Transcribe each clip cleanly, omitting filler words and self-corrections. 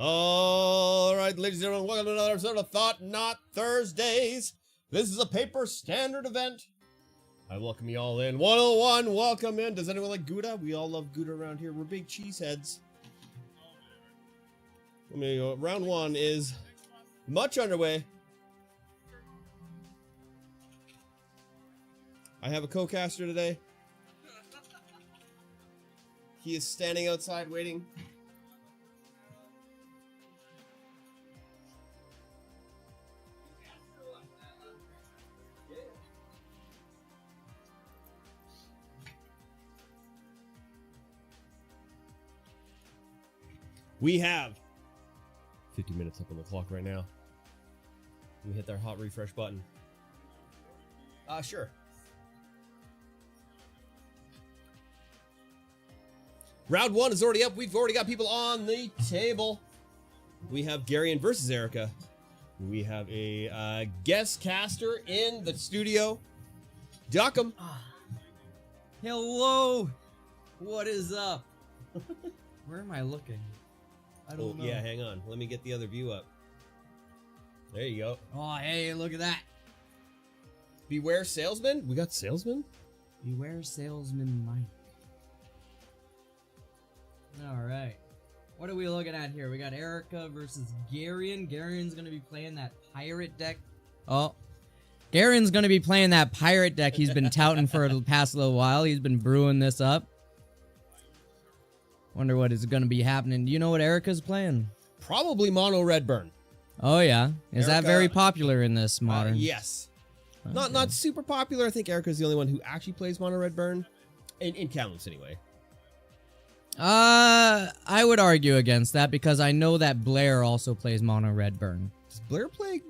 All right, ladies and gentlemen, welcome to another episode of Thought Not Thursdays. This is a paper standard event. I welcome you all in. 101, welcome in. Does anyone like Gouda? We all love Gouda around here. We're big cheeseheads. Round one is much underway. I have a co-caster today. He is standing outside waiting. We have 50 minutes up on the clock right now. We hit our hot refresh button. Sure. Round one is already up. We've already got people on the table. We have Garion versus Erica. We have a guest caster in the studio. Duckham. Hello. What is up? Where am I looking? I don't know. Yeah, hang on. Let me get the other view up. There you go. Oh, hey, look at that. Beware salesman? We got salesman? Beware salesman Mike. Alright. What are we looking at here? We got Erica versus Garion. Garion's gonna be playing that pirate deck. Oh. Garion's gonna be playing that pirate deck he's been touting for the past little while. He's been brewing this up. Wonder what is going to be happening. Do you know what Erica's playing? Probably Mono Redburn. Oh, yeah. Is that Erica, very popular in this modern? Yes. Okay. Not super popular. I think Erica's the only one who actually plays Mono Redburn. In Kamloops, anyway. I would argue against that because I know that Blair also plays Mono Redburn. Does Blair play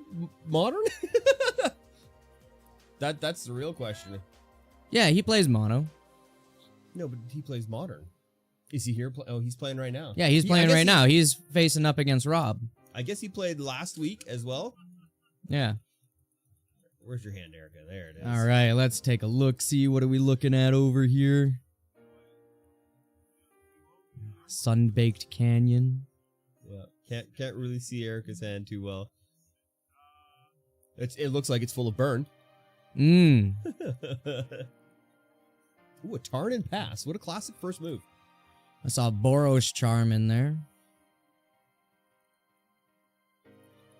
Modern? That's the real question. Yeah, he plays Mono. No, but he plays Modern. Is he here? Oh, he's playing right now. Yeah, he's playing right now. He's facing up against Rob. I guess he played last week as well. Yeah. Where's your hand, Erica? There it is. All right, let's take a look. See, what are we looking at over here? Sun-baked Canyon. Yeah, can't really see Erica's hand too well. It looks like it's full of burn. Mmm. Ooh, a Tarn and Pass. What a classic first move. I saw Boros Charm in there.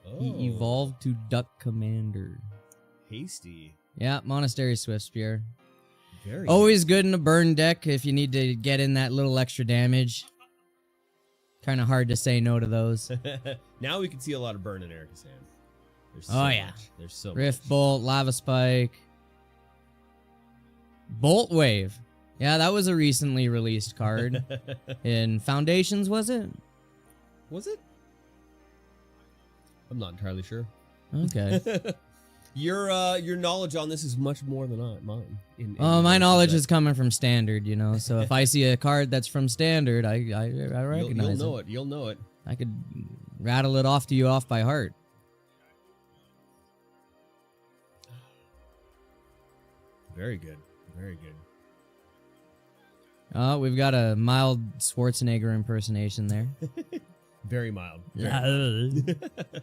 Oh. He evolved to Duck Commander. Hasty. Yeah, Monastery Swiftspear. Very Always good in a burn deck if you need to get in that little extra damage. Kind of hard to say no to those. Now we can see a lot of burn in Erica's hand. There's so Oh, yeah. much. There's so Rift much. Bolt, Lava Spike. Bolt Wave. Yeah, that was a recently released card. In Foundations, was it? Was it? I'm not entirely sure. Okay. Your knowledge on this is much more than mine. My knowledge is coming from Standard, you know. So if I see a card that's from Standard, I recognize You'll know it. You'll know it. I could rattle it off to you off by heart. Very good. Very good. Oh, we've got a mild Schwarzenegger impersonation there. Very mild. Yeah. The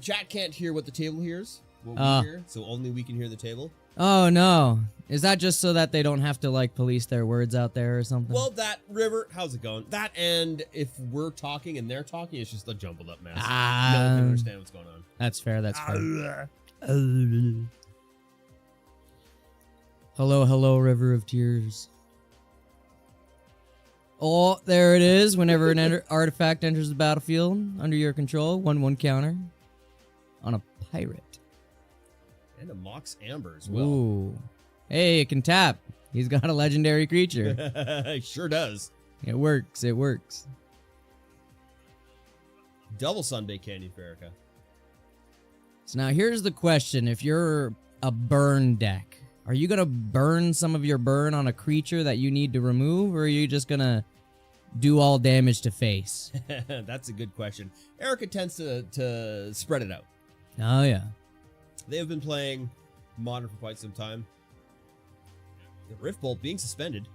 chat can't hear what the table hears. What we hear, so only we can hear the table. Oh no. Is that just so that they don't have to like police their words out there or something? Well, that River, how's it going? That, and if we're talking and they're talking, it's just a jumbled up mess. No one can understand what's going on. That's fair, that's fair. Hello, hello, River of Tears. Oh, there it is. Whenever an artifact enters the battlefield under your control, 1/1 counter on a pirate. And a Mox Amber as well. Ooh. Hey, it can tap. He's got a legendary creature. It sure does. It works, it works. Double Sunbaked Candy for Erica. So now here's the question. If you're a burn deck, are you going to burn some of your burn on a creature that you need to remove, or are you just going to do all damage to face? That's a good question. Erica tends to spread it out. Oh, yeah. They have been playing Modern for quite some time. The Rift Bolt being suspended.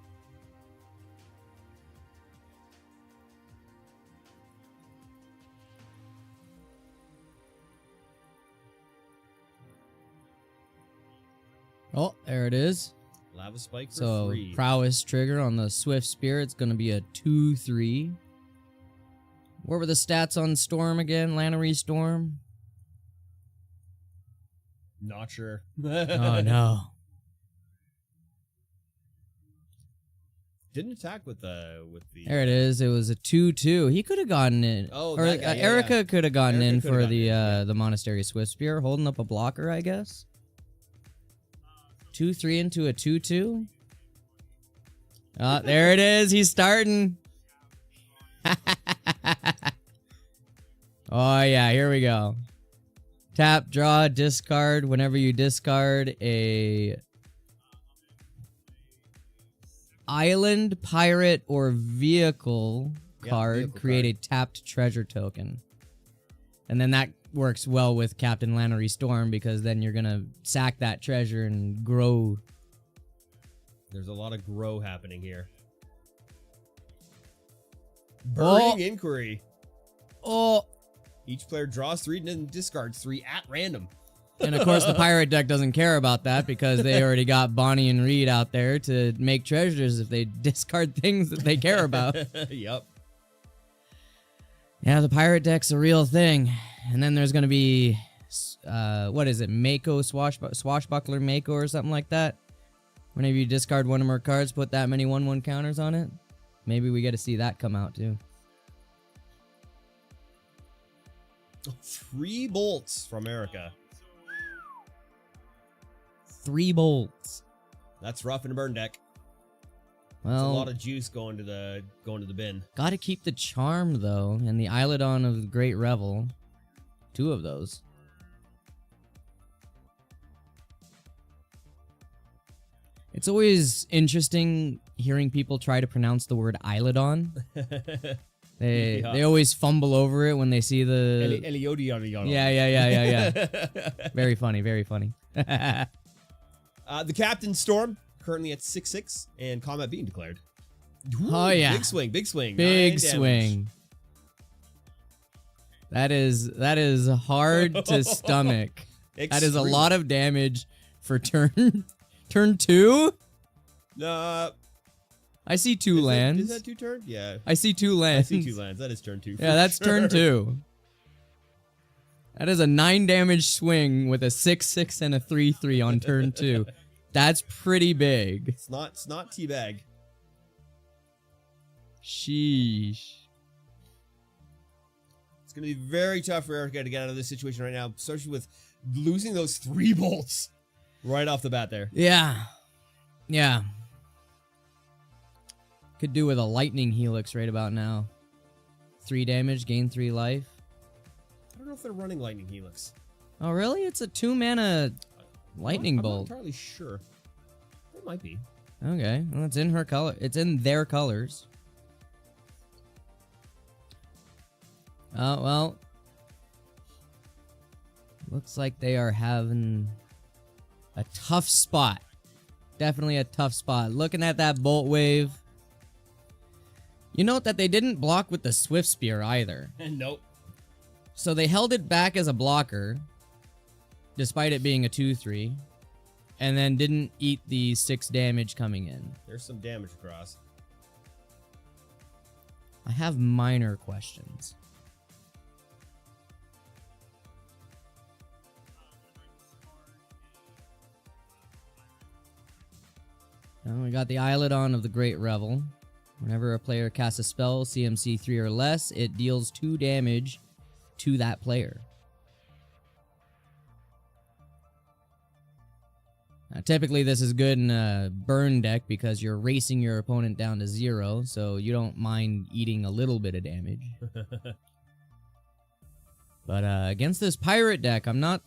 Oh, there it is. Lava Spike for So, free. prowess trigger on the Swift Spear. It's going to be a 2-3. What were the stats on Storm again? Lannery Storm? Not sure. Oh, no. Didn't attack with the. There it is. It was a 2-2. He could have gotten in. Oh, or that guy, yeah, Erica yeah. could have gotten Erica in coulda for gotten the in, yeah. the Monastery Swift Spear, holding up a blocker, I guess. 2-3 into a 2-2. There it is. He's starting. Oh yeah, here we go. Tap, draw, discard. Whenever you discard a island, pirate, or vehicle Yeah, card, vehicle create card. a tapped treasure token. And then that works well with Captain Lannery Storm because then you're gonna sack that treasure and grow. There's a lot of grow happening here. Oh. Burning Inquiry. Oh, Each player draws 3 and then discards 3 at random. and of course the pirate deck doesn't care about that because they already got Bonnie and Reed out there to make treasures if they discard things that they care about. Yep. Yeah, the pirate deck's a real thing. And then there's gonna be, what is it, Mako, Swashbuckler Mako or something like that. Whenever you discard one or more cards, put that many 1/1 counters on it. Maybe we get to see that come out too. 3 bolts from Erica. 3 bolts. That's rough in a burn deck. That's Well, a lot of juice going to the bin. gotta keep the charm though, and the Eilidon of the Great Revel. 2 of those. It's always interesting hearing people try to pronounce the word Eilidon. They Yeah. they always fumble over it when they see the Eliodion. yeah. Very funny, very funny. The Captain Storm currently at 6/6 and combat being declared. Oh, yeah. Big swing, big swing. Big 9 damage. swing. That is hard to stomach. That is a lot of damage for turn 2. I see 2 lands. Is that 2 turns? Yeah. I see 2 I lands. see 2 lands. That is turn 2. Yeah, that's turn 2. That is a 9 damage swing with a 6/6 and a 3/3 on turn 2. That's pretty big. It's not teabag. Sheesh. It's gonna be very tough for Erica to get out of this situation right now, especially with losing those 3 bolts right off the bat there. Yeah. Yeah. Could do with a lightning helix right about now. 3 damage, gain 3 life. I don't know if they're running Lightning Helix. Oh, really? It's a 2-mana lightning I'm bolt. not entirely sure. It might be. Okay. Well, it's in her color. It's in their colors. Oh, well. Looks like they are having a tough spot. Definitely a tough spot. Looking at that bolt wave. You note that they didn't block with the Swift Spear either. Nope. So they held it back as a blocker, despite it being a 2/3, and then didn't eat the 6 damage coming in. There's some damage across. I have minor questions. Now we got the Eilidon of the Great Revel. Whenever a player casts a spell, CMC 3 or less, it deals 2 damage to that player. Now, typically this is good in a burn deck because you're racing your opponent down to 0, so you don't mind eating a little bit of damage. But against this pirate deck, I'm not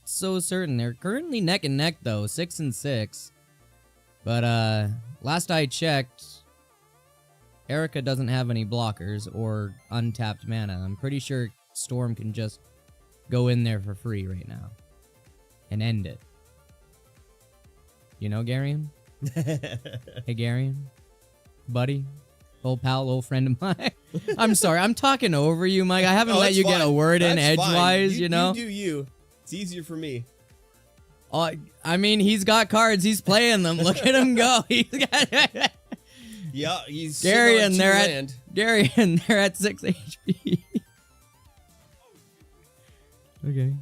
so certain. They're currently neck and neck though, 6 and 6. But last I checked, Erica doesn't have any blockers or untapped mana. I'm pretty sure Storm can just go in there for free right now and end it. You know, Garion? Hey, Garion? Buddy? Old pal, old friend of mine? I'm sorry, I'm talking over you, Mike. I haven't let it's you get a fine. word in That's fine. edgewise, you know? You do you. It's easier for me. I mean, he's got cards. He's playing them. Look at him go. He's got Yeah, he's Gary, sitting on and two they're land. at Gary, and they're at 6 HP. Okay.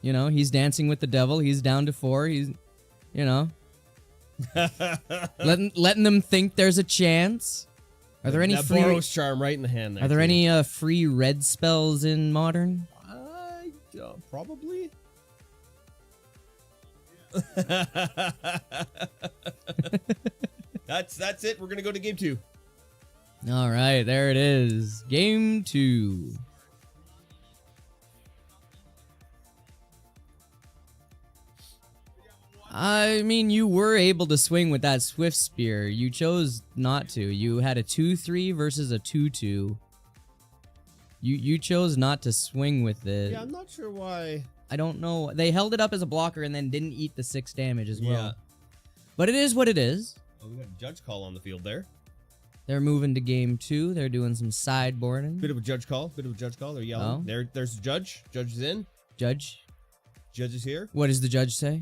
You know, he's dancing with the devil. He's down to 4. He's, you know, letting them think there's a chance. Are there any that free? Boros charm right in the hand there. Are there too. any free red spells in Modern? Probably. That's it. We're gonna go to game 2. All right, there it is. Game 2. I mean, you were able to swing with that Swift Spear. You chose not to. You had a 2-3 versus a 2-2. You chose not to swing with it. Yeah, I'm not sure why. I don't know. They held it up as a blocker and then didn't eat the 6 damage as well. Yeah. But it is what it is. Oh, we got a judge call on the field there. They're moving to game 2. They're doing some sideboarding. Bit of a judge call. They're yelling. Oh. There's the judge. Judge is in. Judge? Judge is here. What does the judge say?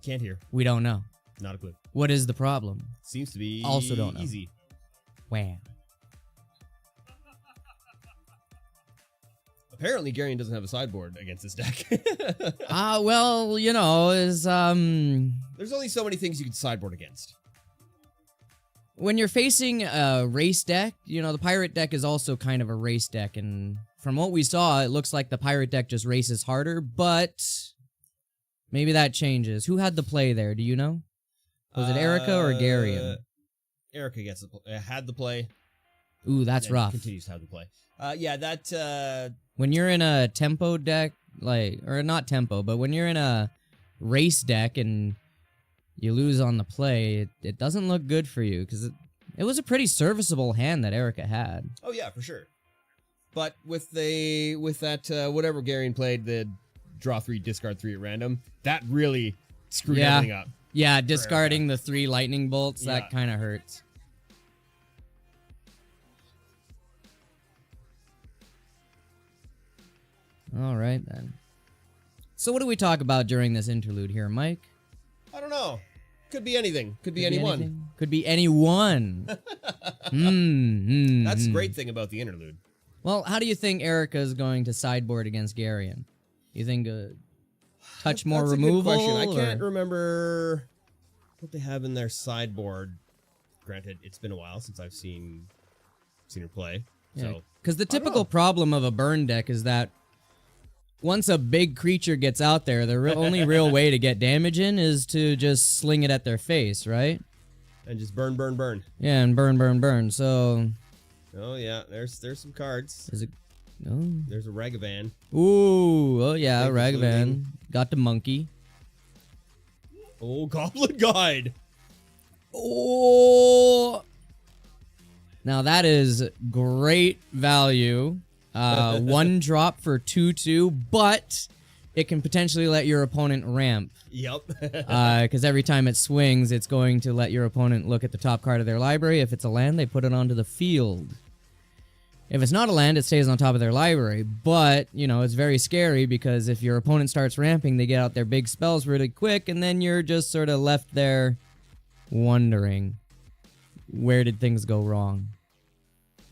Can't hear. We don't know. Not a clue. What is the problem? Seems to be Also don't know. easy. Wham. Apparently, Garion doesn't have a sideboard against this deck. Well, you know, There's only so many things you can sideboard against. when you're facing a race deck, you know, the pirate deck is also kind of a race deck, and from what we saw, it looks like the pirate deck just races harder, but maybe that changes. Who had the play there? Do you know? Was it Erica or Garion? Erica had the play. Ooh, that's and rough. Continues to have the play. Yeah, that. When you're in a tempo deck, or not tempo, but when you're in a race deck and you lose on the play, it doesn't look good for you, because it was a pretty serviceable hand that Erica had. Oh yeah, for sure. But with that whatever Garion played, the draw 3, discard 3 at random, that really screwed everything up. Yeah, discarding the 3 lightning bolts, Yeah. that kind of hurts. All right, then. So what do we talk about during this interlude here, Mike? I don't know. Could be anything. Could be anyone. anything? Could be anyone. That's the great thing about the interlude. Well, how do you think Erica is going to sideboard against Garion? You think touch more That's removal? A good question. I can't or- remember what they have in their sideboard. Granted, it's been a while since I've seen her play. So Because the I don't know. typical problem of a burn deck is that once a big creature gets out there, the only real way to get damage in is to just sling it at their face, right? and just burn, burn, burn. Yeah, and burn, burn, burn. So, Oh yeah, there's some cards. is it? Oh. There's a Ragavan. Ooh, oh yeah, Thank you, Ragavan. Fleming. Got the monkey. Oh, Goblin Guide. Oh! Now that is great value. 1 drop for 2/2, but it can potentially let your opponent ramp. Yep. Because every time it swings, it's going to let your opponent look at the top card of their library. If it's a land, they put it onto the field. If it's not a land, it stays on top of their library. But, you know, it's very scary because if your opponent starts ramping, they get out their big spells really quick, and then you're just sort of left there wondering, where did things go wrong?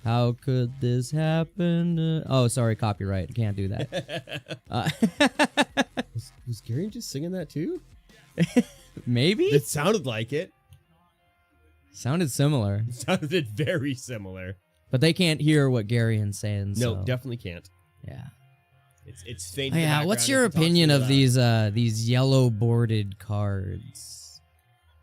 How could this happen? Oh, sorry, copyright. Can't do that. Was Gary just singing that too? Maybe? It sounded like it. Sounded similar. It sounded very similar. But they can't hear what Garion's saying. No, so. definitely can't. Yeah. It's faint. Oh, in the yeah. What's background your if it talks opinion to of these yellow bordered cards?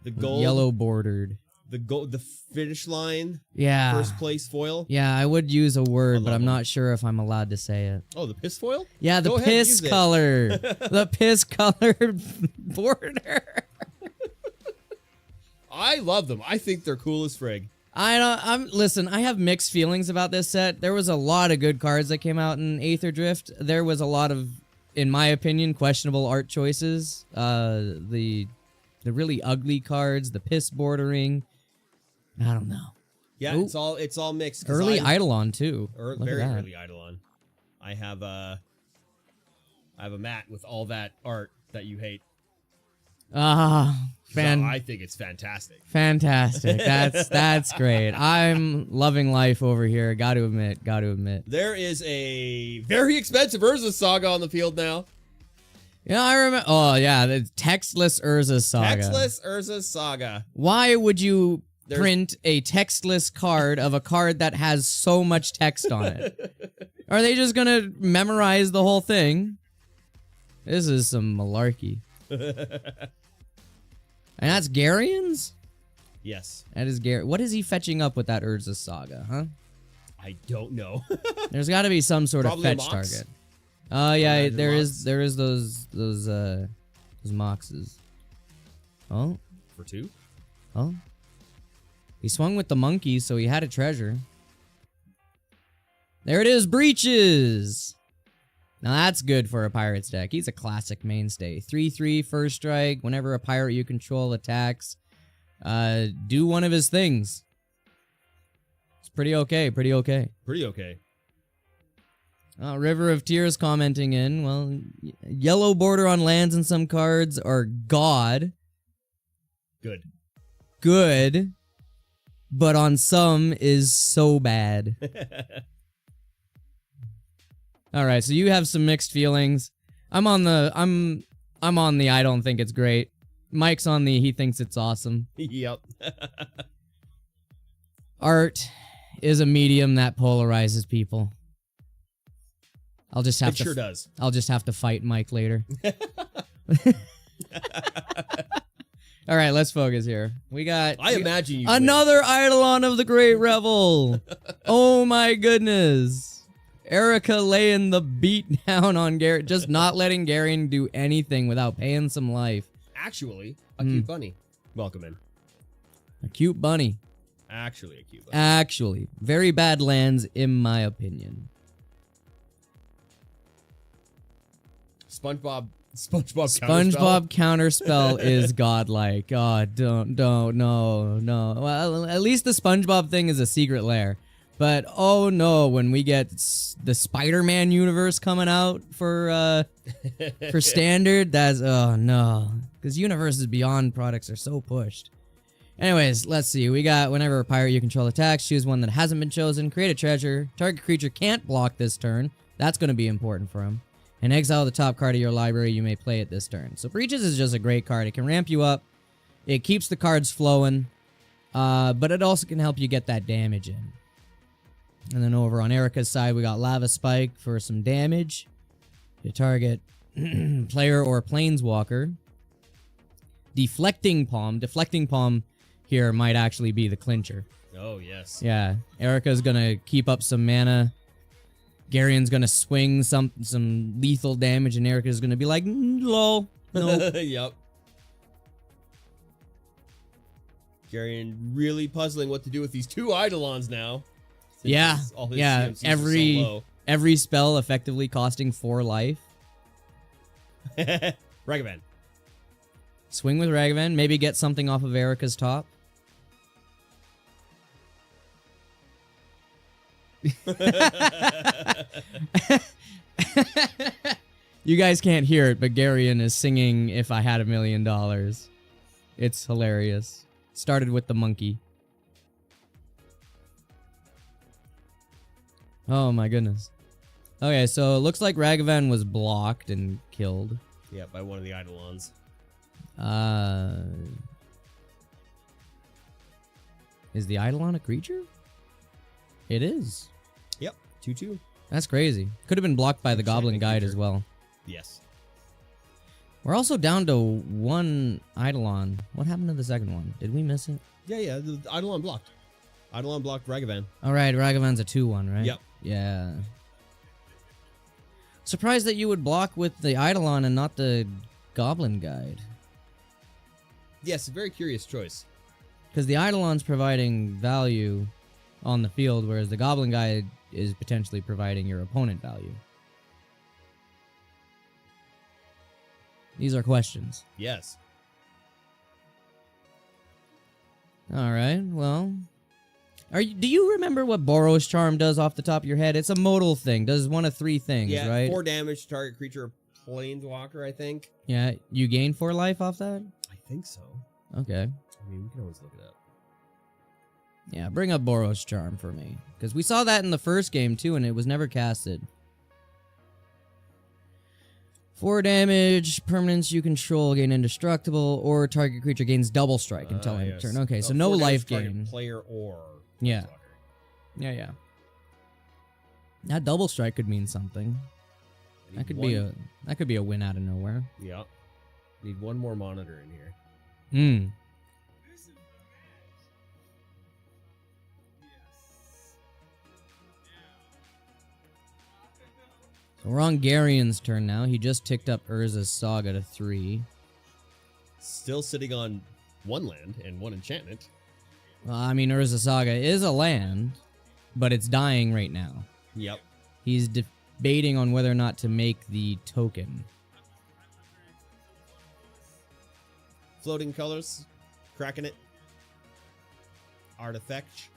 the gold, Yellow bordered. the finish line, Yeah. first place foil? Yeah, I would use a word, but love I'm them. not sure if I'm allowed to say it. Oh, the piss foil? Yeah, the Go ahead, piss use it. color. The piss colored border. I love them. I think they're cool as frig. Listen, I have mixed feelings about this set. There was a lot of good cards that came out in Aether Drift. There was a lot of, in my opinion, questionable art choices. The really ugly cards, the piss bordering. I don't know. Yeah, Ooh. it's all mixed. 'cause Early I- Eidolon too. or Look at very that. early Eidolon. I have I have a mat with all that art that you hate. Ah, So I think it's fantastic. fantastic. That's great. I'm loving life over here. Got to admit. There is a very expensive Urza Saga on the field now. Yeah, I remember. Oh yeah, the textless Urza Saga. Textless Urza Saga. Why would you There's- print a textless card of a card that has so much text on it? Are they just gonna memorize the whole thing? This is some malarkey. And that's Garian's? Yes. That is Gary. What is he fetching up with that Urza Saga, huh? I don't know. There's got to be some sort Probably a of fetch Mox. target. Oh yeah, Imagine there Mox. is those Moxes. Oh, For 2? oh. He swung with the monkey, so he had a treasure. There it is, Breaches! Now that's good for a Pirates deck. He's a classic mainstay. 3/3 first strike. Whenever a pirate you control attacks, do one of his things. It's pretty okay, Pretty okay. River of Tears commenting in. Well, yellow border on lands in some cards are god. Good. Good. But on some is so bad. All right, so you have some mixed feelings. I'm on the I don't think it's great. Mike's on the he thinks it's awesome. Yep. Art is a medium that polarizes people. I'll just have It to sure does. I'll just have to fight Mike later. All right, let's focus here. We got I imagine you win. another Eidolon of the Great Revel. Oh my goodness. Erica laying the beat down on Garrett, just not letting Garion do anything without paying some life. Actually, a cute bunny. Welcome in. A cute bunny. Actually, a cute bunny. Actually, very bad lands in my opinion. SpongeBob SpongeBob Counterspell is godlike. Oh, don't, no. Well, at least the SpongeBob thing is a secret lair. But oh no, when we get the Spider-Man universe coming out for standard, that's oh no, because universes beyond products are so pushed. Anyways, let's see. We got whenever a pirate you control attacks, choose one that hasn't been chosen. Create a treasure. Target creature can't block this turn. That's going to be important for him. And exile the top card of your library. You may play it this turn. So Breaches is just a great card. It can ramp you up. It keeps the cards flowing. But it also can help you get that damage in. And then over on Erica's side, we got Lava Spike for some damage. You target player or planeswalker. Deflecting Palm. Deflecting Palm here might actually be the clincher. Oh, yes. Yeah. Erica's gonna keep up some mana. Garion's gonna swing some lethal damage, and Erica's gonna be like, lol. No. Yep. Garion really puzzling what to do with these 2 Eidolons now. Since Yeah. all his Yeah. CMCs are so low. Every spell effectively costing 4 life. Ragavan. Swing with Ragavan. Maybe get something off of Erica's top. You guys can't hear it, but Garion is singing If I Had $1 Million. It's hilarious. Started with the monkey. Oh my goodness. Okay, so it looks like Ragavan was blocked and killed. Yeah, by one of the Eidolons. Is the Eidolon a creature? It is. Yep. 2/2. That's crazy. Could have been blocked by the Goblin Enchanting Guide creature. as well. Yes. We're also down to 1 Eidolon. What happened to the second one? Did we miss it? Yeah. The Eidolon blocked. Eidolon blocked Ragavan. All right, Ragavan's a 2/1, right? Yep. Yeah. Surprised that you would block with the Eidolon and not the Goblin Guide. Yes, a very curious choice. Because the Eidolon's providing value on the field, whereas the Goblin Guide is potentially providing your opponent value. These are questions. Yes. All right, well... do you remember what Boros Charm does off the top of your head? It's a modal thing. Does one of 3 things, Yeah, right? 4 damage to target creature Planeswalker, I think. Yeah, you gain 4 life off that? I think so. Okay. I mean, we can always look it up. Yeah, bring up Boros Charm for me. Because we saw that in the first game, too, and it was never casted. 4 damage, permanents you control gain indestructible, or target creature gains double strike until end of Yes. turn. Okay, so 4 no damage life target gain. Player or Yeah. Planeswalker. Yeah. That double strike could mean something. I That need could be a win out of nowhere. Yeah. Need one more monitor in here. Hmm. So we're on Garion's turn now. He just ticked up Urza's Saga to 3. Still sitting on 1 land and 1 enchantment. Well, I mean, Urza Saga is a land, but it's dying right now. Yep. He's debating on whether or not to make the token. Floating colors. Cracking it. Artifact.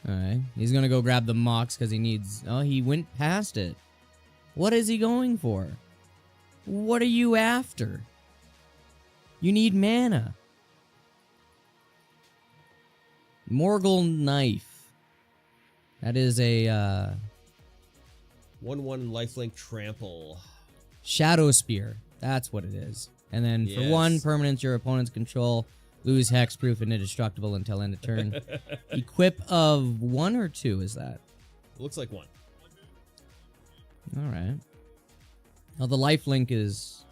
Alright. He's gonna go grab the Mox because he needs... Oh, he went past it. What is he going for? What are you after? You need mana. Morgul Knife. That is a 1/1 lifelink trample. Shadow Spear. That's what it is. And then for Yes. 1 permanent your opponent's control, lose hexproof and indestructible until end of turn. Equip of 1 or 2 is that? Looks like 1. All right. Well, the lifelink is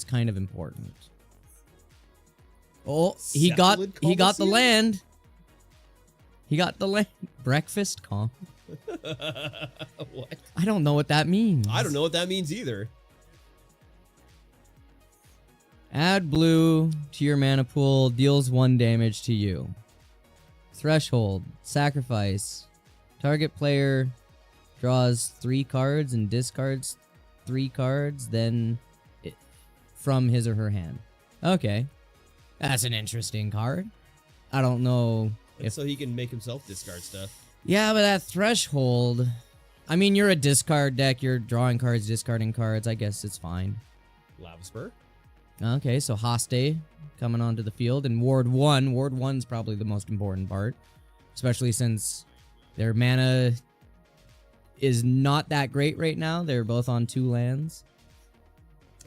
kind of important. Oh, he got Cephalid the Coliseum? land. He got the land. Breakfast comp. What? I don't know what that means. I don't know what that means either. Add blue to your mana pool, deals 1 damage to you. Threshold, sacrifice. Target player draws 3 cards and discards 3 cards, then from his or her hand. Okay. That's an interesting card. I don't know if... So he can make himself discard stuff. Yeah, but that threshold... I mean, you're a discard deck. You're drawing cards, discarding cards. I guess it's fine. Lava Spur. Okay, so Haste coming onto the field. And Ward 1. Ward 1's probably the most important part. Especially since their mana is not that great right now. They're both on 2 lands.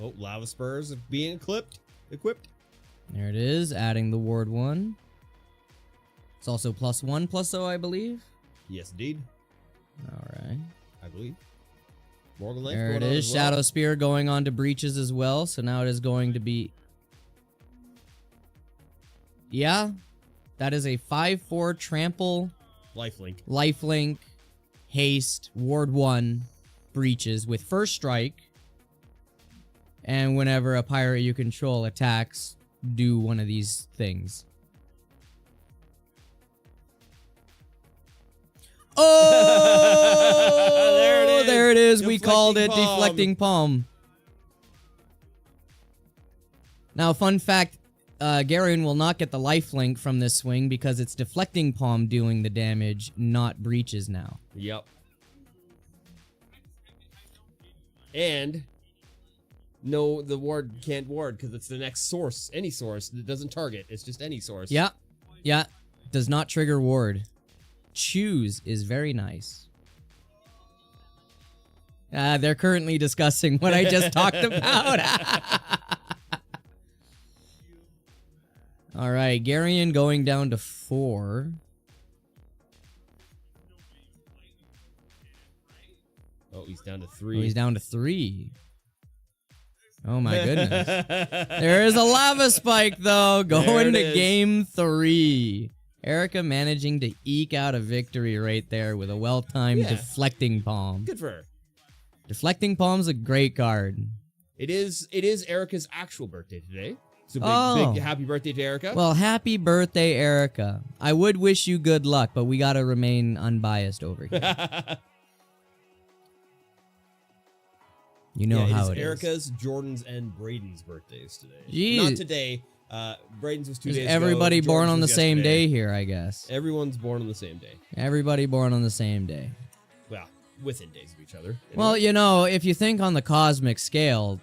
Oh, Lava Spurs being equipped. There it is, adding the Ward 1. It's also +1/+0, I believe. Yes, indeed. Alright. I believe. Morgul Knife There it going on is. as well. Shadow Spear going on to Breaches as well. So now it is going to be... Yeah. That is a 5/4 trample, Lifelink. lifelink, haste, Ward 1, Breaches with first strike. And whenever a pirate you control attacks, do one of these things. Oh! There it is. There it is. We called it Deflecting Palm. Deflecting Palm. Now, fun fact, Garion will not get the lifelink from this swing because it's Deflecting Palm doing the damage, not Breaches now. Yep. And no, the ward can't ward because it's the next source. Any source that doesn't target. It's just any source. Yeah. Yeah. Does not trigger ward. Choose is very nice. They're currently discussing what I just talked about. All right, Garion going down to 4. Oh, he's down to Oh, 3. he's down to 3. Oh my goodness. There is a lava spike though, going There it to is. game 3. Erica managing to eke out a victory right there with a well-timed Yeah. Deflecting Palm. Good for her. Deflecting Palm's a great card. It is Erica's actual birthday today. So Oh. big happy birthday to Erica. Well, happy birthday, Erica. I would wish you good luck, but we gotta remain unbiased over here. You know yeah, how it it is is. Erica's, Jordan's, and Braden's birthdays today. Jeez. Not today. Braden's was 2 Is days ago. everybody born Jordan's on the was same yesterday. day here, I guess. Everyone's born on the same day. Everybody born on the same day. Well, within days of each other. Well, you know, if you think on the cosmic scale,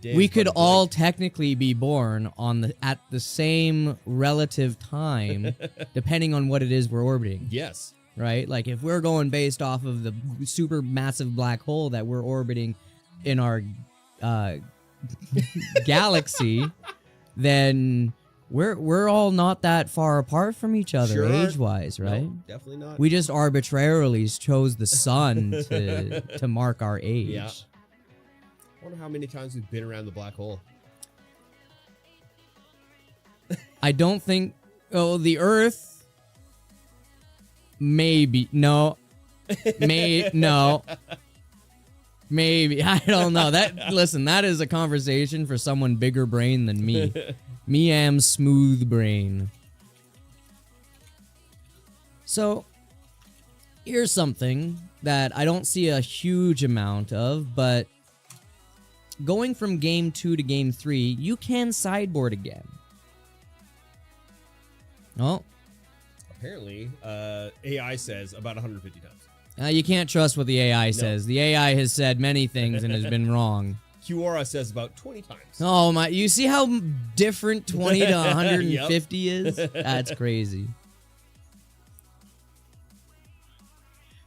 we could all technically be born at the same relative time, depending on what it is we're orbiting. Yes. Right? Like, if we're going based off of the super massive black hole that we're orbiting in our galaxy, then we're all not that far apart from each other Sure. age-wise, right? No, definitely not. We just arbitrarily chose the sun to mark our age. Yeah. I wonder how many times we've been around the black hole. I don't think... Oh, the Earth... Maybe. No. No. Maybe. I don't know. Listen, that is a conversation for someone bigger brain than me. Me am smooth brain. So, here's something that I don't see a huge amount of, but going from game 2 to game 3, you can sideboard again. Oh. Apparently, AI says about 150 times. You can't trust what the AI says. The AI has said many things and has been wrong. Quora says about 20 times. Oh my, you see how different 20 to 150 is? That's crazy.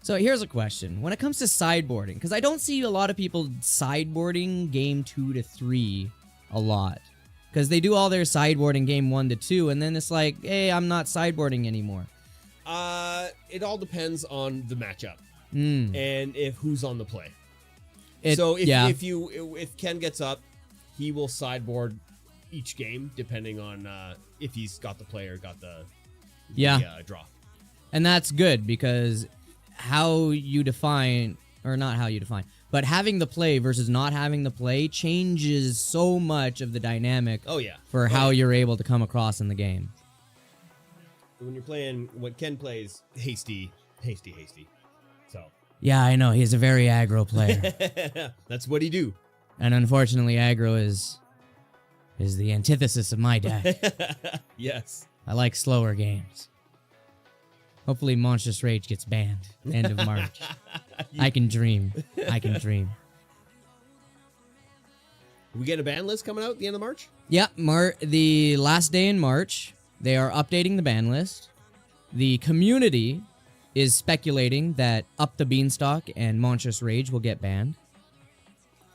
So here's a question. When it comes to sideboarding, because I don't see a lot of people sideboarding game 2 to 3 a lot. Because they do all their sideboarding game 1 to 2, and then it's like, hey, I'm not sideboarding anymore. It all depends on the matchup Mm. and who's on the play. It- So yeah. if Ken gets up, he will sideboard each game depending on if he's got the play or got the draw. And that's good because how you define, or not how you define, but having the play versus not having the play changes so much of the dynamic Oh yeah. for how you're able to come across in the game. When you're playing, what Ken plays, hasty. So Yeah, I know. He's a very aggro player. that's what he do. And unfortunately, aggro is the antithesis of my deck. Yes. I like slower games. Hopefully Monstrous Rage gets banned end of March. I can dream. I can dream. We get a ban list coming out at the end of March? Yeah, the last day in March, they are updating the ban list. The community is speculating that Up the Beanstalk and Monstrous Rage will get banned.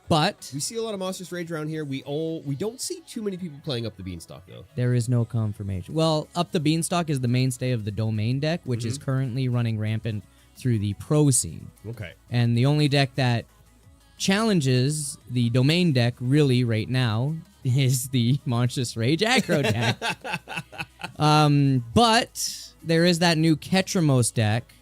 But We see a lot of Monstrous Rage around here. We don't see too many people playing Up the Beanstalk though. there is no confirmation. Well, Up the Beanstalk is the mainstay of the Domain deck, which is currently running rampant through the pro scene. Okay. And the only deck that challenges the Domain deck really right now is the Monstrous Rage aggro deck. But there is that new Ketramos deck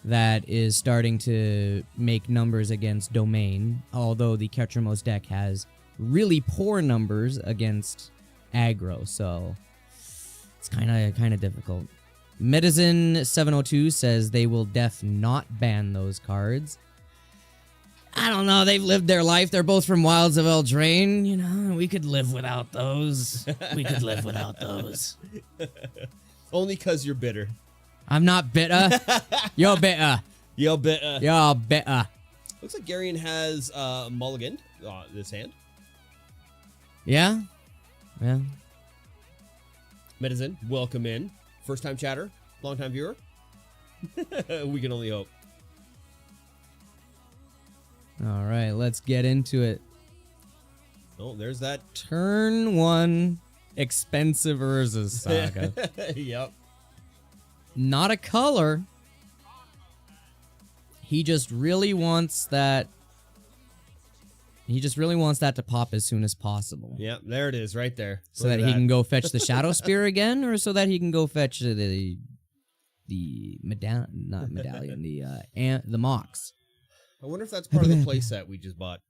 that is starting to make numbers against Domain, although the Ketramos deck has really poor numbers against aggro, so it's kind of difficult. Medicine 702 says they will not ban those cards. I don't know, they've lived their life. They're both from Wilds of Eldraine. You know, we could live without those. We could live without those. Only because you're bitter. I'm not bitter. You're bitter. You're bitter. You're bitter. Looks like Garion has mulliganed this hand. Yeah? Yeah. Medicine, welcome in. First time chatter, long time viewer. We can only hope. All right, let's get into it. Oh, there's that. Turn 1, Expensive Urza Saga. Yep. Not a color. He just really wants that. He just really wants that to pop as soon as possible. Yep, there it is, right there. So that he can go fetch the Shadow Spear again, or so that he can go fetch the medallion, the Mox. I wonder if that's part of the playset we just bought.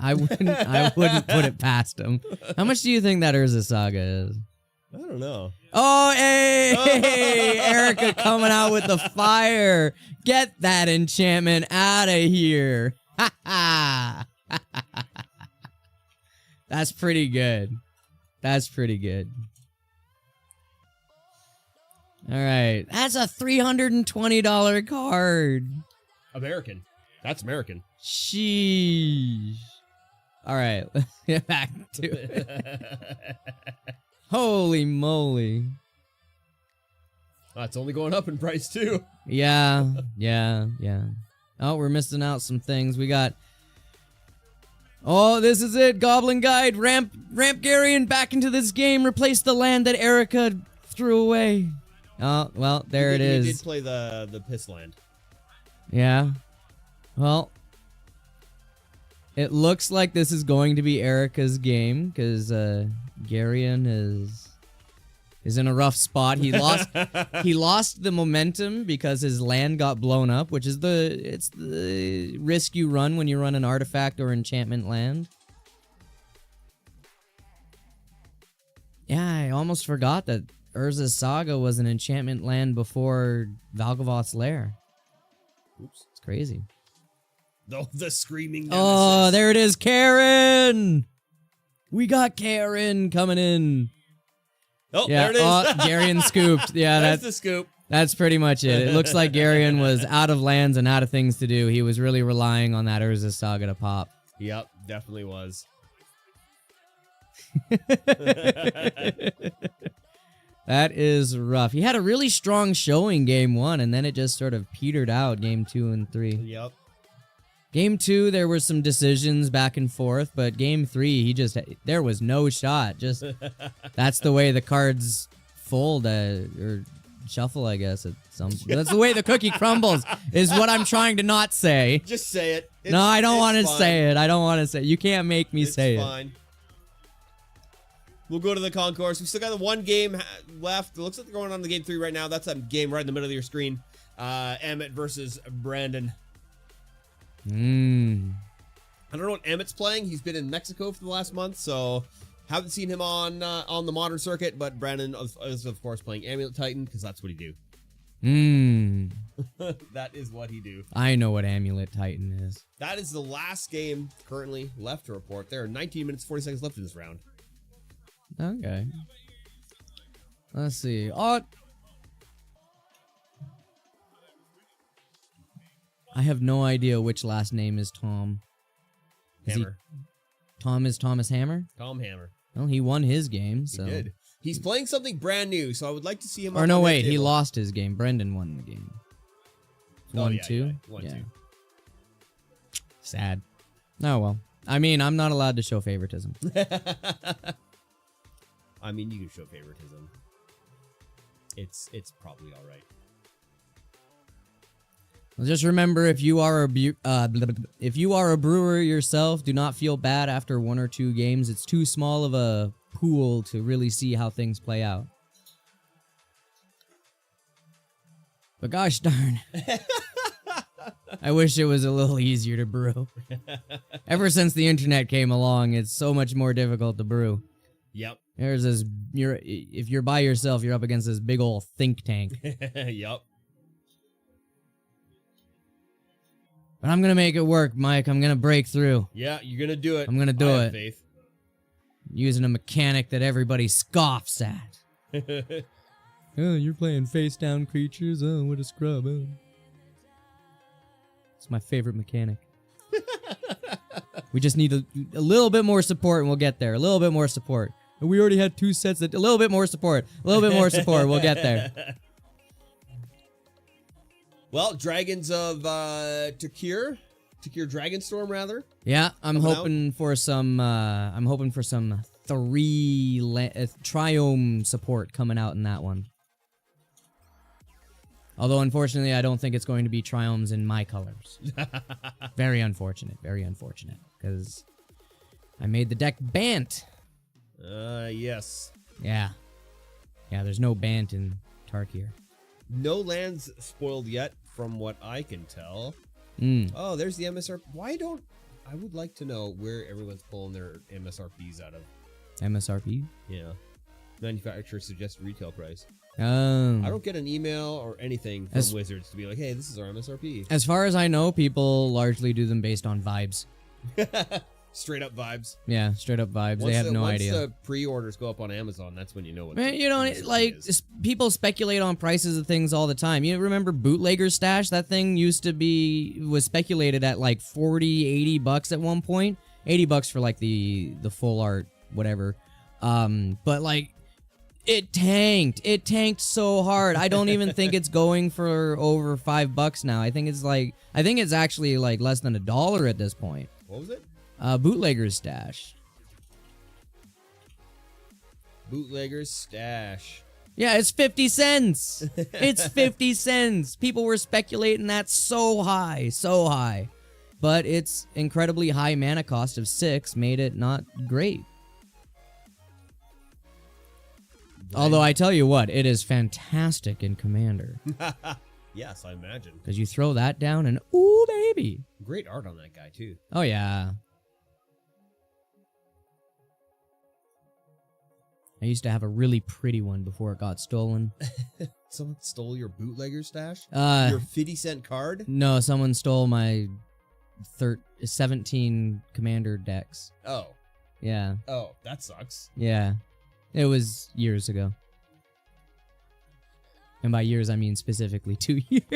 I wouldn't put it past him. How much do you think that Urza Saga is? I don't know. Oh, hey, Erica coming out with the fire. Get that enchantment out of here. Ha ha. That's pretty good. That's pretty good. All right. That's a $320 card. American. That's American. Sheesh. All right. Let's get back to it. Holy moly. It's only going up in price, too. Yeah. Oh, we're missing out some things. We got... Oh, this is it. Goblin Guide. Ramp Garion back into this game. Replace the land that Erica threw away. Oh, well, there it is. He did play the piss land. Yeah. Well, it looks like this is going to be Erica's game because Garion is in a rough spot. He lost the momentum because his land got blown up, which is the risk you run when you run an artifact or enchantment land. Yeah, I almost forgot that Urza's Saga was an enchantment land before Valgavoth's Lair. Oops. It's crazy. The screaming Oh, nemesis. there it is, Karen! We got Karen coming in. Oh, Yeah, there it is. Garion scooped. Yeah, That's the scoop. that's pretty much it. It looks like Garion was out of lands and out of things to do. He was really relying on that Urza's Saga to pop. Yep, definitely was. That is rough. He had a really strong showing game 1, and then it just sort of petered out game 2 and 3. Yep. Game 2, there were some decisions back and forth, but game 3, there was no shot. Just, that's the way the cards fold, or shuffle, I guess. That's the way the cookie crumbles, is what I'm trying to not say. Just say it. No, I don't want to fine. say it. I don't want to say it. You can't make me say It's it. fine. We'll go to the concourse. We still got the one game left. It looks like they're going on to game 3 right now. That's a game right in the middle of your screen. Emmett versus Brandon. I don't know what Emmett's playing. He's been in Mexico for the last month, so haven't seen him on the modern circuit. But Brandon is of course playing Amulet Titan because that's what he do. That is what he do. I know what Amulet Titan is. That is the last game currently left to report. There are 19 minutes 40 seconds left in this round. Okay. Let's see. Oh, I have no idea which last name is Tom. Hammer. Tom is Thomas Hammer? Tom Hammer. Well, he won his game, so. He did. He's playing something brand new, so I would like to see him. Or up no, on that wait, he table. lost his game. Brendan won the game. Oh, 1-2? yeah, 1-2. Sad. Oh, well. I mean, I'm not allowed to show favoritism. I mean, you can show favoritism. It's probably all right. Well, just remember, if you are a brewer yourself, do not feel bad after 1 or 2 games. It's too small of a pool to really see how things play out. But gosh darn. I wish it was a little easier to brew. Ever since the internet came along, it's so much more difficult to brew. Yep. There's this, if you're by yourself, you're up against this big old think tank. Yep. But I'm gonna make it work, Mike. I'm gonna break through. Yeah, you're gonna do it. I'm gonna do I have it. Faith. Using a mechanic that everybody scoffs at. Oh, you're playing face down creatures? Oh, what a scrub. Oh. It's my favorite mechanic. We just need a little bit more support and we'll get there. A little bit more support. We already had 2 sets. A little bit more support. A little bit more support. We'll get there. Well, Dragons of Takir Dragonstorm, rather. Yeah, I'm Coming hoping for some. I'm hoping for some 3 Triome support coming out in that one. Although, unfortunately, I don't think it's going to be Triomes in my colors. Very unfortunate. Very unfortunate. Because I made the deck Bant. Yes. Yeah. Yeah, there's no Bant in Tarkir. No lands spoiled yet, from what I can tell. Oh, there's the MSRP. I would like to know where everyone's pulling their MSRPs out of. MSRP? Yeah. Manufacturer suggested retail price. I I don't get an email or anything from Wizards to be like, hey, this is our MSRP. As far as I know, people largely do them based on vibes. Straight up vibes. Yeah, straight up vibes. They have no idea. Once the pre-orders go up on Amazon, that's when you know what. Man, you know, is. people speculate on prices of things all the time. You remember Bootlegger's Stash? That thing was speculated at like $40, $80 at one point. $80 for like the full art, whatever. But like, it tanked. It tanked so hard. I don't even think it's going for over $5 now. I think it's actually like less than $1 at this point. What was it? Bootlegger's Stash. Bootlegger's Stash. Yeah, it's 50 cents. It's 50 cents. People were speculating that's so high. But its incredibly high mana cost of 6 made it not great. Although I tell you what, it is fantastic in Commander. Yes, I imagine. Because you throw that down and ooh, baby. Great art on that guy, too. Oh, yeah. I used to have a really pretty one before it got stolen. Someone stole your Bootlegger Stash? Your Your 50-cent card? No, someone stole my 17 Commander decks. Oh. Yeah. Oh, that sucks. Yeah. It was years ago. And by years, I mean specifically 2 years.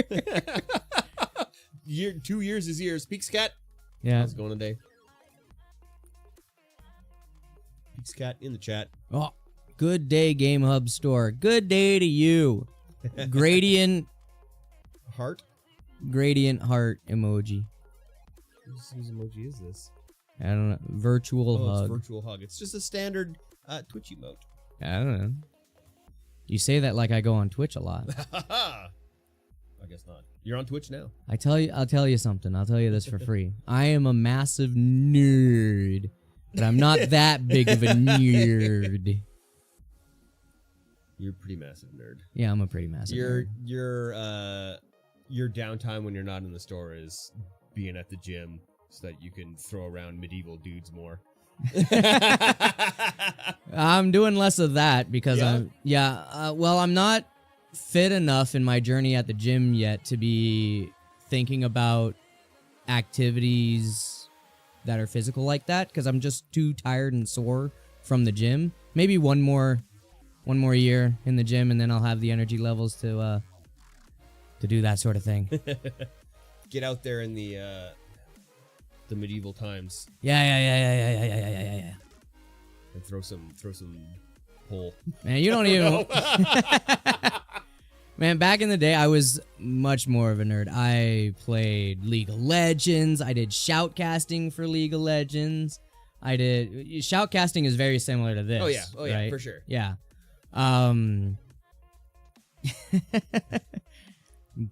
2 years is years. Peaks Cat? Yeah. How's it going today? Peaks Cat in the chat. Oh, good day, Game Hub store. Good day to you. Gradient Heart? heart emoji. Whose emoji is this? I don't know. Virtual hug. It's virtual hug. It's just a standard Twitch emote. I don't know. You say that like I go on Twitch a lot. I guess not. You're on Twitch now. I'll tell you something. I'll tell you this for free. I am a massive nerd, but I'm not that big of a nerd. You're a pretty massive nerd. Yeah, I'm a pretty massive nerd. Your downtime when you're not in the store is being at the gym so that you can throw around medieval dudes more. I'm doing less of that because Yeah? I'm not fit enough in my journey at the gym yet to be thinking about activities that are physical like that because I'm just too tired and sore from the gym. Maybe one more year in the gym and then I'll have the energy levels to do that sort of thing. Get out there in the medieval times Yeah. and throw some pole. Man, you don't even. Man, back in the day, I was much more of a nerd. I played League of Legends. I did shoutcasting for League of Legends. Shoutcasting is very similar to this. Oh yeah, right? for sure. Yeah.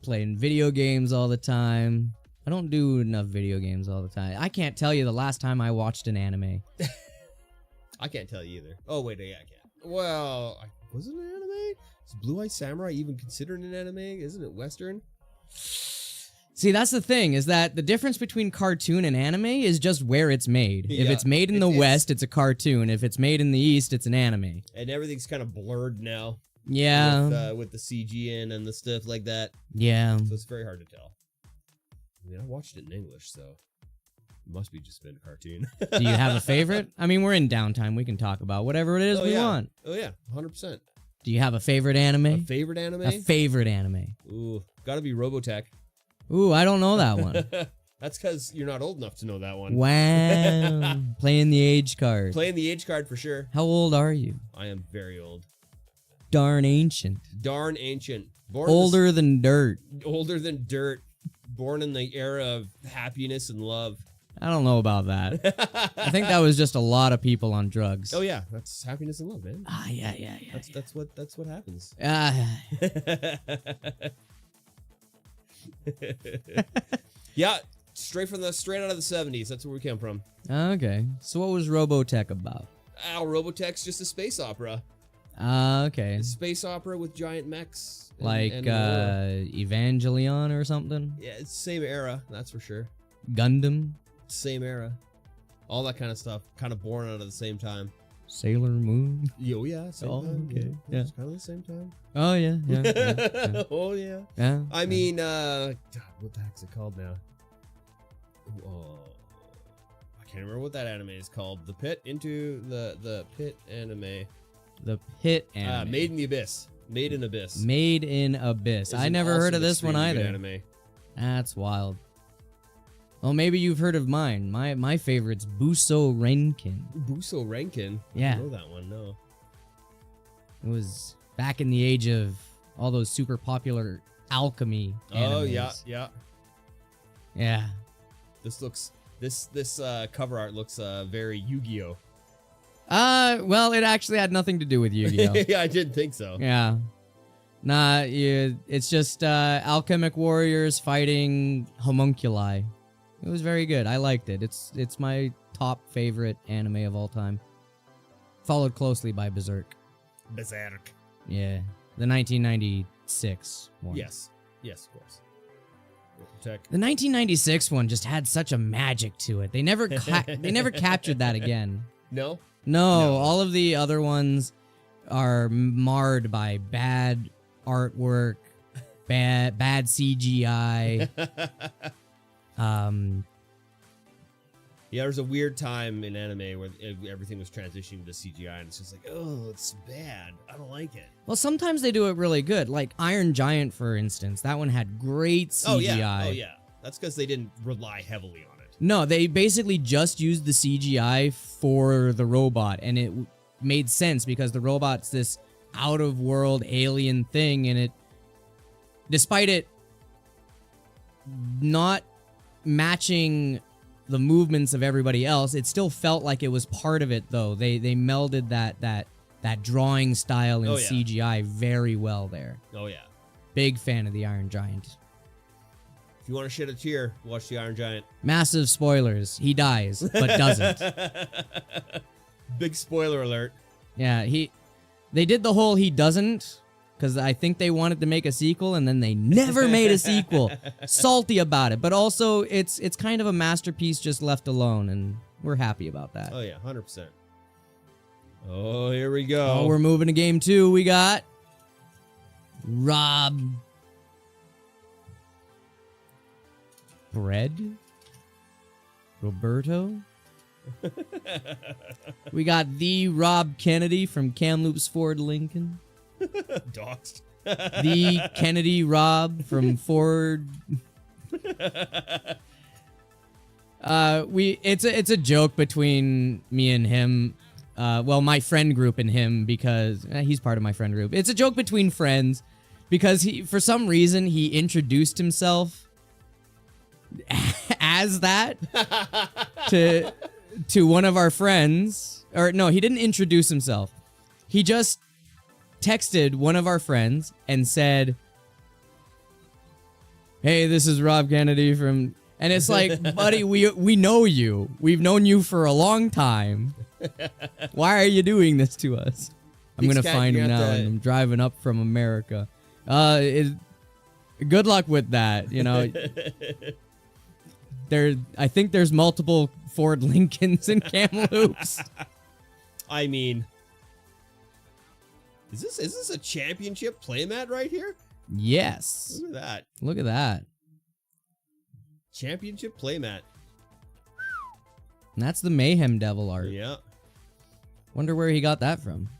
Playing video games all the time. I don't do enough video games all the time. I can't tell you the last time I watched an anime. I can't tell you either. Oh wait, yeah, I can. Well, was it an anime? Is Blue Eye Samurai even considered an anime? Isn't it Western? See, that's the thing, is that the difference between cartoon and anime is just where it's made. If Yeah, it's made in the West, it's a cartoon. If it's made in the East, it's an anime. And everything's kind of blurred now. Yeah. With the CG in and the stuff like that. Yeah. So it's very hard to tell. I mean, I watched it in English, so it must be just been a cartoon. Do you have a favorite? I mean, we're in downtime. We can talk about whatever it is we want. Oh, yeah. 100%. Do you have a favorite anime? A favorite anime? A favorite anime. Ooh, gotta be Robotech. Ooh, I don't know that one. That's because you're not old enough to know that one. Wow. Playing the age card. Playing the age card for sure. How old are you? I am very old. Darn ancient. Darn ancient. Born Older than dirt. older than dirt. Born in the era of happiness and love. I don't know about that. I think that was just a lot of people on drugs. Oh yeah, that's happiness and love, man. Ah, yeah. That's what happens. Yeah, straight out of the 70s. That's where we came from. Okay. So what was Robotech about? Robotech's just a space opera. Okay. A space opera with giant mechs. Like and Evangelion or something? yeah, it's the same era, that's for sure. Gundam? Same era. All that kind of stuff, kind of born out of the same time. Sailor Moon? Oh yeah, same Oh, time. okay, yeah. It's kind of the same time. Oh, yeah. Oh yeah. Yeah. I mean, God, what the heck's it called now? Oh, I can't remember what that anime is called. The Pit into the Pit anime. The Pit anime. Made in the Abyss. Made in Abyss. Made in Abyss. Is I an never heard also of this one extremely either. good anime. That's wild. Well, maybe you've heard of mine. My favorite's Buso Renkin. Buso Renkin. Yeah. I don't know that one. No. It was back in the age of all those super popular alchemy animes. Oh yeah, yeah. Yeah. This looks. This cover art looks very Yu-Gi-Oh. Well, it actually had nothing to do with Yu-Gi-Oh. Yeah, I didn't think so. Yeah. Nah, it's just alchemic warriors fighting homunculi. It was very good. I liked it. It's my top favorite anime of all time. Followed closely by Berserk. Berserk. Yeah. The 1996 one. Yes. Yes, of course. Tech. The 1996 one just had such a magic to it. They never they never captured that again. No? No, No. all of the other ones are marred by bad artwork, bad CGI. Yeah, there was a weird time in anime where everything was transitioning to CGI, and it's just like, oh, it's bad. I don't like it. Well, sometimes they do it really good. Like Iron Giant, for instance. That one had great CGI. Oh, yeah. That's because they didn't rely heavily on it. No, they basically just used the CGI for the robot, and it made sense because the robot's this out-of-world alien thing, and despite it not matching the movements of everybody else, it still felt like it was part of it, though. They melded that drawing style and Oh, yeah. CGI very well there. Oh, yeah. Big fan of the Iron Giant. If you want to shed a tear, watch the Iron Giant. Massive spoilers. He dies, but doesn't. Big spoiler alert. Yeah, they did the whole he doesn't, because I think they wanted to make a sequel, and then they never made a sequel. Salty about it, but also it's kind of a masterpiece just left alone, and we're happy about that. Oh, yeah, 100%. Oh, here we go. Oh, we're moving to game 2. We got Rob Roberto. We got the Rob Kennedy from Kamloops Ford Lincoln. Doxed. The Kennedy Rob from Ford. It's a joke between me and him. Well, my friend group and him, because he's part of my friend group. It's a joke between friends because for some reason he introduced himself as that to one of our friends. Or no, he didn't introduce himself. He just texted one of our friends and said, "Hey, this is Rob Kennedy from..." And it's like, buddy, we know you. We've known you for a long time. Why are you doing this to us? I'm gonna find him now, and I'm driving up from America. Good luck with that. You know, I think there's multiple Ford Lincolns in Kamloops. I mean, is this a championship playmat right here? Yes. Look at that. Look at that. Championship playmat. And that's the Mayhem Devil art. Yeah. Wonder where he got that from.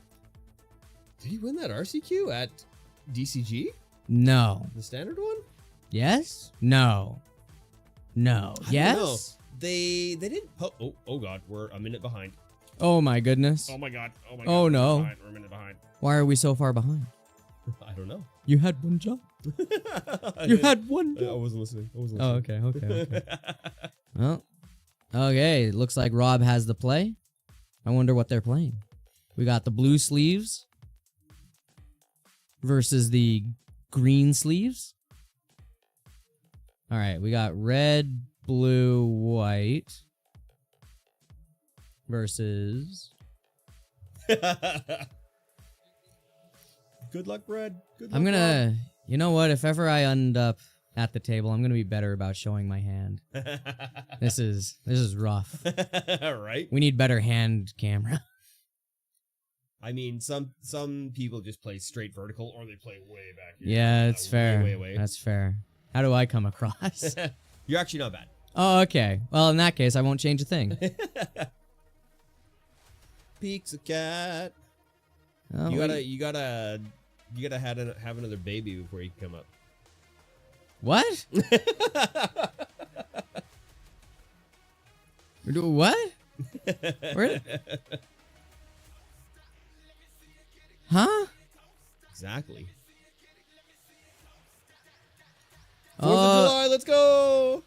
Did he win that RCQ at DCG? No. The standard one? Yes? No. No. I Yes? don't know. They didn't. Oh god, we're a minute behind. Oh my goodness. Oh my god. Oh my god. Oh we're no. behind. We're a minute behind. Why are we so far behind? I don't know. You had one job. You had one I job. wasn't listening. Oh, okay. Well, okay. Looks like Rob has the play. I wonder what they're playing. We got the blue sleeves versus the green sleeves. All right, we got red, blue, white versus... Good luck, Brad. Good luck, I'm gonna... You know what? If ever I end up at the table, I'm gonna be better about showing my hand. This is rough. Right? We need better hand camera. I mean, some people just play straight vertical, or they play way back here. Yeah, it's fair. Way. That's fair. How do I come across? You're actually not bad. Oh, okay. Well, in that case, I won't change a thing. Pizza cat. Oh, You wait. gotta have another baby before you can come up. What? What? Where? Huh? Exactly. 4th of July, let's go!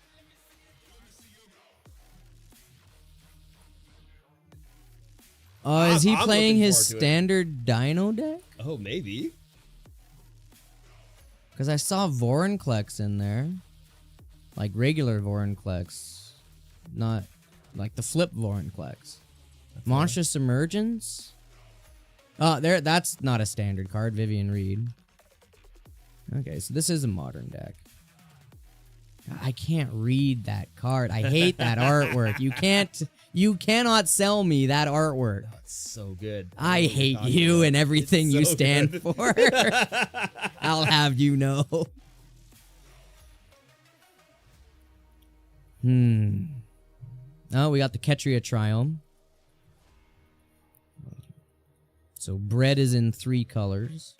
Oh, is he I'm playing looking his forward to it. standard Dino deck? Oh, maybe. Because I saw Vorinclex in there. Like regular Vorinclex. Not like the flip Vorinclex. Monstrous Emergence? Oh, that's not a standard card. Vivian Reed. Okay, so this is a modern deck. I can't read that card. I hate that artwork. You cannot sell me that artwork. Oh, it's so good. I know what you're hate talking you about. and everything It's you so stand good. for. I'll have you know. Oh, we got the Ketria Triome. So bread is in 3 colors.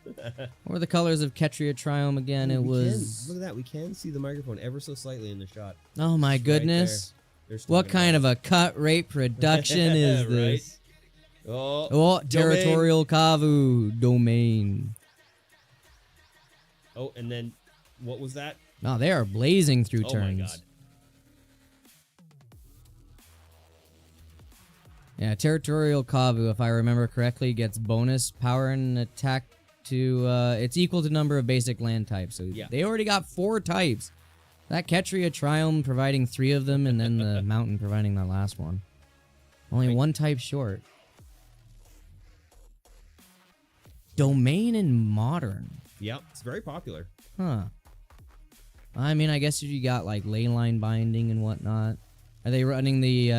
What were the colors of Ketria Triome again? It was... Look at that. We can see the microphone ever so slightly in the shot. Oh my It's right goodness. there. What kind of a cut rate production is Right? this? Oh, Oh, Territorial Kavu Domain. Oh, and then what was that? Oh, they are blazing through Oh turns. my god. Yeah, Territorial Kavu, if I remember correctly, gets bonus power and attack to, it's equal to number of basic land types. So Yeah. they already got 4 types. That Ketria Triome providing 3 of them, and then the Mountain providing that last one. Only Right. 1 type short. Domain and Modern. Yep, it's very popular. Huh. I mean, I guess if you got, like, Leyline Binding and whatnot. Are they running the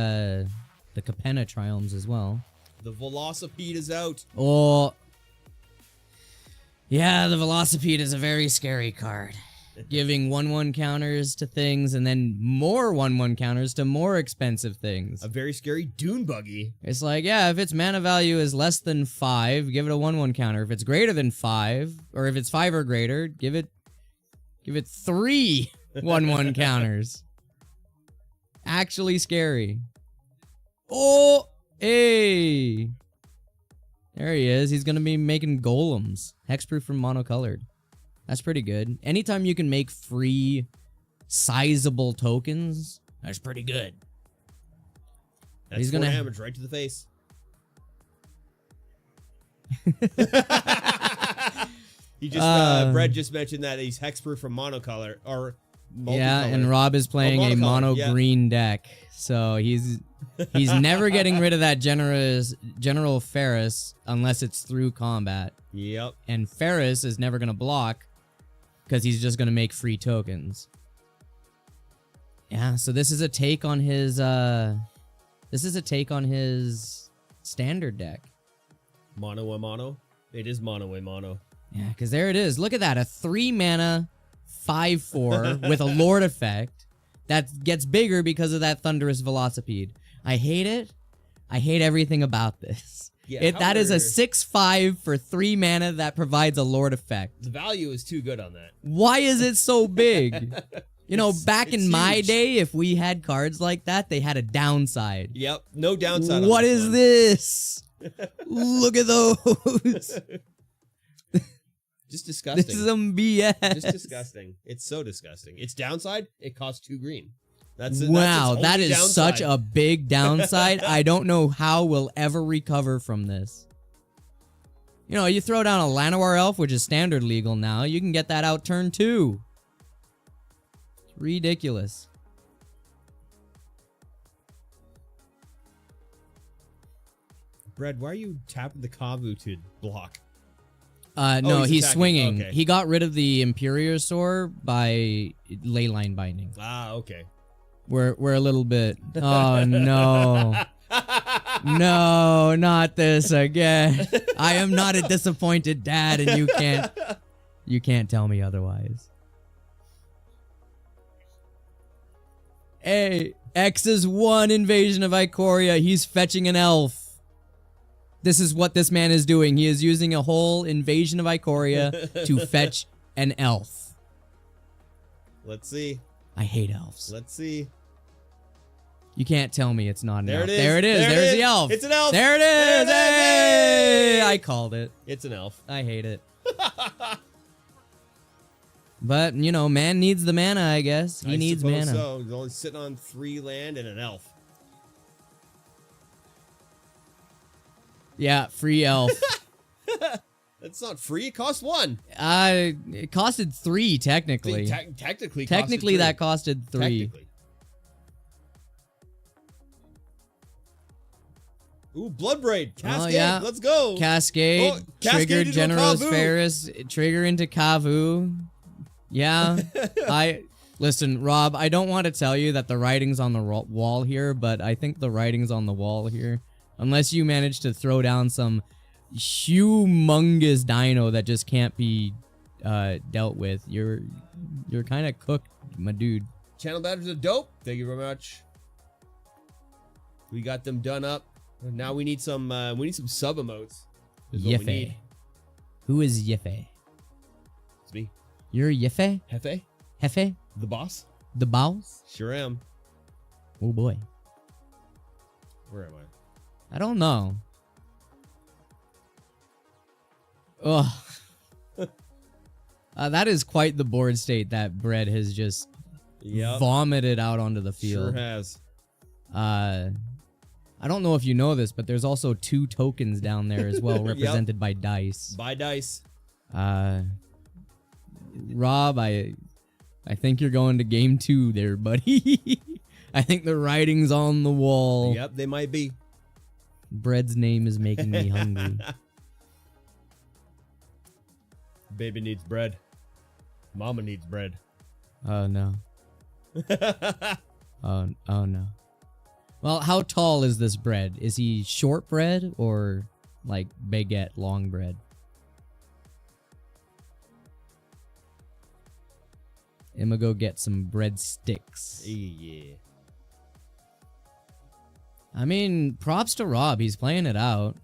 Capenna Triomes as well? The Velocipede is out. Oh. Yeah, the Velocipede is a very scary card. Giving 1/1 counters to things and then more 1/1 counters to more expensive things. A very scary Dune Buggy. It's like, yeah, if its mana value is less than 5, give it a 1/1 counter. If it's greater than 5, or if it's 5 or greater, give it 3 1/1 counters. Actually scary. Oh, hey. There he is. He's going to be making golems. Hexproof from monocolored. That's pretty good. Anytime you can make free, sizable tokens, that's pretty good. That's He's 4 gonna- damage right to the face. He just Brett just mentioned that he's hexproof from monocolor or Yeah, multicolor. and Rob is playing a monocolored, mono yeah. green deck. So he's never getting rid of that General Ferris unless it's through combat. Yep. And Ferris is never going to block because he's just going to make free tokens. Yeah, so this is a take on his standard deck. Mono a mono. It is mono a mono. Yeah, because there it is. Look at that. A 3 mana 5/4 with a Lord effect that gets bigger because of that Thunderous Velocipede. I hate it. I hate everything about this. Yeah, That is a however- 6/5 for 3 mana that provides a Lord effect. The value is too good on that. Why is it so big? You know, back it's in my huge. day, if we had cards like that, they had a downside. Yep. No downside on What this is one. this? Look at those. Just disgusting. This is some BS. Just disgusting. It's so disgusting. Its downside, it costs 2 green. That's its Wow, that only is downside. such a big downside. I don't know how we'll ever recover from this. You know, you throw down a Llanowar Elf, which is standard legal now, you can get that out turn 2. It's ridiculous. Brad, why are you tapping the Kavu to block? No, he's he's attacking. swinging. Okay. He got rid of the Imperiosaur by Leyline Binding. Ah, okay. We're a little bit... Oh, no. No, not this again. I am not a disappointed dad, and you can't tell me otherwise. Hey, X is one invasion of Ikoria. He's fetching an elf. This is what this man is doing. He is using a whole invasion of Ikoria to fetch an elf. Let's see. I hate elves. Let's see. You can't tell me it's not an There elf. it is. There it is. There it There's is. the elf. It's an elf. There it There is. it is. Hey! Hey! I called it. It's an elf. I hate it. But, you know, man needs the mana, I guess. He I needs suppose mana. So he's only sitting on 3 land and an elf. Yeah, free elf. That's not free. It costs 1. It costed 3 technically. Technically, Technically, that costed 3. Technically. Ooh, Bloodbraid. Cascade. yeah. Let's go. Cascade, Oh, Cascade triggered into a Generous Kavu. Ferris, trigger into Kavu. Yeah, listen, Rob. I don't want to tell you that the writing's on the wall here, but I think the writing's on the wall here. Unless you manage to throw down some humongous dino that just can't be dealt with, you're kind of cooked, my dude. Channel batteries are dope. Thank you very much. We got them done up. Now we need some sub emotes. Is what we need. Yefe. Who is Yefe? It's me. You're Yefe? Hefe, Hefe? the boss. The boss? Sure am. Oh boy. Where am I? I don't know. Ugh. That is quite the board state that Bread has just Yep. vomited out onto the field. Sure has. I don't know if you know this, but there's also 2 tokens down there as well, represented by dice. Buy dice. Rob, I think you're going to game 2 there, buddy. I think the writing's on the wall. Yep, they might be. Bread's name is making me hungry. Baby needs bread. Mama needs bread. Oh no. Oh no. Well, how tall is this bread? Is he short bread or like baguette long bread? I'm gonna go get some bread sticks. Yeah. I mean, props to Rob. He's playing it out.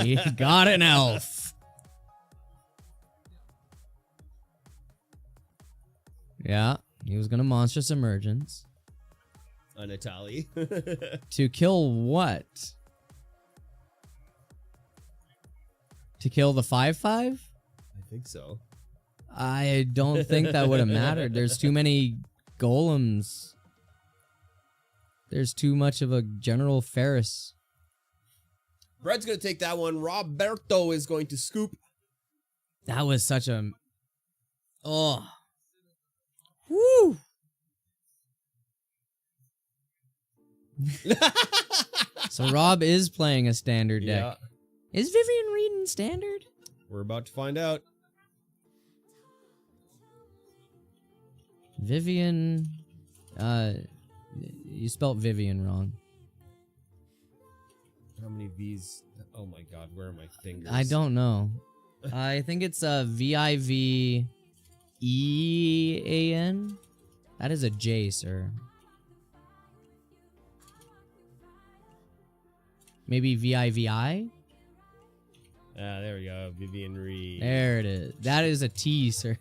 He got an elf. Yeah, he was gonna Monstrous Emergence. On Itali. To kill what? To kill the 5/5? I think so. I don't think that would have mattered. There's too many golems. There's too much of a General Ferris. Bread's gonna take that one. Roberto is going to scoop. That was such a... Oh. Woo! So Rob is playing a standard deck. Yeah, Is Vivian reading standard? we're about to find out. Vivian... you spelt Vivian wrong. How many V's? Oh my god, where are my fingers? I don't know. I think it's Vivean. That is a J, sir. Maybe VIVI? There we go. Vivian Reed. There it is. That is a T, sir.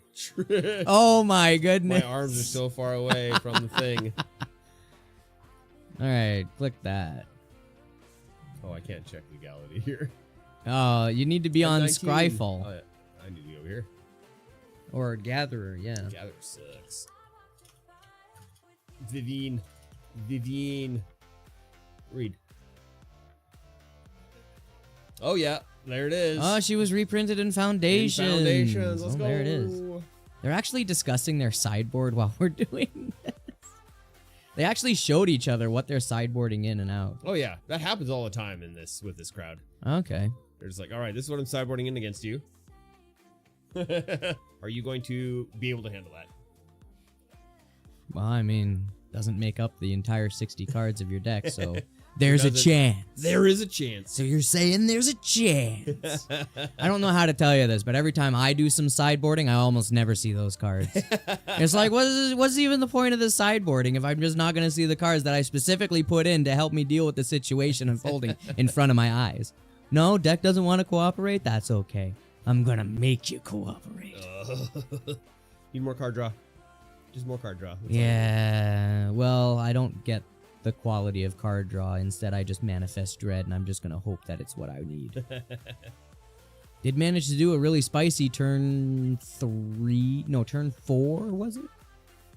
Oh my goodness. My arms are so far away from the thing. Alright, click that. Oh, I can't check legality here. Oh, you need to be on 19. Scryfall. Oh, yeah. I need to be over here. Or Gatherer, yeah. Gather sucks. Vivian Reed. Oh yeah, there it is. Oh, she was reprinted in Foundations. In Foundations, let's Oh, go. there it is. They're actually discussing their sideboard while we're doing this. They actually showed each other what they're sideboarding in and out. Oh yeah, that happens all the time in this with this crowd. Okay. They're just like, all right, this is what I'm sideboarding in against you. Are you going to be able to handle that? Well, I mean, doesn't make up the entire 60 cards of your deck, so There's a doesn't. chance. There is a chance. So you're saying there's a chance. I don't know how to tell you this, but every time I do some sideboarding, I almost never see those cards. It's like, what's even the point of the sideboarding if I'm just not going to see the cards that I specifically put in to help me deal with the situation unfolding in front of my eyes? No, deck doesn't want to cooperate? That's okay. I'm going to make you cooperate. Need more card draw. Just more card draw. That's all. Yeah, well, I don't get the quality of card draw. Instead, I just manifest dread, and I'm just gonna hope that it's what I need. Did manage to do a really spicy turn 4, was it?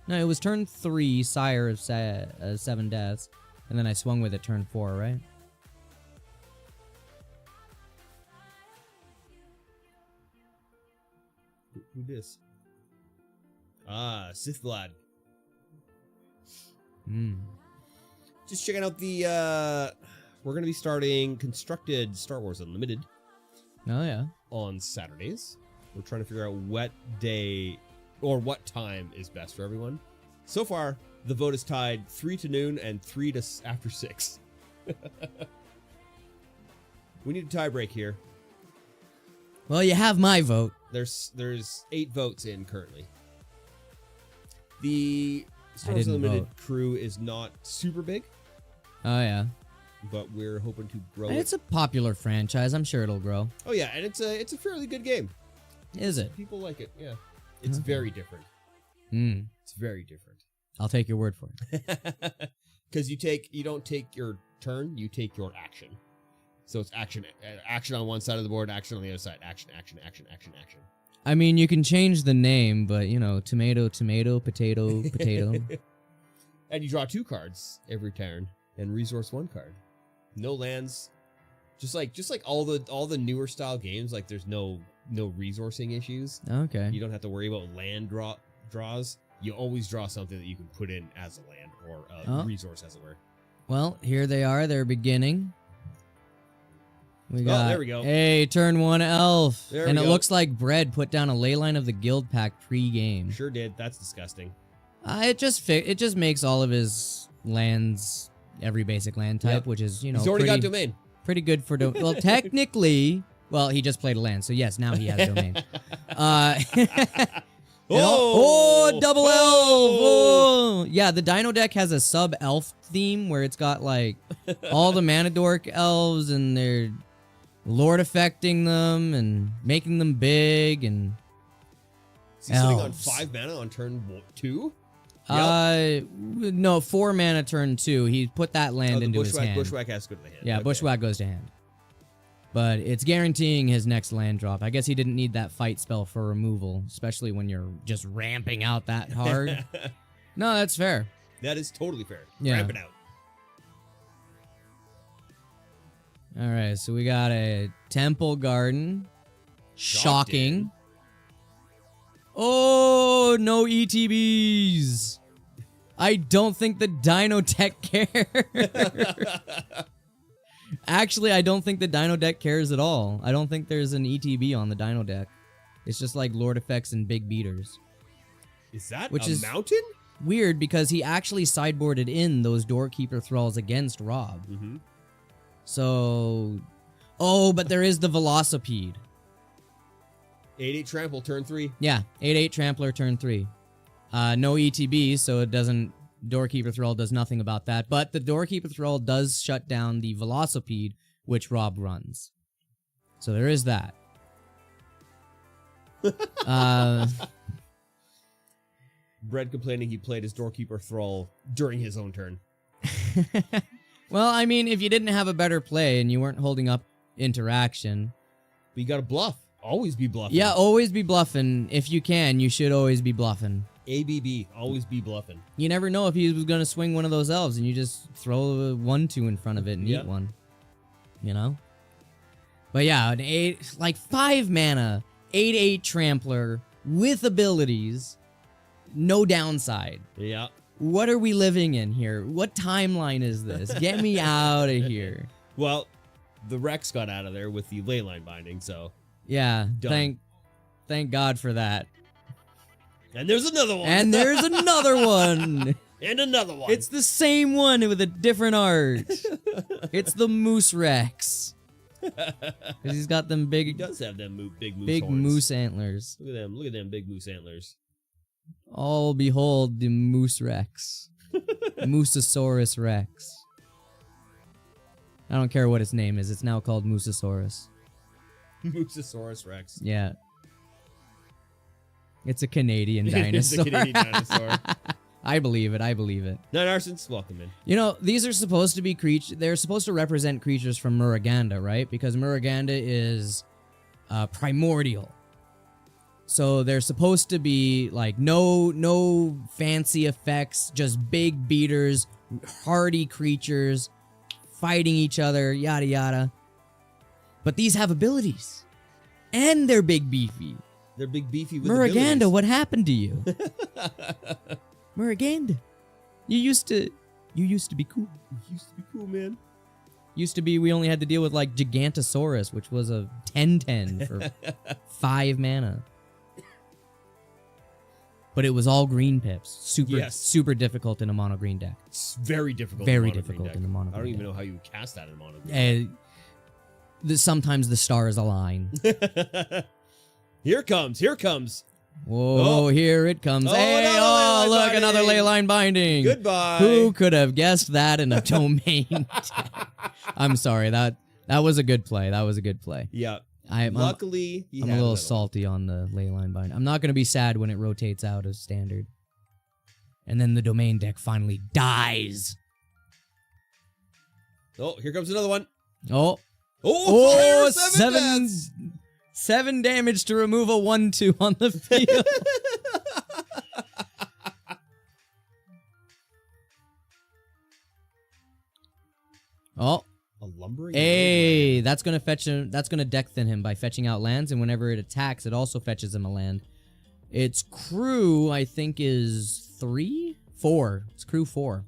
No, it was turn 3, Sire of 7 Deaths, and then I swung with it turn 4, right? Who this? Ah, Sith Vlad. Just checking out the, we're going to be starting Constructed Star Wars Unlimited Oh, yeah. on Saturdays. We're trying to figure out what day or what time is best for everyone. So far, the vote is tied 3 to noon and 3 to after 6. We need a tie break here. Well, you have my vote. There's 8 votes in currently. The Star I Wars didn't Unlimited vote. crew is not super big, Oh, yeah. but we're hoping to grow And it. it's a popular franchise. I'm sure it'll grow. Oh yeah, and it's a fairly good game. Is it? People like it. Yeah, it's Okay. very different. Hmm. It's very different. I'll take your word for it. Because you don't take your turn, you take your action. So it's action on one side of the board, action on the other side, action. I mean, you can change the name, but, you know, tomato, tomato, potato, potato. And you draw 2 cards every turn and resource 1 card. No lands. Just like all the newer style games, like there's no resourcing issues. Okay. You don't have to worry about land draws. You always draw something that you can put in as a land or a Oh. resource, as it were. Well, here they are. They're beginning. We got, there we go. Hey, turn 1 elf. There and we it go. looks like Bread put down a Leyline of the Guild pack pre-game. Sure did. That's disgusting. It just makes all of his lands every basic land type, Yep. which is, you know, He's already got domain. pretty good for well, technically, well, he just played a land, so yes, now he has domain. Oh, double elf! Oh. Yeah, the Dino deck has a sub-elf theme where it's got like all the Mana Dork elves and they're lord affecting them and making them big and Is he sitting on elves. 5 mana on turn 2? no, 4 mana turn 2. He put that land the into his hand. Bushwhack has to go to the hand. Yeah, Okay. Bushwhack goes to hand. But it's guaranteeing his next land drop. I guess he didn't need that fight spell for removal, especially when you're just ramping out that hard. No, that's fair. That is totally fair. Yeah. Ramp it out. All right, so we got a Temple Garden. Shocking. Oh, no ETBs. I don't think the Dino deck cares. Actually, I don't think the Dino deck cares at all. I don't think there's an ETB on the Dino deck. It's just like Lord Effects and Big Beaters. Is that Which a is- mountain? Weird, because he actually sideboarded in those Doorkeeper Thralls against Rob. Mm-hmm. So... Oh, but there is the Velocipede. 8/8 trample, turn 3. Yeah, 8/8 Trampler, turn 3. No ETB, so it doesn't... Doorkeeper Thrall does nothing about that, but the Doorkeeper Thrall does shut down the Velocipede, which Rob runs. So there is that. Bread complaining he played his Doorkeeper Thrall during his own turn. Well, I mean, if you didn't have a better play and you weren't holding up interaction... But you gotta bluff. Always be bluffing. Yeah, always be bluffing. If you can, you should always be bluffing. ABB. Always be bluffing. You never know if he was going to swing one of those elves and you just throw a 1/2 in front of it and Yeah. eat one. You know? But yeah, an 5 mana, 8/8 Trampler with abilities, no downside. Yeah. What are we living in here? What timeline is this? Get me out of here. Well, the Rex got out of there with the Leyline binding, so. Yeah, Done. thank God for that. And there's another one. And there's another one. And another one. It's the same one with a different art. It's the Moose Rex. Because he's got them He big, does have them big moose big horns. moose antlers. Look at them. Look at them big moose antlers. Oh, behold the Moose Rex. Moososaurus Rex. I don't care what its name is. It's now called Moososaurus. Moososaurus Rex. Yeah. It's a Canadian It's a dinosaur. Canadian dinosaur. I believe it. I believe it. Nine Arsons, welcome in. You know, these are supposed to be they're supposed to represent creatures from Muruganda, right? Because Muruganda is primordial. So they're supposed to be like no fancy effects, just big beaters, hardy creatures, fighting each other, yada yada. But these have abilities. And they're big beefy. They're big beefy with Muruganda, abilities. what happened to you? Muruganda. You used to be cool. Used to be cool, man. Used to be we only had to deal with like Gigantosaurus, which was a 10/10 for 5 mana. But it was all green pips. Super difficult in a mono green deck. It's very difficult. Very in a mono difficult green in the mono deck. I don't green even deck. know how you would cast that in mono green. Sometimes the stars align. Here comes. Whoa, Oh. here it comes. Oh, Hey, another oh, leyline look, binding. another leyline binding. Goodbye. Who could have guessed that in a domain deck? I'm sorry, that was a good play. That was a good play. Yeah. I'm Luckily, he a had little another salty on the leyline bind. I'm not going to be sad when it rotates out of standard. And then the domain deck finally dies. one. Oh, here comes another one. Oh, Oh, fire, seven, deaths. 7 damage to remove a 1/2 on the field. Oh, A lumbering. hey, that's gonna fetch him. That's gonna deck thin him by fetching out lands, and whenever it attacks, it also fetches him a land. Its crew, I think, is 4. It's crew 4.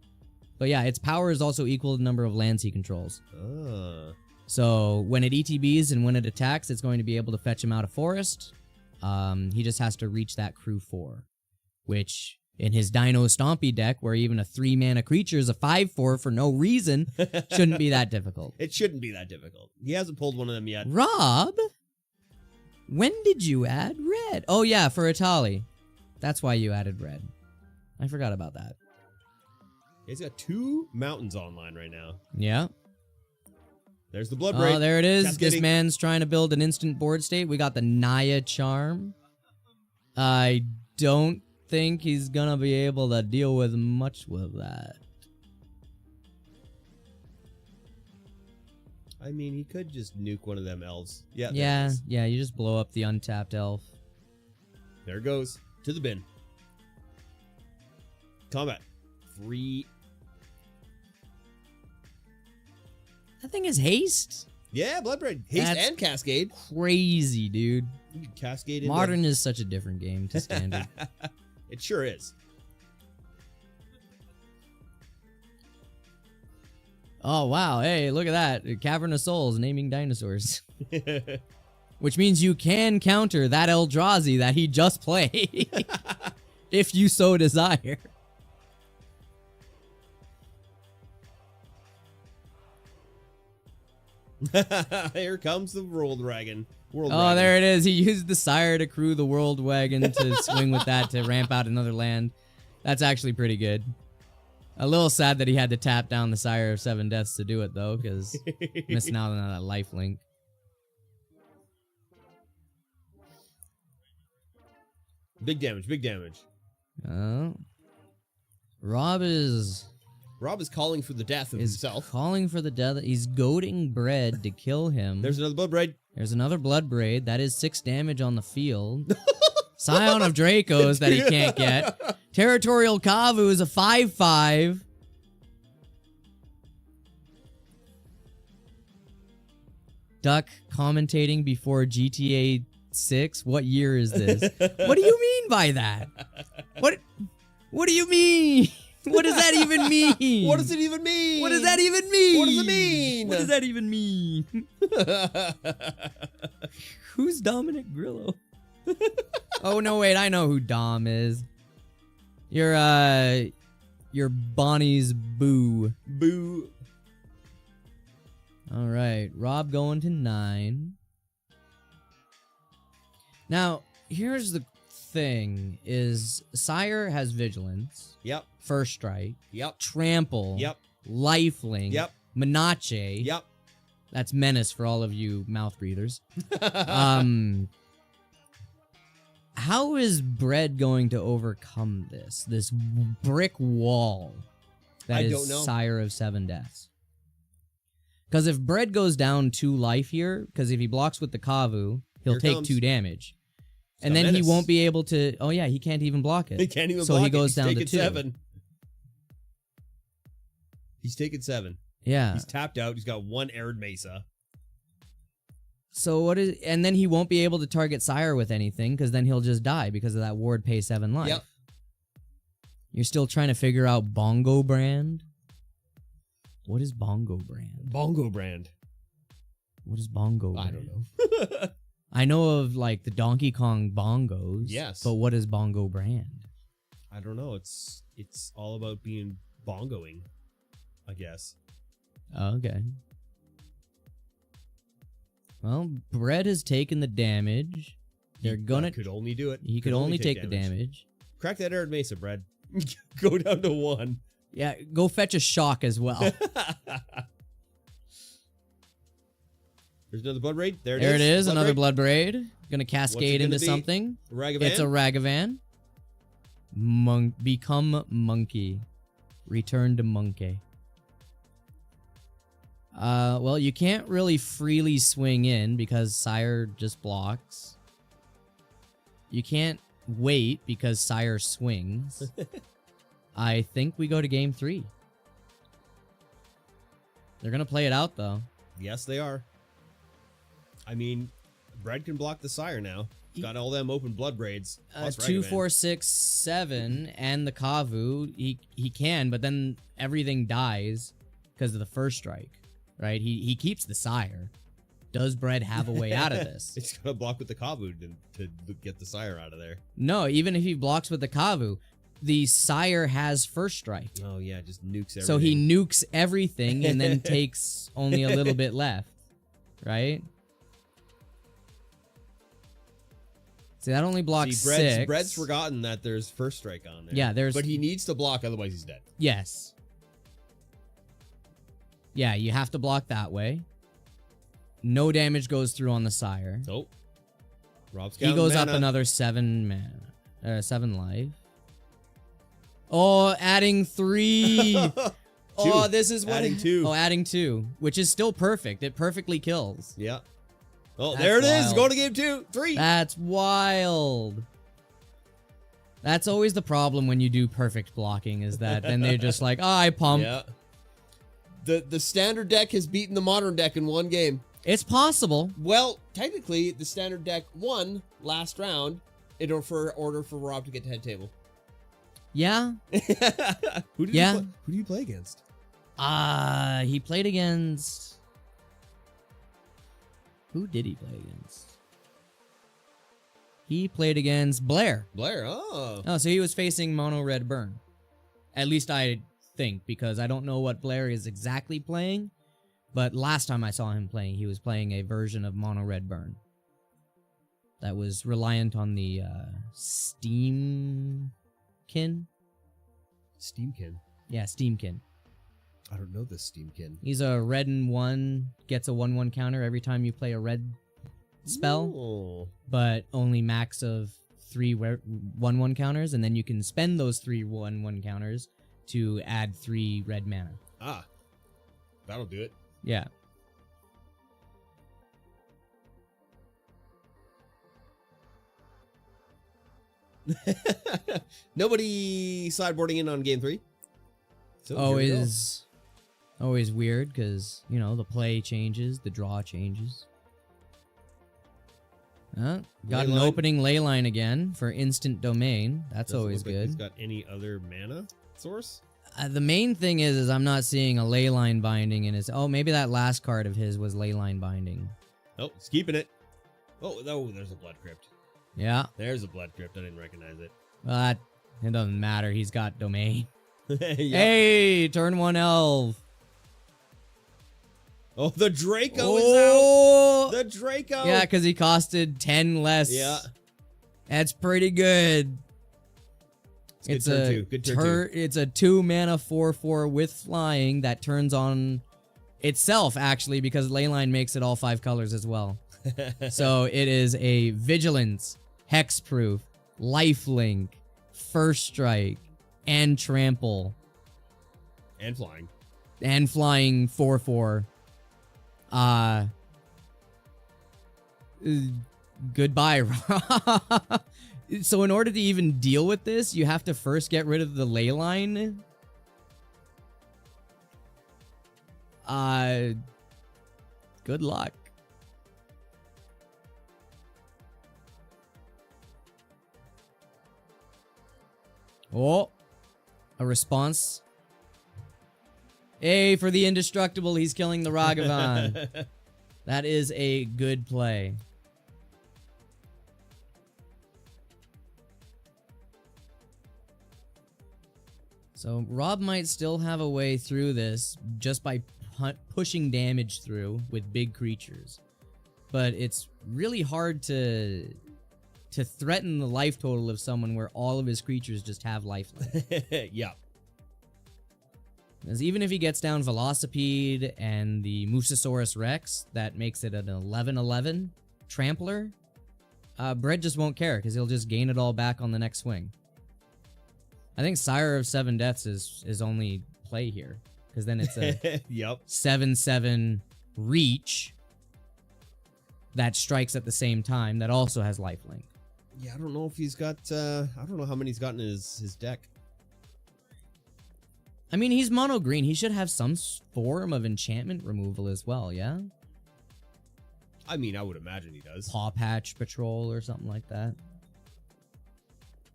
But yeah, its power is also equal to the number of lands he controls. Ah. So when it ETBs and when it attacks, it's going to be able to fetch him out of forest. He just has to reach that crew 4, which in his Dino Stompy deck, where even a 3-mana creature is a 5/4 for no reason, shouldn't be that difficult. It shouldn't be that difficult. He hasn't pulled one of them yet. Rob, when did you add red? Oh yeah, for Atali. That's why you added red. I forgot about that. He's got 2 mountains online right now. Yeah. There's the Blood Braid. Oh, there it is. This Cascading. man's trying to build an instant board state. We got the Naya Charm. I don't think he's gonna be able to deal with much with that. I mean, he could just nuke one of them elves. Yeah. there it Yeah, is. yeah, you just blow up the untapped elf. There it goes. To the bin. Combat. 3. That thing is haste. Yeah, Blood Braid. Haste That's and Cascade. Crazy, dude. You can Cascade into... Modern is such a different game to standard. It sure is. Oh, wow. Hey, look at that. Cavern of Souls naming dinosaurs. Which means you can counter that Eldrazi that he just played. If you so desire. Here comes the World Dragon. Oh, there it is. He used the Sire to crew the World Wagon to swing with that to ramp out another land. That's actually pretty good. A little sad that he had to tap down the Sire of 7 Deaths to do it, though, because missing out on that life link. Big damage, big damage. Oh. Rob is calling for the death of himself. calling for the death. He's goading Bread to kill him. There's another Blood Braid. There's another Blood Braid. That is 6 damage on the field. Scion of Dracos that he can't get. Territorial Kavu is a 5/5. Duck commentating before GTA 6. What year is this? What do you mean by that? What do you mean? What does that even mean? What does it even mean? What does that even mean? What does it mean? What does that even mean? Who's Dominic Grillo? Oh no, wait, I know who Dom is. You're Your Bonnie's boo. Boo. All right, Rob going to 9. Now, here's the thing: is Sire has vigilance, Yep. first strike, Yep. trample, Yep. lifelink, Yep. Menace. Yep. That's menace for all of you mouth breathers. How is Bread going to overcome this brick wall that I is don't know. Sire of 7 deaths? Because if Bread goes down 2 life here, because if he blocks with the Kavu, he'll Here take comes. 2 damage. He's And got then he menace. won't be able to... Oh yeah, he can't even block it. He can't even So block he it. goes He's down to taking 2. 7. He's taking 7. Yeah. He's tapped out. He's got 1 Arid Mesa. So what is... And then he won't be able to target Sire with anything, because then he'll just die because of that ward pay 7 life. Yep. You're still trying to figure out Bongo Brand? What is Bongo Brand? Bongo Brand. What is Bongo Brand? I don't know. I know of like the Donkey Kong bongos. Yes. But what is Bongo Brand? I don't know. It's all about being bongoing, I guess. Okay. Well, Bread has taken the damage. They're gonna... Could only do it. He could only take the damage. Crack that Arid Mesa, Brad. Go down to 1. Yeah, go fetch a shock as well. There's another Blood Raid. There There it is, Blood another Raid. Blood Braid. Gonna cascade gonna into be? something. Ragavan. It's a Ragavan. Become monkey. Return to monkey. Well, you can't really freely swing in because Sire just blocks. You can't wait because Sire swings. I think we go to game 3. They're gonna play it out though. Yes, they are. I mean, Brad can block the Sire now. Got all them open Blood Braids. Plus 2, Ragavan. 4, 6, 7, and the Kavu. He can, but then everything dies because of the first strike, right? He keeps the Sire. Does Bread have a way out of this? It's gonna block with the Kavu to get the Sire out of there. No, even if he blocks with the Kavu, the Sire has first strike. Oh yeah, just nukes everything. So he nukes everything and then takes only a little bit left, right? See, that only blocks 6. Bread's forgotten that there's first strike on there. Yeah, but he needs to block, otherwise he's dead. Yes. Yeah, you have to block that way. No damage goes through on the Sire. Nope. Rob's He goes up another 7 mana. 7 life. Oh, adding 3. Oh, this is what... Adding 2. Oh, adding 2. Which is still perfect. It perfectly kills. Yeah. Oh, That's there it is. wild. Going to game 2. 3. That's wild. That's always the problem when you do perfect blocking, is that then they're just like, oh, I pump. Yeah. The standard deck has beaten the modern deck in 1 game. It's possible. Well, technically, the standard deck won last round in order for Rob to get to head table. Yeah. Who did you play against? He played against... Who did he play against? He played against Blair. Blair, oh. Oh, so he was facing Mono Red Burn. At least I think, because I don't know what Blair is exactly playing. But last time I saw him playing, he was playing a version of Mono Red Burn. That was reliant on the Steamkin? Steamkin. Yeah, Steamkin. I don't know this Steamkin. He's a red and 1, gets a 1/1 counter every time you play a red spell. Oh. But only max of 3 1/1 counters, and then you can spend those 3 1/1 counters to add 3 red mana. Ah. That'll do it. Yeah. Nobody sideboarding in on game 3. So here we go. Always weird, because, you know, the play changes, the draw changes. Got an Leyline. opening Leyline again for instant domain. That's Doesn't always look like good. he's got any other mana source? The main thing is I'm not seeing a Leyline binding in his... Oh, maybe that last card of his was Leyline binding. Oh, he's keeping it. Oh, there's a Blood Crypt. Yeah. There's a Blood Crypt. I didn't recognize it. Well, it doesn't matter. He's got domain. Yep. Hey, turn 1 elf. Oh, the Draco is Oh, out. The Draco. yeah, because he costed 10 less. Yeah. That's pretty good. It's good turn two. Good turn two. It's a 2-mana 4/4 with flying that turns on itself, actually, because Leyline makes it all 5 colors as well. So it is a Vigilance, Hexproof, Lifelink, First Strike, and Trample. And flying. And flying 4/4. Goodbye. So in order to even deal with this, you have to first get rid of the Leyline. Good luck. Oh, a response. Hey, for the indestructible, he's killing the Ragavan. That is a good play. So Rob might still have a way through this just by pushing damage through with big creatures. But it's really hard to threaten the life total of someone where all of his creatures just have lifelink. Yeah. Because even if he gets down Velocipede and the Mosasaurus Rex, that makes it an 11/11 Trampler, Bread just won't care because he'll just gain it all back on the next swing. I think Sire of Seven Deaths is only play here, because then it's a yep. 7/7 reach that strikes at the same time that also has lifelink. Yeah, I don't know if he's got, I don't know how many he's got in his deck. I mean, he's mono green. He should have some form of enchantment removal as well, yeah? I mean, I would imagine he does. Paw Patch Patrol or something like that.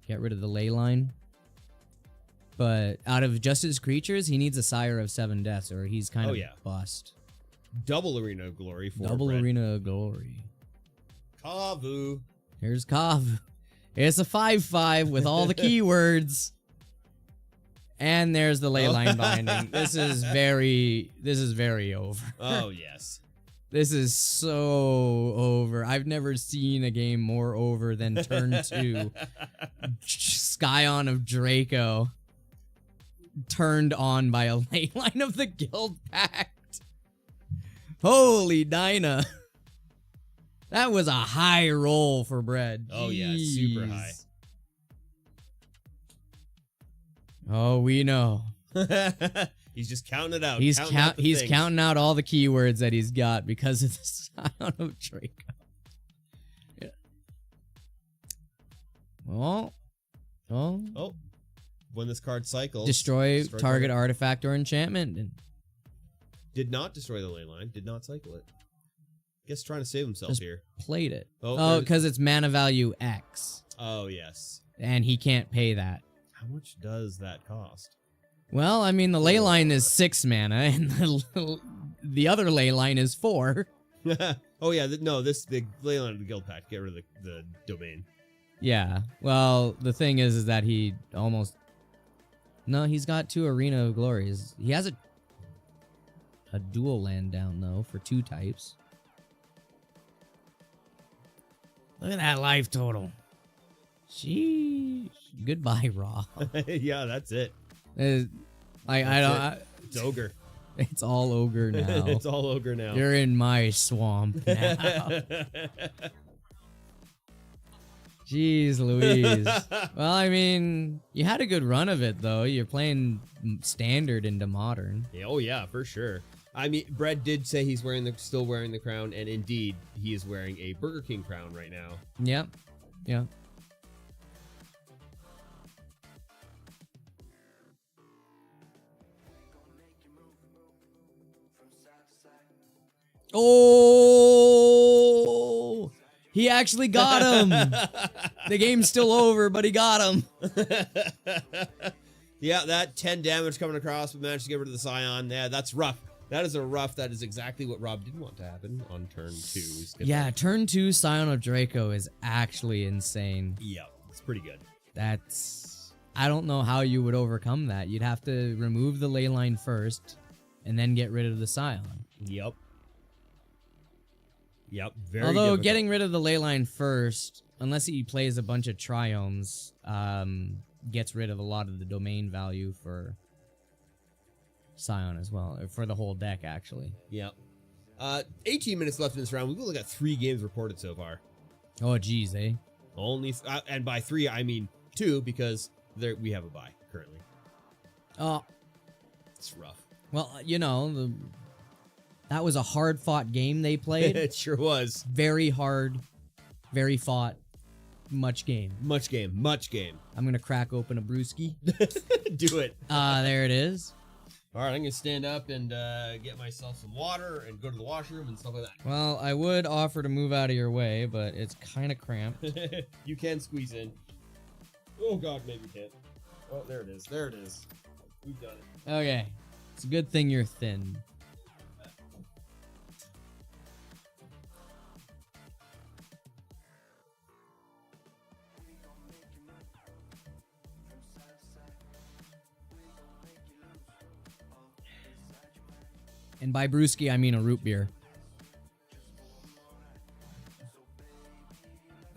Get rid of the Leyline. But out of just his creatures, he needs a Sire of Seven Deaths, or he's kind of bust. Double Arena of Glory for Double Brett. Arena of Glory. Kavu. Here's Kav. It's a 5/5 with all the keywords. And there's the Leyline Binding. This is very over. Oh, yes. This is so over. I've never seen a game more over than turn 2. Scion of Draco. Turned on by a Leyline of the Guild Pact. Holy Dinah. That was a high roll for Bread. Oh, yeah, super high. Oh, we know. He's just counting it out. He's things. counting out all the keywords that he's got because of the Scion of Draco. Yeah. Oh. When this card cycles, Destroy target artifact or enchantment. Did not destroy the Leyline. Did not cycle it. Guess trying to save himself Just here. Played it. Oh, because it's mana value X. Oh, yes. And he can't pay that. How much does that cost? Well, I mean, the Leyline is 6 mana, and the other Leyline is 4. Oh, yeah. The Leyline of the Guild Pact. Get rid of the domain. Yeah. Well, the thing is that he almost... No, he's got 2 Arena of Glories. He has a dual land down, though, for 2 types. Look at that life total. Sheesh. Goodbye, Raw. Yeah, that's it. It's ogre. It's all ogre now. It's all ogre now. You're in my swamp now. Jeez Louise. Well, I mean, you had a good run of it, though. You're playing standard into modern. Yeah, oh, yeah, for sure. I mean, Brett did say he's still wearing the crown, and indeed, he is wearing a Burger King crown right now. Yep. Yeah. Oh! He actually got him! The game's still over, but he got him. Yeah, that 10 damage coming across, but managed to get rid of the Scion. Yeah, that's rough. That is exactly what Rob didn't want to happen on turn 2. Yeah, turn 2 Scion of Draco is actually insane. Yeah, it's pretty good. I don't know how you would overcome that. You'd have to remove the Leyline first, and then get rid of the Scion. Yep. Yep. Very. Although difficult. getting rid of the Leyline first, unless he plays a bunch of Triomes, gets rid of a lot of the domain value for Scion as well, or for the whole deck actually. Yep. 18 minutes left in this round. We've only got 3 games reported so far. Oh geez, eh? Only, and by 3 I mean 2 because we have a bye currently. Oh, It's rough. well, you know, that was a hard-fought game they played. It sure was. Very hard, very fought, much game. Much game. Much game. I'm gonna crack open a brewski. Do it. There it is. All right, I'm gonna stand up and get myself some water and go to the washroom and stuff like Well, I would offer to move out of your way, but it's kind of cramped. that. You can squeeze in. Oh God, maybe you can't. Oh, there it is. There it is. We've done it. Okay, it's a good thing you're thin. And by brewski, I mean a root beer.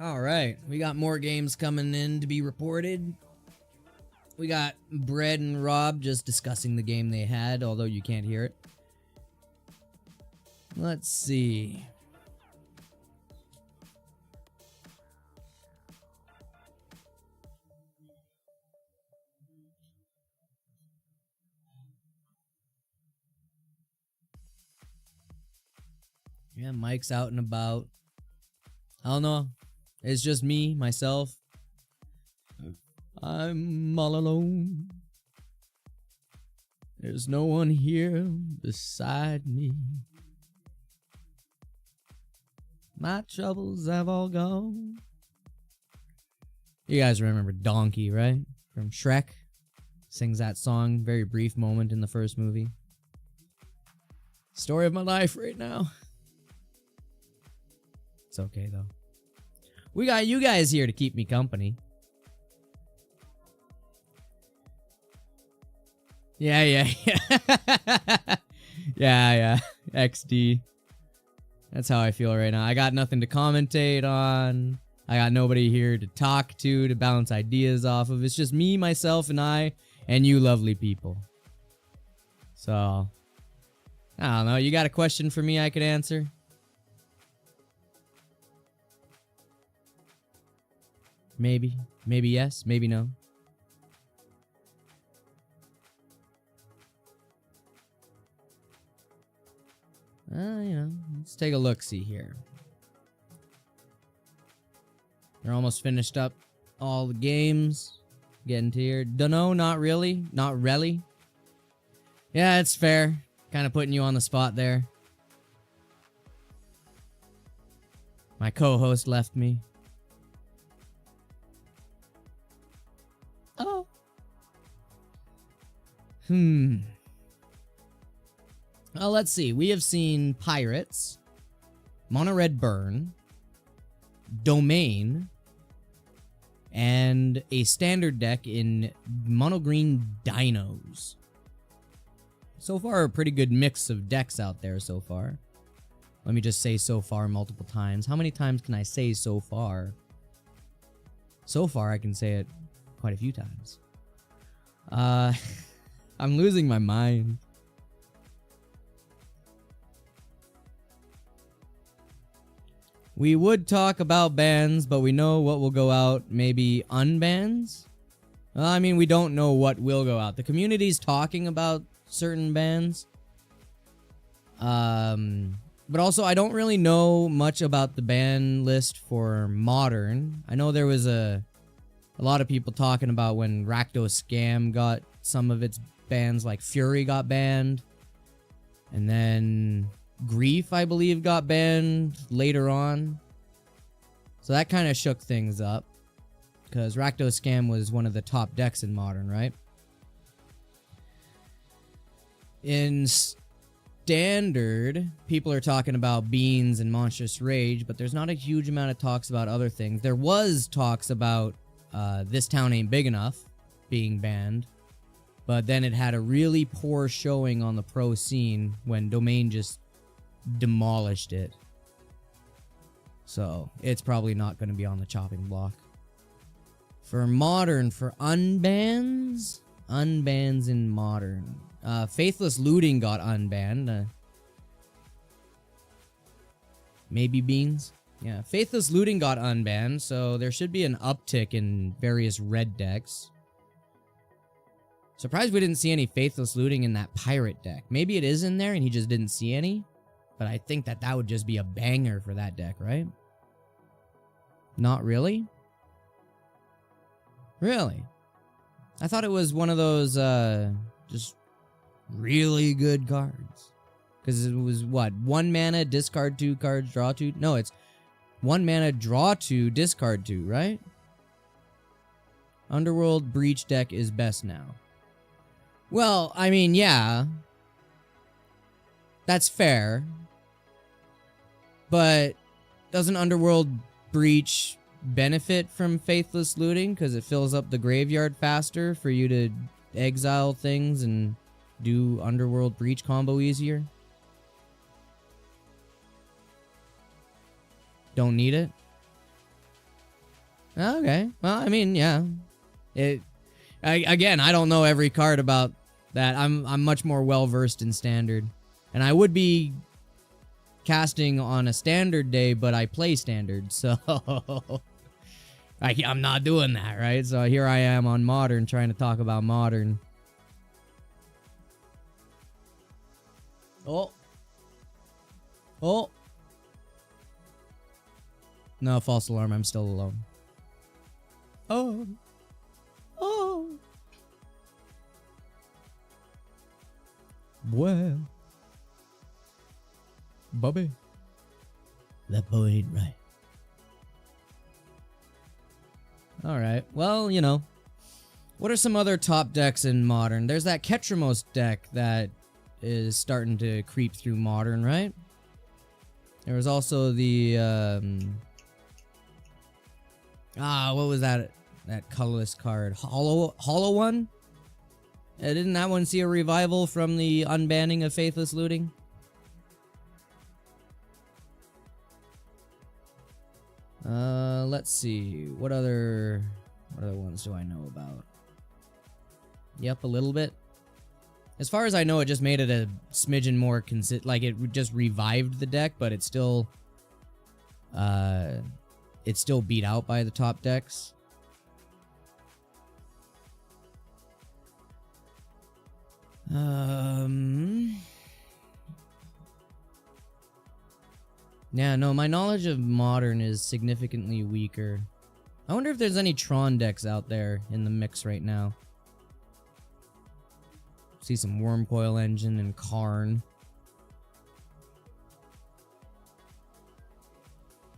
All right, we got more games coming in to be reported. We got Brett and Rob just discussing the game they had, although you can't hear it. Let's see. Yeah, Mike's out and about. I don't know. It's just me, myself. I'm all alone. There's no one here beside me. My troubles have all gone. You guys remember Donkey, right? From Shrek. Sings that song. Very brief moment in the first movie. Story of my life right now. It's okay, though. We got you guys here to keep me company. Yeah. yeah. XD. That's how I feel right now. I got nothing to commentate on. I got nobody here to talk to bounce ideas off of. It's just me, myself, and I, and you lovely people. So, I don't know. You got a question for me I could answer? Maybe. Maybe yes. Maybe no. Let's take a look-see here. They're almost finished up all the games. Getting to here. Dunno, not really. Not really. Yeah, it's fair. Kind of putting you on the spot there. My co-host left me. Oh. Well, let's see. We have seen Pirates, Mono Red Burn, Domain, and a standard deck in Mono Green Dinos. So far, a pretty good mix of decks out there so far. Let me just say so far multiple times. How many times can I say so far? So far, I can say it quite a few times. I'm losing my mind. We would talk about bans, but we know what will go out. Maybe unbans? Well, I mean, we don't know what will go out. The community's talking about certain bans. But also, I don't really know much about the ban list for Modern. I know there was a lot of people talking about when Rakdos Scam got some of its bans, like Fury got banned. And then Grief, I believe, got banned later on. So that kind of shook things up. Because Rakdos Scam was one of the top decks in Modern, right? In Standard, people are talking about Beans and Monstrous Rage, but there's not a huge amount of talks about other things. There was talks about This Town Ain't Big Enough, being banned, but then it had a really poor showing on the pro scene when Domain just demolished it. So it's probably not going to be on the chopping block. For Modern, for unbans in Modern. Faithless Looting got unbanned. Maybe Beans? Yeah, Faithless Looting got unbanned, so there should be an uptick in various red decks. Surprised we didn't see any Faithless Looting in that Pirate deck. Maybe it is in there and he just didn't see any. But I think that would just be a banger for that deck, right? Not really? Really? I thought it was one of those, just really good cards. Because it was, what, 1 mana, discard 2 cards, draw 2? No, it's 1 mana, draw 2, discard 2, right? Underworld Breach deck is best now. Well, I mean, yeah. That's fair. But doesn't Underworld Breach benefit from Faithless Looting because it fills up the graveyard faster for you to exile things and do Underworld Breach combo easier? Don't need it? Okay. Well, I mean, yeah. Again, I don't know every card about that. I'm much more well versed in Standard. And I would be casting on a Standard day, but I play Standard, so I'm not doing that, right? So here I am on Modern trying to talk about Modern. Oh. No, false alarm. I'm still alone. Oh. Well. Bobby. That boy ain't right. Alright, well, you know. What are some other top decks in Modern? There's that Ketramos deck that is starting to creep through Modern, right? There was also the, what was that? That colorless card. Hollow one? Didn't that one see a revival from the unbanning of Faithless Looting? Let's see. What other ones do I know about? Yep, a little bit. As far as I know, it just made it a smidgen more like it just revived the deck, but it's still beat out by the top decks. Yeah, no, my knowledge of Modern is significantly weaker. I wonder if there's any Tron decks out there in the mix right now. See some Wormcoil Engine and Karn.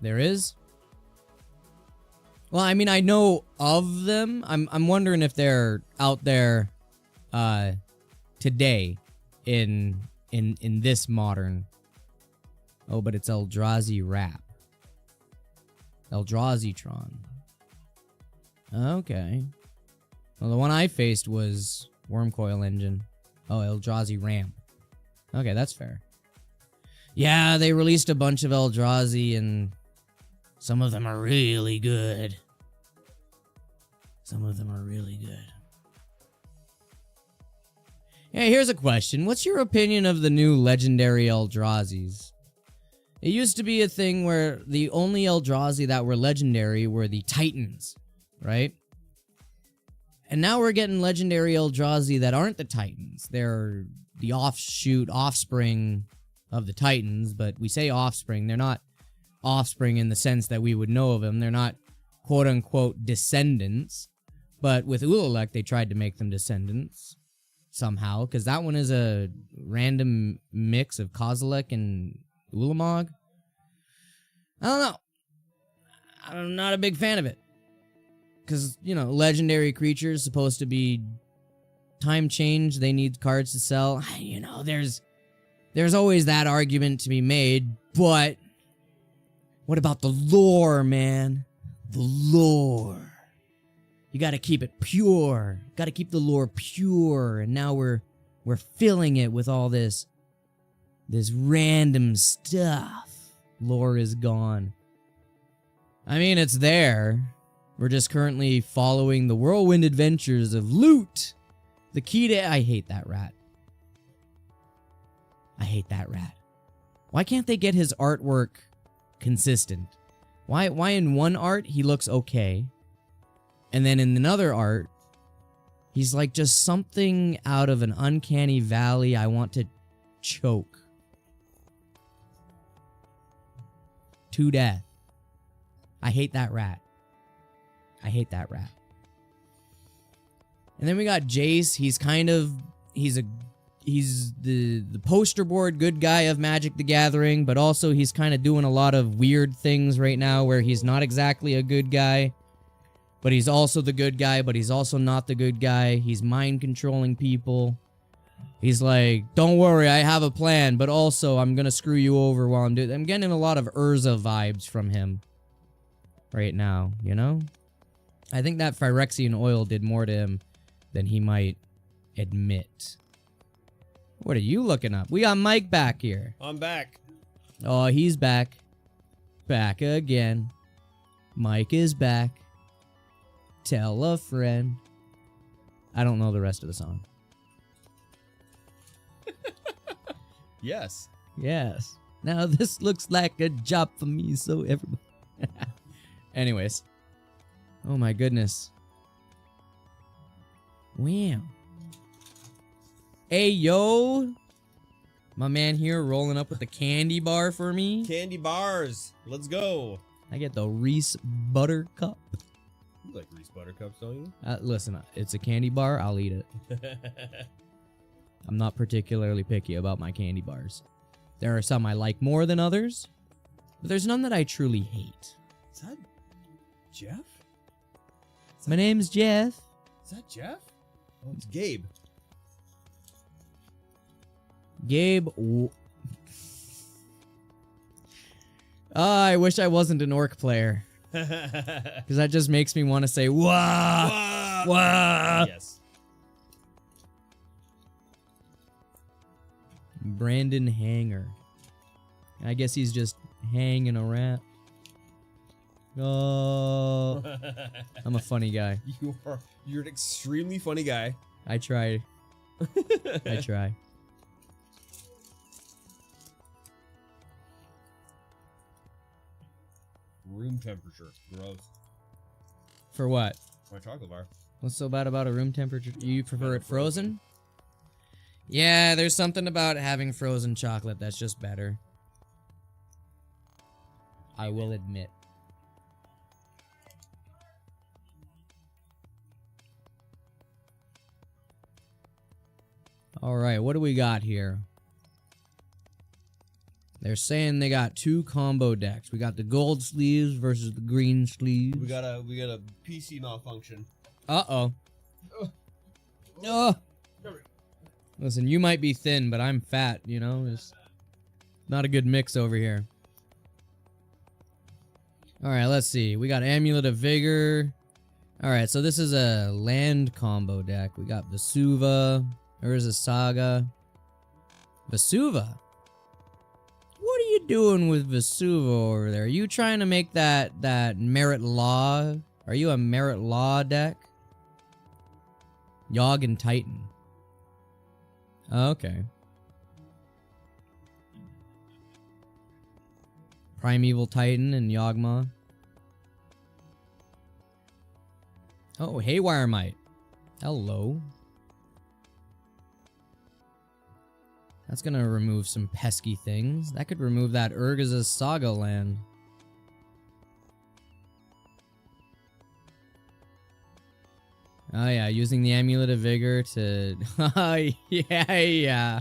There is? Well, I mean, I know of them. I'm wondering if they're out there today in this Modern. Oh, but it's Eldrazi Wrap. Eldrazi Tron. Okay. Well, the one I faced was Wormcoil Engine. Oh, Eldrazi Ramp. Okay, that's fair. Yeah, they released a bunch of Eldrazi, and some of them are really good. Some of them are really good. Hey, here's a question. What's your opinion of the new legendary Eldrazi's? It used to be a thing where the only Eldrazi that were legendary were the Titans, right? And now we're getting legendary Eldrazi that aren't the Titans. They're the offspring of the Titans, but we say offspring. They're not offspring in the sense that we would know of them. They're not quote-unquote descendants. But with Ulalek, they tried to make them descendants somehow, because that one is a random mix of Kozilek and Ulamog. I don't know. I'm not a big fan of it. Because, you know, legendary creatures supposed to be time change. They need cards to sell. You know, there's always that argument to be made. But what about the lore, man? The lore. You gotta keep it pure. Gotta keep the lore pure. And now we're filling it with all this random stuff. Lore is gone. I mean, it's there. We're just currently following the whirlwind adventures of Loot. The key to... I hate that rat. I hate that rat. Why can't they get his artwork consistent? Why in one art he looks okay, and then in another art, he's like just something out of an uncanny valley I want to choke. To death. I hate that rat. I hate that rat. And then we got Jace. He's the poster board good guy of Magic the Gathering, but also he's kind of doing a lot of weird things right now where he's not exactly a good guy, but he's also the good guy, but he's also not the good guy. He's mind controlling people. He's like, don't worry, I have a plan, but also I'm gonna screw you over while I'm doing... I'm getting a lot of Urza vibes from him right now, you know? I think that Phyrexian oil did more to him than he might admit. What are you looking up? We got Mike back here. I'm back. Oh, he's back. Back again. Mike is back. Tell a friend. I don't know the rest of the song. Yes. Yes. Now this looks like a job for me, so everybody... Anyways. Oh my goodness. Wow. Hey, yo. My man here rolling up with the candy bar for me. Candy bars. Let's go. I get the Reese Buttercup. You like Reese Buttercups, don't you? Listen, it's a candy bar. I'll eat it. I'm not particularly picky about my candy bars. There are some I like more than others, but there's none that I truly hate. Is that Jeff? My name's Jeff. Is that Jeff? Oh, it's Gabe. Gabe. I wish I wasn't an orc player. Because that just makes me want to say, wah! Wah! Yes. Brandon Hanger. I guess he's just hanging around. Oh, I'm a funny guy. You're an extremely funny guy. I try. I try. Room temperature. Gross. For what? My chocolate bar. What's so bad about a room temperature? You prefer it frozen? Yeah, there's something about having frozen chocolate that's just better. I will admit. Alright, what do we got here? They're saying they got two combo decks. We got the gold sleeves versus the green sleeves. We got a PC malfunction. Uh-oh. Oh. Listen, you might be thin, but I'm fat, you know? It's not a good mix over here. Alright, let's see. We got Amulet of Vigor. Alright, so this is a land combo deck. We got Vesuva. Urza Saga. Vesuva? What are you doing with Vesuva over there? Are you trying to make that Merit Law? Are you a Merit Law deck? Yogg and Titan. Okay. Primeval Titan and Yawgmoth. Oh, Haywire Might. Hello. That's gonna remove some pesky things. That could remove that Urza's Saga land. Oh yeah, using the Amulet of Vigor to... Oh yeah.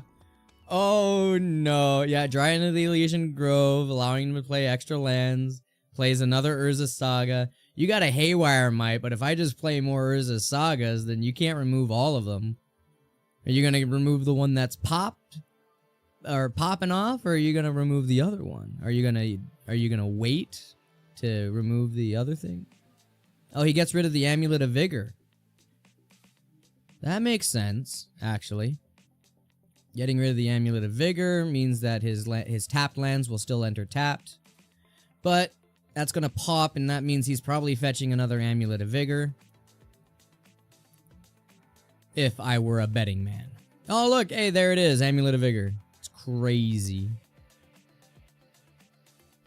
Oh no. Yeah, Dryad of the Elysian Grove, allowing him to play extra lands. Plays another Urza Saga. You got a Haywire Might, but if I just play more Urza Sagas, then you can't remove all of them. Are you gonna remove the one that's popped? Or popping off, or are you gonna remove the other one? Are you gonna wait to remove the other thing? Oh, he gets rid of the Amulet of Vigor. That makes sense, actually. Getting rid of the Amulet of Vigor means that his tapped lands will still enter tapped. But that's going to pop, and that means he's probably fetching another Amulet of Vigor. If I were a betting man. Oh, look. Hey, there it is. Amulet of Vigor. It's crazy.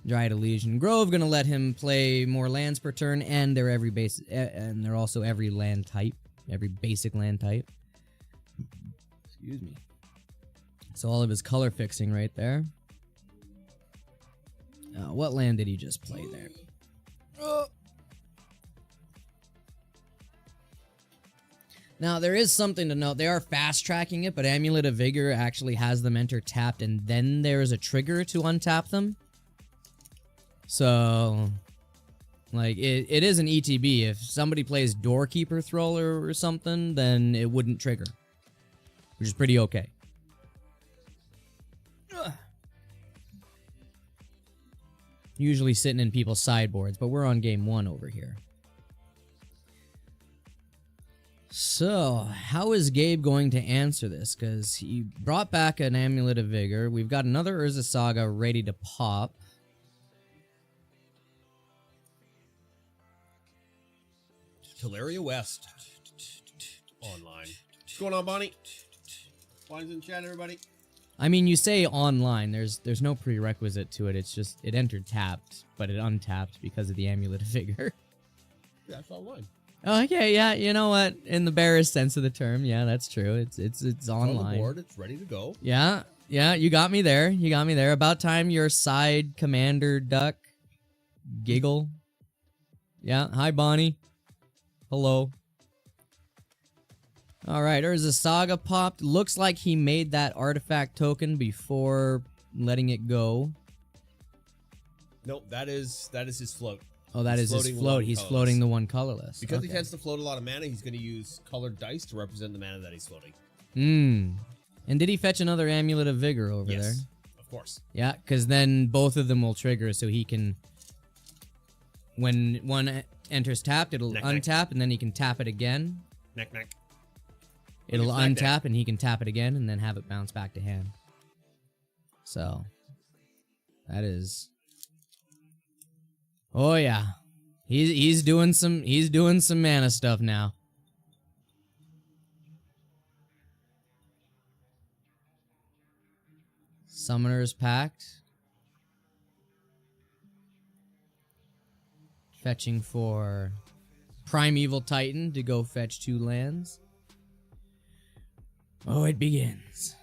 Dryad Elysian Grove going to let him play more lands per turn, and they're and they're also every land type. Every basic land type. Excuse me. So all of his color fixing right there. What land did he just play there? Now, there is something to note. They are fast-tracking it, but Amulet of Vigor actually has them enter tapped, and then there's a trigger to untap them. So, like, it is an ETB. If somebody plays Doorkeeper Thrower or something, then it wouldn't trigger. Which is pretty okay. Usually sitting in people's sideboards, but we're on game 1 over here. So, how is Gabe going to answer this? Because he brought back an Amulet of Vigor. We've got another Urza Saga ready to pop. Teleria West. Online. What's going on, Bonnie? Bonnie's in chat, everybody. I mean, you say online. There's no prerequisite to it. It's just it entered tapped, but it untapped because of the Amulet of Vigor. Yeah, it's online. Oh, okay, yeah. You know what? In the barest sense of the term, yeah, that's true. It's online. On the board. It's ready to go. Yeah, yeah. You got me there. You got me there. About time your side commander duck giggle. Yeah. Hi, Bonnie. Hello. Alright, Urza Saga popped. Looks like he made that artifact token before letting it go. Nope, that is his float. Oh, that is his float. He's floating the one colorless. Because he tends to float a lot of mana, he's going to use colored dice to represent the mana that he's floating. And did he fetch another Amulet of Vigor over there? Yes, of course. Yeah, because then both of them will trigger, so he can... When one enters tapped, it'll untap, and then he can tap it again. Knack, knack. It'll untap, and he can tap it again, and then have it bounce back to hand. So, that is... Oh yeah, he's doing some mana stuff now. Summoner's Pact. Fetching for Primeval Titan to go fetch 2 lands. Oh, it begins.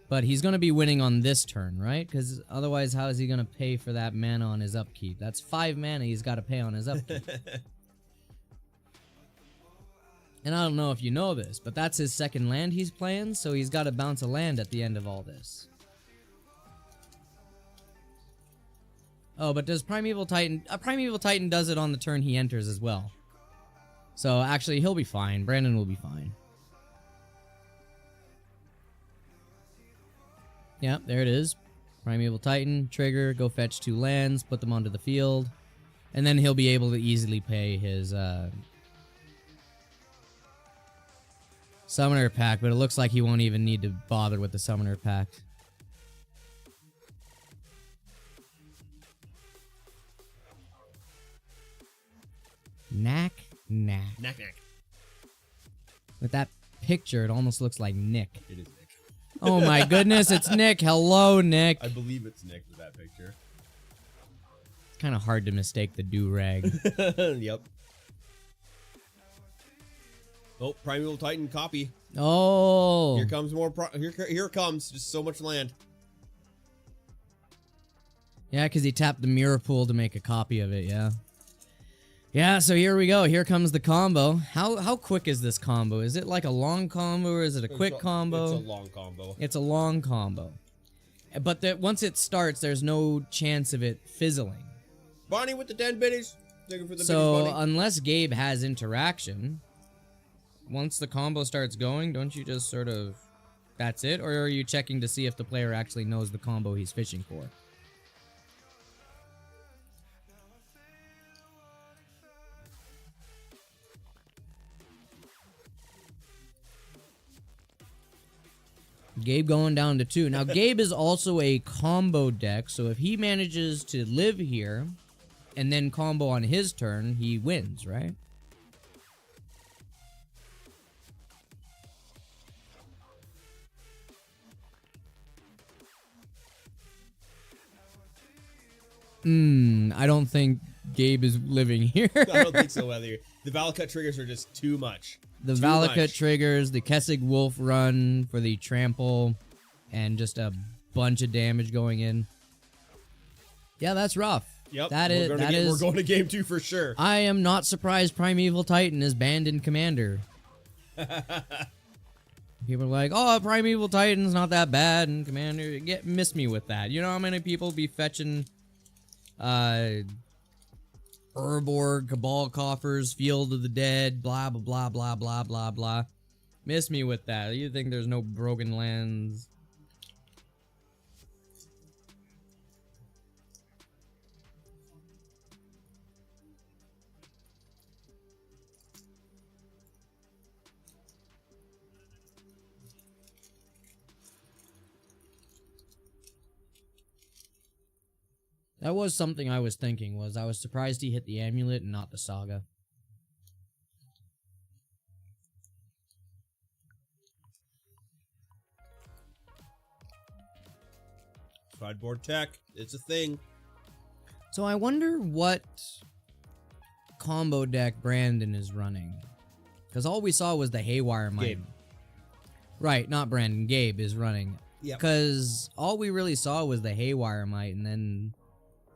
But he's going to be winning on this turn, right? Because otherwise, how is he going to pay for that mana on his upkeep? That's 5 mana he's got to pay on his upkeep. And I don't know if you know this, but that's his second land he's playing, so he's got to bounce a land at the end of all this. Oh, but does Primeval Titan... Primeval Titan does it on the turn he enters as well. So, actually, he'll be fine. Brandon will be fine. Yep, there it is. Primeval Titan, trigger, go fetch 2 lands, put them onto the field. And then he'll be able to easily pay his Summoner Pact, but it looks like he won't even need to bother with the Summoner Pact. Knack, knack. Knack, knack. With that picture, it almost looks like Nick. It is Nick. Oh my goodness, it's Nick. Hello, Nick. I believe it's Nick with that picture. It's kind of hard to mistake the do-rag. Yep. Oh, Primeval Titan copy. Oh. Here comes more. Here it comes. Just so much land. Yeah, because he tapped the mirror pool to make a copy of it, yeah. Yeah, so here we go. Here comes the combo. How quick is this combo? Is it like a long combo or is it a quick combo? It's a long combo. It's a long combo. But once it starts, there's no chance of it fizzling. Bonnie with the 10 biddies. Looking for the so Bonnie. Unless Gabe has interaction, once the combo starts going, don't you just sort of... That's it? Or are you checking to see if the player actually knows the combo he's fishing for? Gabe going down to 2. Now, Gabe is also a combo deck, so if he manages to live here and then combo on his turn, he wins, right? I don't think Gabe is living here. I don't think so either. The Valakut triggers are just too much. The Too Valakut much. triggers, the Kessig Wolf run for the trample, and just a bunch of damage going in. Yeah, that's rough. Yep. That we're is. going to game 2 for sure. I am not surprised Primeval Titan is banned in Commander. People are like, oh, Primeval Titan's not that bad in Commander. Miss me with that. You know how many people be fetching Urborg, Cabal Coffers, Field of the Dead, blah, blah, blah, blah, blah, blah, blah. Miss me with that. You think there's no broken lands? That was something I was thinking, I was surprised he hit the amulet and not the saga. Sideboard tech. It's a thing. So I wonder what combo deck Brandon is running. Because all we saw was the Haywire Might. Gabe. Right, not Brandon. Gabe is running. Yep. Because all we really saw was the Haywire Might, and then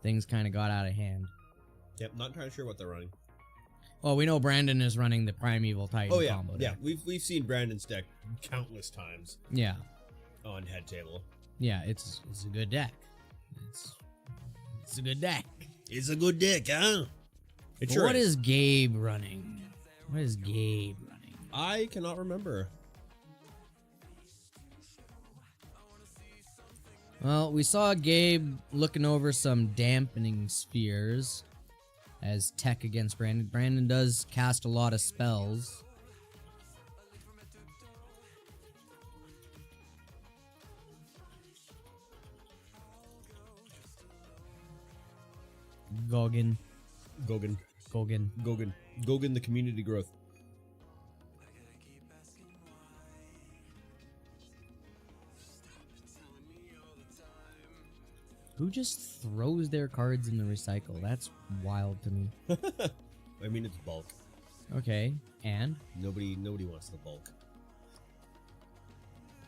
things kind of got out of hand. Yep, not entirely sure what they're running. Well, we know Brandon is running the Primeval Titan Oh yeah, combo yeah. deck. We've seen Brandon's deck countless times Yeah. on head table. Yeah, it's a good deck. It's a good deck. It's a good deck, huh? It But sure what is Gabe running? What is Gabe running? I cannot remember. Well, we saw Gabe looking over some dampening spheres as tech against Brandon. Brandon does cast a lot of spells. Gogan. Gogan. Gogan, the community growth. Who just throws their cards in the recycle? That's wild to me. I mean, it's bulk. Okay, and? Nobody wants the bulk.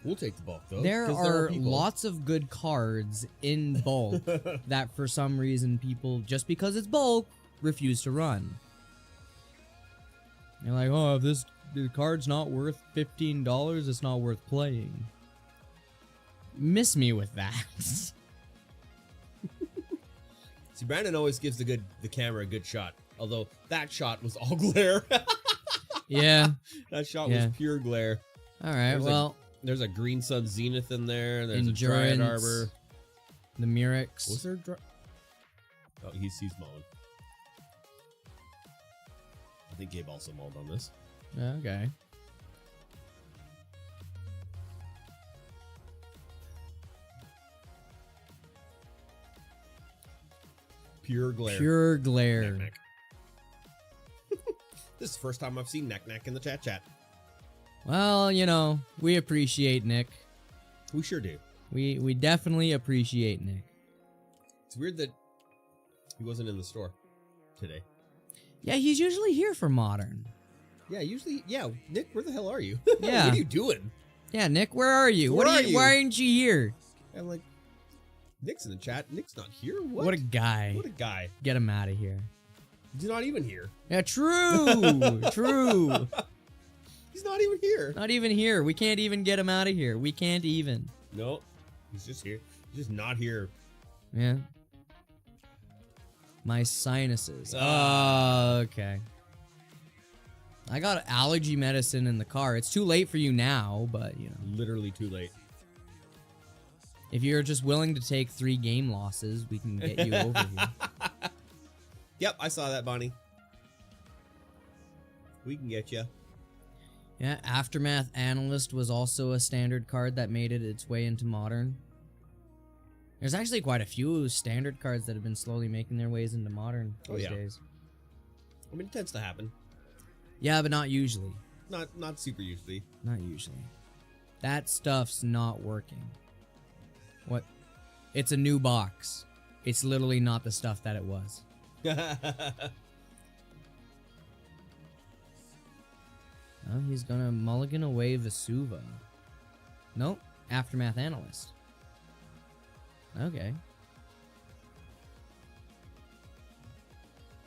We'll take the bulk though. There 'cause are people. lots of good cards in bulk that for some reason people, just because it's bulk, refuse to run. They're like, oh, if the card's not worth $15, it's not worth playing. Miss me with that. See, Brandon always gives the camera a good shot. Although that shot was all glare. Yeah. That shot Yeah. was pure glare. All right, There's a Green Sun Zenith in there. There's Endurance, a Dryad Arbor. the Murex. Was there? Oh, he's mauling. I think Gabe also mauled on this. Okay. Pure glare. Pure glare. Knack-knack. This is the first time I've seen Knack-knack in the chat. Well, you know, we appreciate Nick. We sure do. We definitely appreciate Nick. It's weird that he wasn't in the store today. Yeah, he's usually here for Modern. Yeah, usually. Yeah, Nick, where the hell are you? Yeah. What are you doing? Yeah, Nick, where are you? Where are you? Why aren't you here? I'm like, Nick's in the chat. Nick's not here. What? What a guy. What a guy. Get him out of here. He's not even here. Yeah, true. True. He's not even here. Not even here. We can't even get him out of here. We can't even. No, he's just here. He's just not here. Yeah. My sinuses. Oh, okay. I got allergy medicine in the car. It's too late for you now, but, you know. Literally too late. If you're just willing to take 3 game losses, we can get you over here. Yep, I saw that, Bonnie. We can get you. Yeah, Aftermath Analyst was also a standard card that made it its way into Modern. There's actually quite a few standard cards that have been slowly making their ways into Modern these days. I mean, it tends to happen. Yeah, but not usually. Not super usually. Not usually. That stuff's not working. What? It's a new box. It's literally not the stuff that it was. Oh, he's gonna mulligan away Vesuva. Nope. Aftermath Analyst. Okay.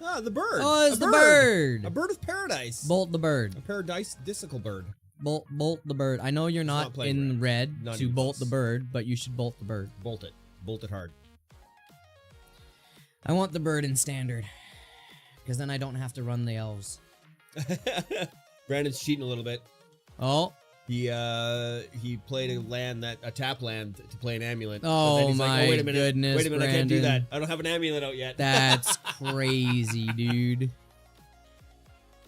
Ah, the bird. Oh, it's A the bird. A bird of paradise. Bolt the bird. A paradisical bird. Bolt the bird. I know you're not in red Not to even bolt close. the bird, but you should bolt the bird. Bolt it. Bolt it hard. I want the bird in standard. Because then I don't have to run the elves. Brandon's cheating a little bit. Oh. He played a tap land to play an amulet. Oh, but then he's my like, oh, wait a minute. goodness, Wait a minute, I can't do that. Brandon. I don't have an amulet out yet. That's crazy, dude.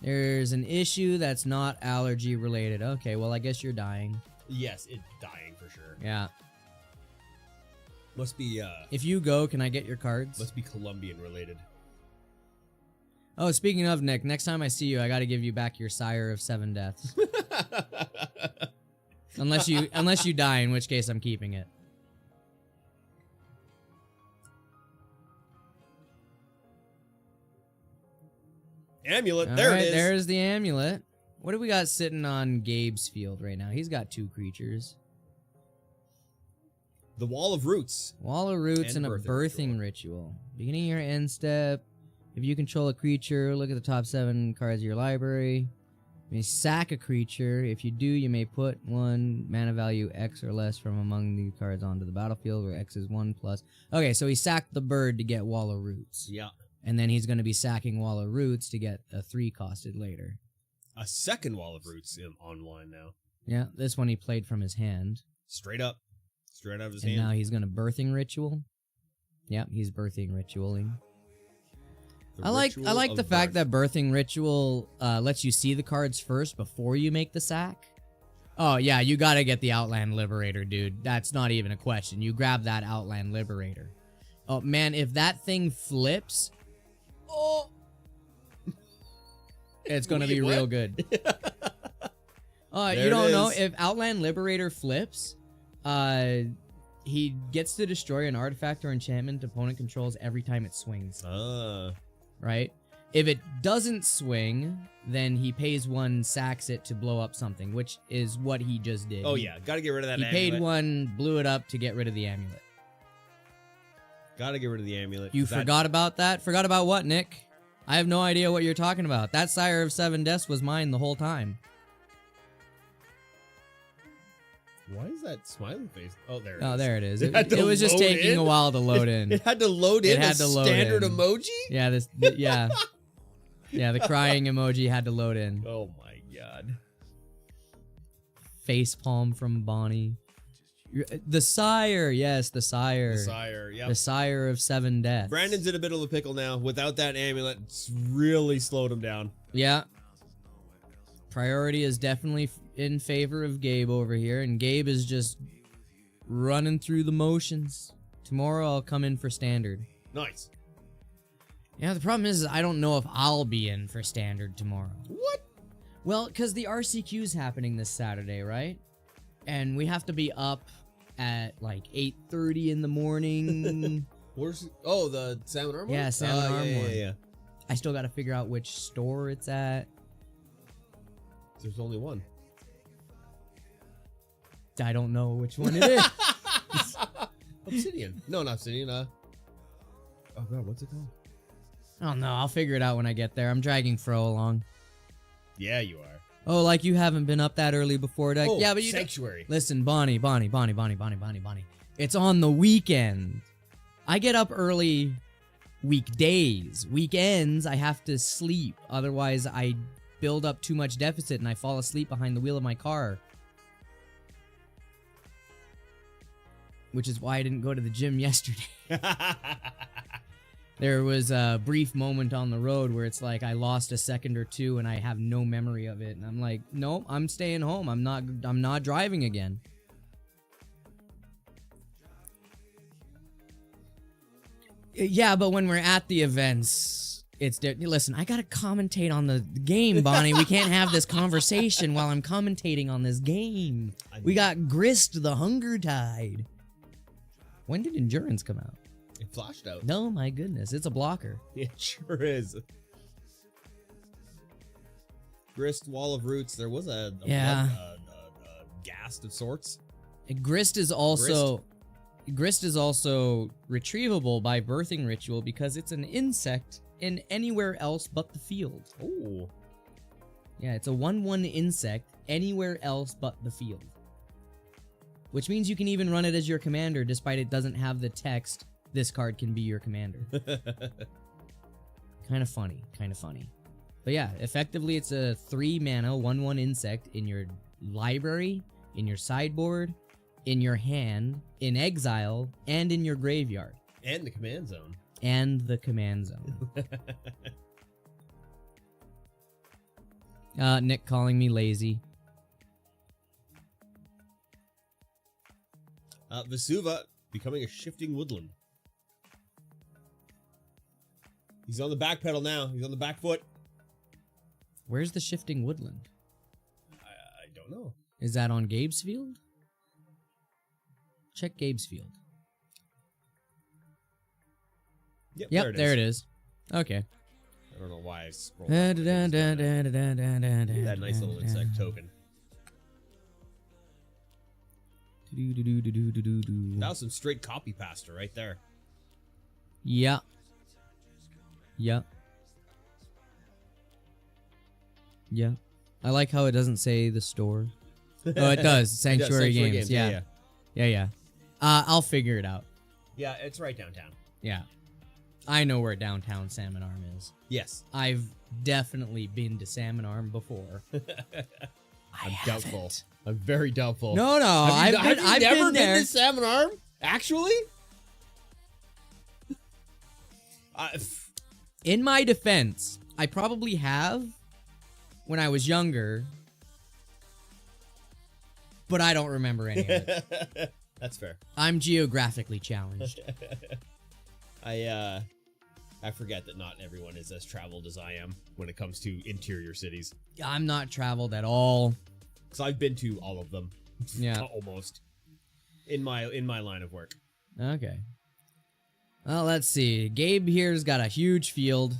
There's an issue that's not allergy related. Okay, well, I guess you're dying. Yes, it's dying for sure. Yeah. Must be If you go, can I get your cards? must be Colombian related. Oh, speaking of, Nick, next time I see you, I gotta give you back your Sire of 7 Deaths. unless you die, in which case I'm keeping it. Amulet, there Alright, it is. there's the amulet. What do we got sitting on Gabe's field right now? He's got 2 creatures. The Wall of Roots. Wall of Roots And and a birthing birthing ritual. Beginning of your end step. If you control a creature, look at the top 7 cards of your library. You may sack a creature. If you do, you may put 1 mana value X or less from among the cards onto the battlefield, where X is 1+. Okay, so he sacked the bird to get Wall of Roots. Yeah. And then he's going to be sacking Wall of Roots to get a 3-costed later. A second Wall of Roots online now. Yeah, this one he played from his hand. Straight up. Straight out of his And hand. now he's going to birthing ritual. Yeah, he's birthing ritualing. I like the fact that birthing ritual lets you see the cards first before you make the sack. Oh yeah, you gotta get the Outland Liberator, dude. That's not even a question. You grab that Outland Liberator. Oh man, if that thing flips, oh, it's gonna be real good. You don't know if Outland Liberator flips, he gets to destroy an artifact or enchantment opponent controls every time it swings. Right? If it doesn't swing, then he pays 1, sacks it to blow up something, which is what he just did. Oh yeah, gotta get rid of that He amulet. paid 1, blew it up to get rid of the amulet. Gotta get rid of the amulet. You forgot about that? Forgot about what, Nick? I have no idea what you're talking about. That Sire of 7 Deaths was mine the whole time. Why is that smiley face? Oh, there it is. Oh, there it is. It had to It was just load taking in? a while to load in. It had to load in It had a to load standard in. emoji? Yeah, yeah. Yeah, the crying emoji had to load in. Oh my god. Facepalm from Bonnie. The Sire, yes, the Sire. The Sire, yep. The Sire of 7 Deaths. Brandon's in a bit of a pickle now. Without that amulet, it's really slowed him down. Yeah. Priority is definitely in favor of Gabe over here, and Gabe is just running through the motions. Tomorrow I'll come in for standard. Nice. Yeah, the problem is I don't know if I'll be in for standard tomorrow. What? Well, because the RCQ's happening this Saturday, right? And we have to be up at like 8:30 in the morning. Where's the Salmon Arm one? Yeah, Salmon Arm yeah, one. yeah. I still got to figure out which store it's at. There's only one. I don't know which one it is. Obsidian. No, not Obsidian. Oh god, what's it called? I don't know. I'll figure it out when I get there. I'm dragging Fro along. Yeah, you are. Oh, like you haven't been up that early before? Like, yeah, but you Sanctuary. Listen, Bonnie. It's on the weekend. I get up early weekdays. Weekends, I have to sleep. Otherwise, I build up too much deficit and I fall asleep behind the wheel of my car. Which is why I didn't go to the gym yesterday. There was a brief moment on the road where it's like I lost a second or two and I have no memory of it, and I'm like, nope, I'm staying home. I'm not driving again. Yeah, but when we're at the events, listen, I gotta commentate on the game, Bonnie. We can't have this conversation while I'm commentating on this game. We got Grist the Hunger Tide. When did Endurance come out? It flashed out. No, my goodness, it's a blocker. It sure is. Grist, Wall of Roots. There was a ghast of sorts. Grist is also retrievable by Birthing Ritual because it's an insect in anywhere else but the field. Oh. Yeah, it's a 1/1 insect anywhere else but the field. Which means you can even run it as your commander despite it doesn't have the text, this card can be your commander. Kind of funny. But yeah, effectively it's a 3-mana 1/1 insect in your library, in your sideboard, in your hand, in exile, and in your graveyard. And the command zone. Nick calling me lazy. Vesuva becoming a shifting woodland. He's on the back pedal now. He's on the back foot. Where's the shifting woodland? I don't know. Is that on Gabe's field? Check Gabe's field. Yep, there it is. Okay. I don't know why I scrolled. That nice little insect token. That was some straight copy pasta right there. Yeah. I like how it doesn't say the store. Oh, it does. Sanctuary Games. Yeah. I'll figure it out. Yeah, it's right downtown. Yeah. I know where downtown Salmon Arm is. Yes. I've definitely been to Salmon Arm before. I'm doubtful. I'm very doubtful. No, I've never been there. been to Salmon Arm? Actually? In my defense, I probably have when I was younger, but I don't remember any of it. That's fair. I'm geographically challenged. I forget that not everyone is as traveled as I am when it comes to interior cities. I'm not traveled at all. Because I've been to all of them. Yeah. Almost. In my line of work. Okay. Well, let's see. Gabe here's got a huge field.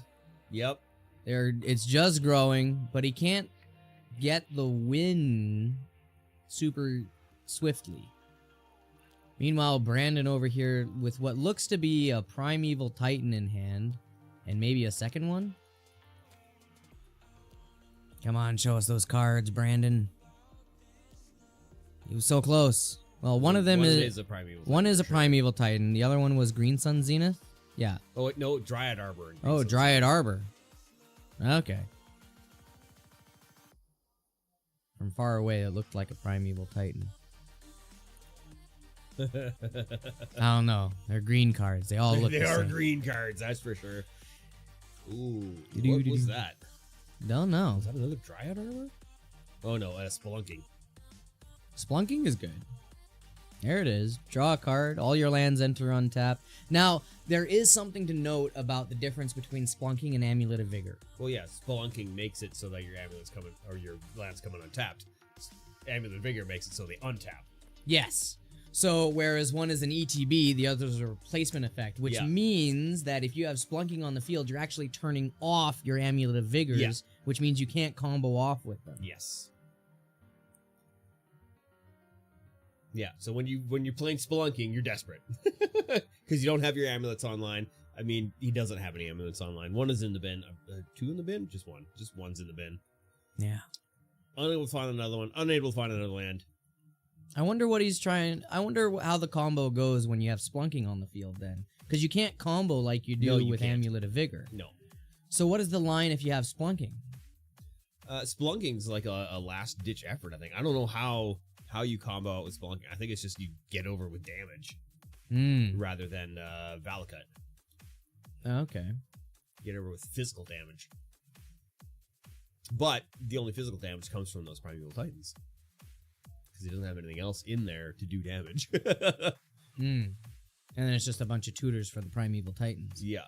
Yep. It's just growing, but he can't get the win super swiftly. Meanwhile, Brandon over here with what looks to be a Primeval Titan in hand, and maybe a second one? Come on, show us those cards, Brandon. He was so close. Well, one of them is a Primeval. One is a Primeval Titan. The other one was Green Sun Zenith? Yeah. Oh, wait, no, Dryad Arbor. Oh, Dryad Arbor. Okay. From far away, it looked like a Primeval Titan. I don't know. They're green cards. They all look the same. They are green cards, that's for sure. Ooh, what was that? Don't know. Was that another Dryad Arbor? Oh no, Spelunking. Splunking is good. There it is. Draw a card. All your lands enter untapped. Now, there is something to note about the difference between Splunking and Amulet of Vigor. Well, yeah, Spelunking makes it so that your amulets coming or your lands coming untapped. Amulet of Vigor makes it so they untap. Yes. So, whereas one is an ETB, the other is a replacement effect, which means that if you have Splunking on the field, you're actually turning off your Amulet of Vigors, which means you can't combo off with them. Yes. Yeah, so when you're playing Spelunking, you're desperate. Because you don't have your amulets online. I mean, he doesn't have any amulets online. One is in the bin. Two in the bin? Just one. Just one's in the bin. Yeah. Unable to find another one. Unable to find another land. I wonder what he's trying. I wonder how the combo goes when you have Splunking on the field then. Because you can't combo like you do with Amulet of Vigor. No. So what is the line if you have Splunking? Splunking's like a last-ditch effort, I think. I don't know how you combo out with Spelunking. I think it's just you get over with damage rather than Valakut. Okay. Get over with physical damage. But the only physical damage comes from those Primeval Titans. Because he doesn't have anything else in there to do damage. And then it's just a bunch of tutors for the Primeval Titans. Yeah.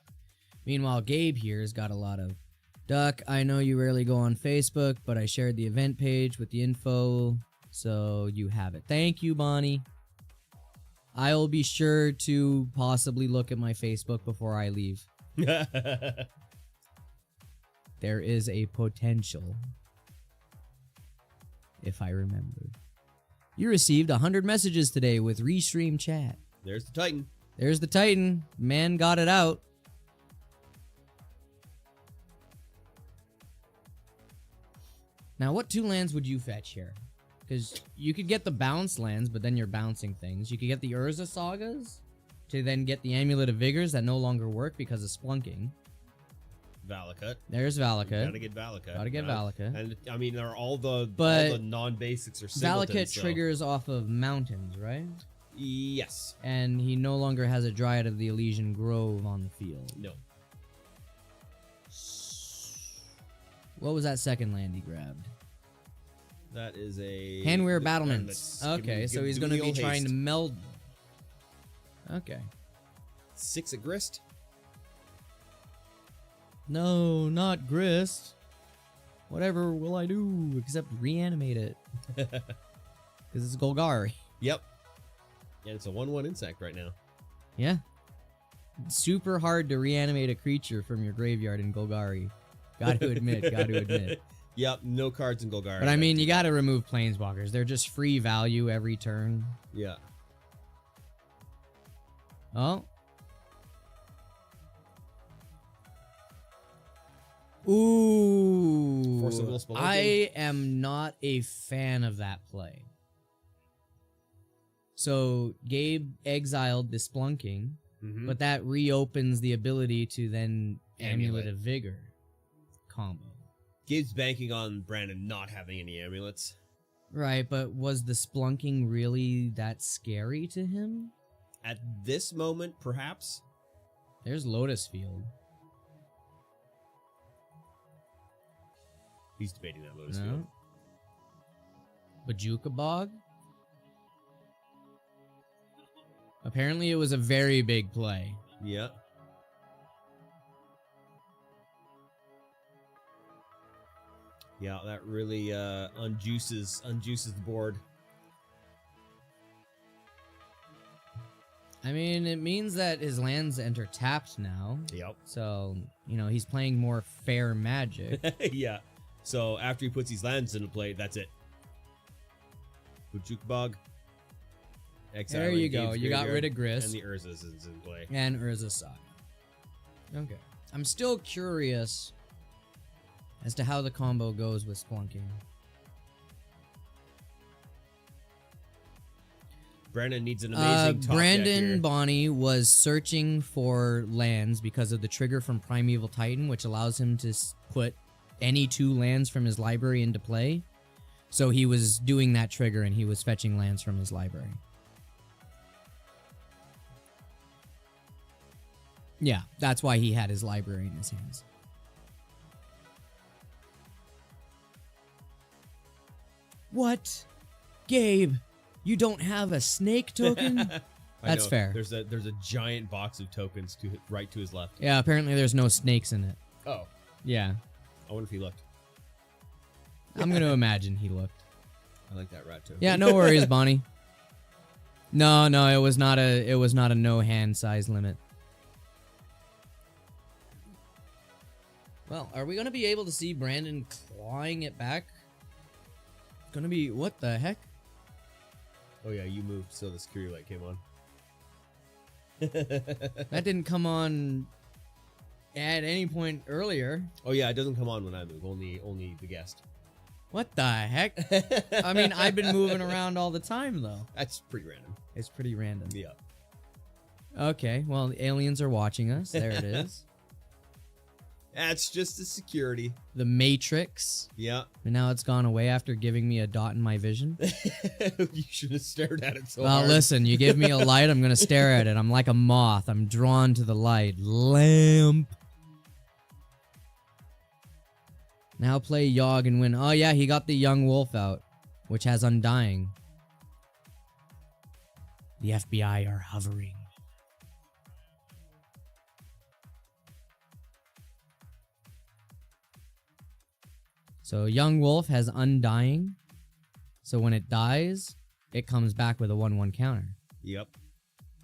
Meanwhile, Gabe here has got a lot of... Duck, I know you rarely go on Facebook, but I shared the event page with the info, so you have it. Thank you, Bonnie. I'll be sure to possibly look at my Facebook before I leave. There is a potential. If I remember. You received 100 messages today with Restream Chat. There's the Titan. There's the Titan. Man got it out. Now, what 2 lands would you fetch here? Because you could get the bounce lands, but then you're bouncing things. You could get the Urza Sagas to then get the Amulet of Vigors that no longer work because of splunking. Valakut. There's Valakut. Gotta get Valakut. Gotta get Valakut. And I mean, they're all the non-basics are singletons. Valakut triggers off of mountains, right? Yes. And he no longer has a Dryad of the Elysian Grove on the field. No. What was that second land he grabbed? That is a... Handwear Battlements. Okay, so he's going to be trying to meld... Okay. 6 at Grist. No, not Grist. Whatever will I do except reanimate it? Because it's Golgari. Yep. And it's a 1/1 insect right now. Yeah. It's super hard to reanimate a creature from your graveyard in Golgari. Gotta admit. Yep, no cards in Golgari. But I mean, you gotta remove Planeswalkers. They're just free value every turn. Yeah. Oh. Ooh. Force of Will Spelunking. I am not a fan of that play. So, Gabe exiled the Splunking, but that reopens the ability to then Amulet of Vigor combo. Gabe's banking on Brandon not having any amulets. Right, but was the Splunking really that scary to him? At this moment, perhaps. There's Lotus Field. He's debating that Lotus Field. Bajuka Bog? Apparently it was a very big play. Yeah. Yeah, that really unjuices the board. I mean, it means that his lands enter tapped now. Yep. So, you know, he's playing more fair Magic. Yeah. So after he puts these lands into play, that's it. Bujukbog. There you go. You got rid of Grist. And the Urzas is in play. And Urza Saga. Okay. I'm still curious as to how the combo goes with Splunking. Brandon needs an amazing top Brandon deck here. Bonnie was searching for lands because of the trigger from Primeval Titan, which allows him to put any 2 lands from his library into play. So he was doing that trigger and he was fetching lands from his library. Yeah, that's why he had his library in his hands. What? Gabe, you don't have a snake token? That's fair. There's a giant box of tokens right to his left. Yeah, apparently there's no snakes in it. Oh. Yeah. I wonder if he looked. I'm going to imagine he looked. I like that rat token. Yeah, no worries, Bonnie. No, it was not a no hand size limit. Well, are we going to be able to see Brandon clawing it back? It's going to be... What the heck? Oh, yeah, you moved, so the security light came on. That didn't come on at any point earlier. Oh, yeah, it doesn't come on when I move. Only the guest. What the heck? I mean, I've been moving around all the time, though. That's pretty random. It's pretty random. Yeah. Okay, well, the aliens are watching us. There it is. That's just the security. The Matrix. Yeah. And now it's gone away after giving me a dot in my vision. You should have stared at it so Well, hard. listen, you give me a light, I'm gonna stare at it. I'm like a moth. I'm drawn to the light. Lamp. Now play Yogg and win. Oh yeah, he got the Young Wolf out, which has Undying. The FBI are hovering. So Young Wolf has Undying. So when it dies, it comes back with a 1/1 counter. Yep.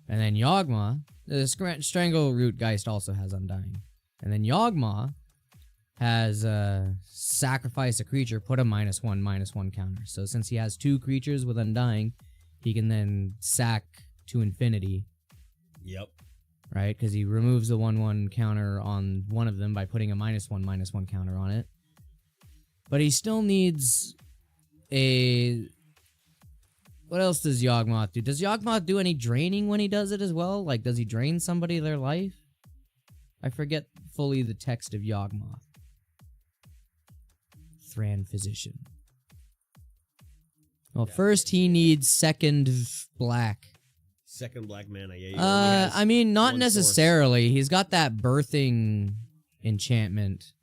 And then Yawgmoth, the Strangle Root Geist also has Undying. And then Yawgmoth has sacrifice a creature, put a -1/-1 counter. So since he has 2 creatures with Undying, he can then sack to infinity, Yep. right? Because he removes the 1/1 counter on one of them by putting a -1/-1 counter on it. But he still needs a... What else does Yawgmoth do? Does Yawgmoth do any draining when he does it as well? Like, does he drain somebody their life? I forget fully the text of Yawgmoth. Thran Physician. Well, first he needs second black. Second black mana. Yeah. He only has I mean, not one necessarily. He's got that birthing enchantment.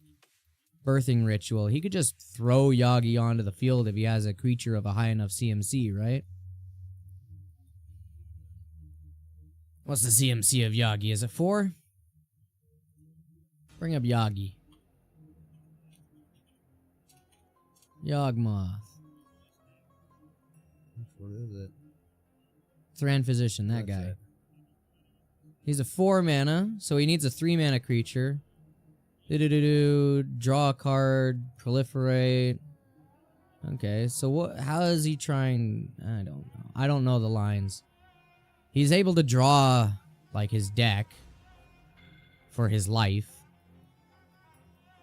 Birthing ritual. He could just throw Yagi onto the field if he has a creature of a high enough CMC, right? What's the CMC of Yagi? Is it 4? Bring up Yagi. Yawgmoth. What is it? Thran Physician, that That's guy. it. He's a 4 mana, so he needs a 3 mana creature. Draw a card, proliferate. Okay, so what? How is he trying? I don't know. I don't know the lines. He's able to draw like his deck for his life.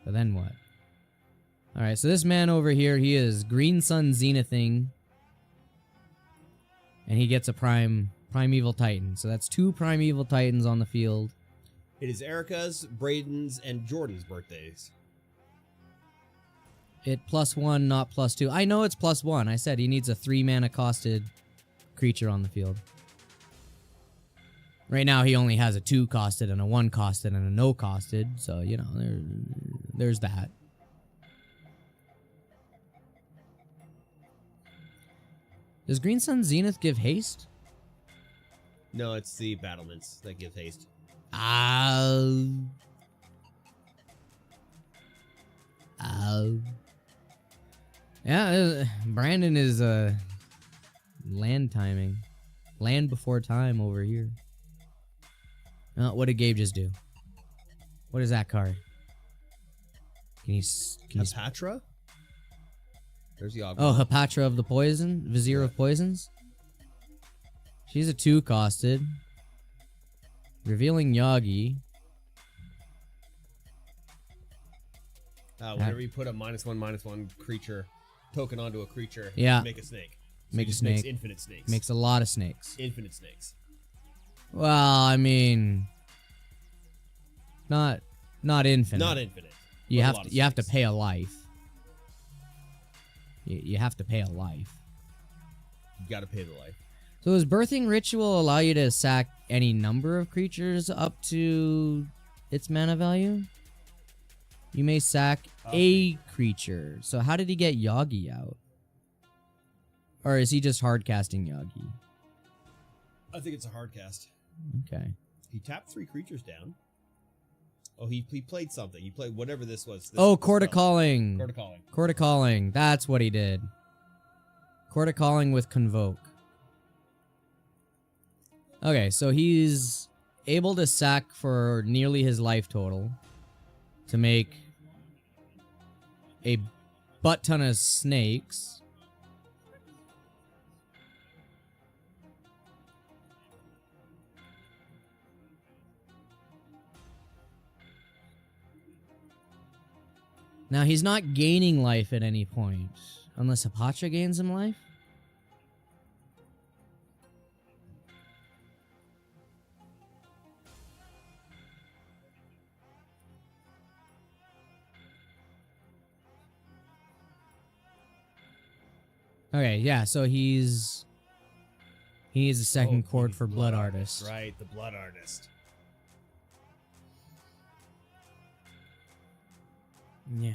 But then what? All right, so this man over here, he is Green Sun Zenithing, and he gets a Primeval Titan. So that's 2 Primeval Titans on the field. It is Erica's, Braden's, and Jordan's birthdays. It +1, not +2. I know it's +1. I said he needs a 3 mana costed creature on the field. Right now he only has a 2 costed and a 1 costed and a no costed. So, you know, there's that. Does Green Sun Zenith give haste? No, it's the battlements that give haste. Yeah, Brandon is land timing. Land before time over here. What did Gabe just do? What is that card? Can you Hepatra? There's the Oh, Hepatra of the Poison? Vizier of Poisons? She's a 2 costed. Revealing Yagi. Whenever you put a -1/-1 creature token onto a creature, Yeah. you make a snake. So Make it a just makes snake. infinite snakes. Makes a lot of snakes. Infinite snakes. Well, I mean, not infinite. Not infinite. You but a have lot of you have to snakes. pay a life. You have to pay a life. You gotta pay the life. So does Birthing Ritual allow you to sack any number of creatures up to its mana value? You may sack a creature. So how did he get Yagi out? Or is he just hard casting Yagi? I think it's a hard cast. Okay. He tapped 3 creatures down. Oh, he played something. He played whatever this was. Court of Calling. Court of Calling. Court of Calling. That's what he did. Court of Calling with Convoke. Okay, so he's able to sack for nearly his life total to make a butt ton of snakes. Now, he's not gaining life at any point, unless Hepatra gains him life. Okay, yeah, so he needs a second Oh, chord he's for Blood Artist. Right, the Blood Artist. Yeah.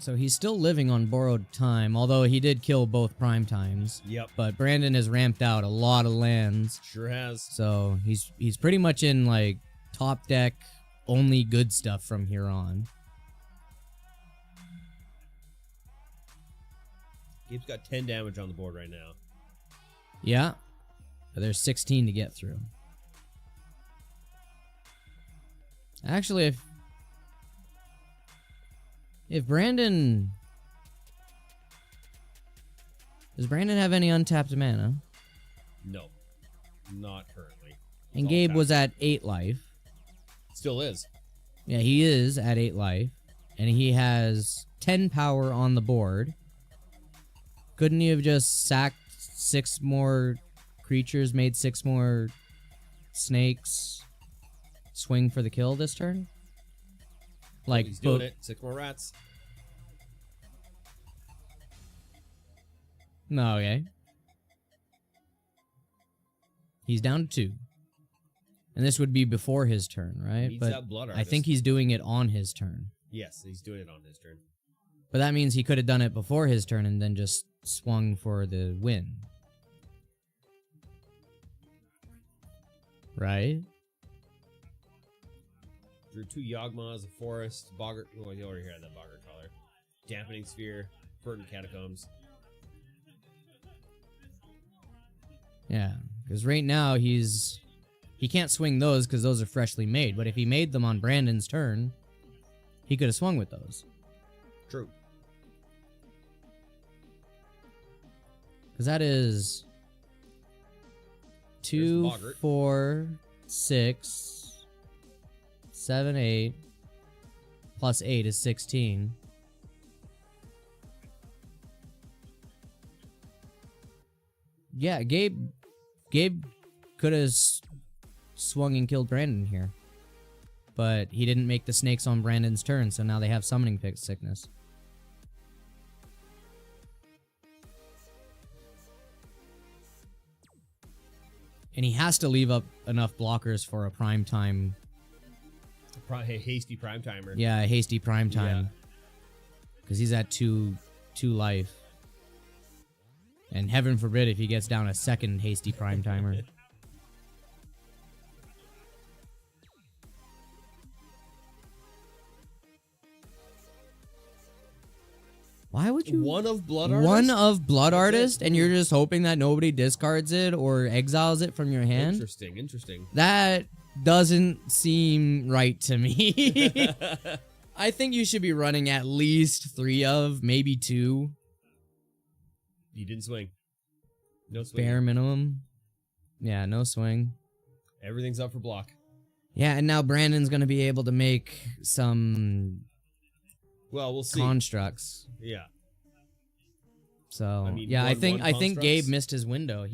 So he's still living on borrowed time, although he did kill both prime times. Yep, But Brandon has ramped out a lot of lands. sure has. So he's pretty much in like top deck, only good stuff from here on. Gabe's got 10 damage on the board right now. Yeah. But there's 16 to get through. Actually, if Brandon... Does Brandon have any untapped mana? No, not currently. And all Gabe tapped. was at 8 life. Still is. Yeah, he is at 8 life. And he has 10 power on the board. Couldn't he have just sacked 6 more creatures, made 6 more snakes, swing for the kill this turn? Like, He's doing it. 6 more rats. No, okay. He's down to 2. And this would be before his turn, right? Needs But that Blood I Artist. think he's doing it on his turn. Yes, he's doing it on his turn. But that means he could have done it before his turn and then just swung for the win. Right? Drew 2 Yawgmoths, a Forest, Boggart. Oh, you already had that Boggart color. Dampening Sphere, Verdant Catacombs. Yeah. Because right now he can't swing those because those are freshly made. But if he made them on Brandon's turn, he could have swung with those. True. Because that is 2, Boggart. 4, 6, 7, 8. Plus 8 is 16. Yeah, Gabe could have swung and killed Brandon here. But he didn't make the snakes on Brandon's turn, so now they have summoning pick sickness. And he has to leave up enough blockers for a prime time. Hasty prime timer. Yeah, a hasty prime time. Yeah. Because he's at 2 life. And heaven forbid if he gets down a second hasty prime timer. Why would you... One of Blood Artist? One of Blood That's Artist, it. and you're just hoping that nobody discards it or exiles it from your hand? Interesting. That doesn't seem right to me. I think you should be running at least 3 of, maybe 2. You didn't swing. No swing. Bare minimum. Yeah, no swing. Everything's up for block. Yeah, and now Brandon's gonna be able to make some Well, we'll see. constructs. Yeah. So I mean, yeah, I one think constructs? Gabe missed his window.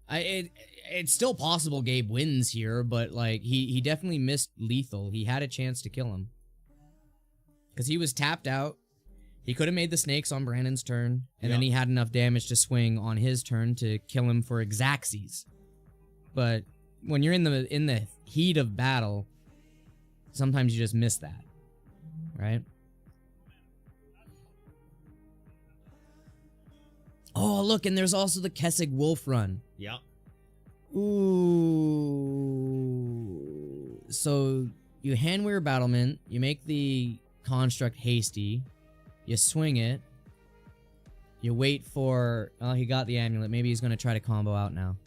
It's still possible Gabe wins here, but like he definitely missed lethal. He had a chance to kill him because he was tapped out. He could have made the snakes on Brandon's turn, and then Yeah. he had enough damage to swing on his turn to kill him for Xaxes. But when you're in the heat of battle, sometimes you just miss that, right? Oh, look, and there's also the Kessig Wolf run. Yeah. Ooh. So you hand wear battlement, you make the construct hasty, you swing it, you wait for... Oh, he got the amulet. Maybe he's going to try to combo out now.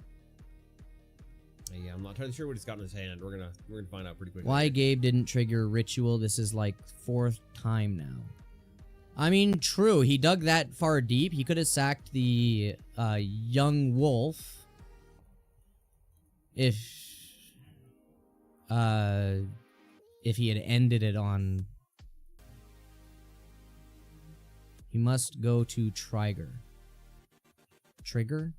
Yeah, I'm not entirely sure what he's got in his hand. We're gonna find out pretty quickly. Why Gabe didn't trigger ritual? This is like 4th time now. I mean, true. He dug that far deep. He could have sacked the young wolf if he had ended it on... He must go to Trigger. Trigger?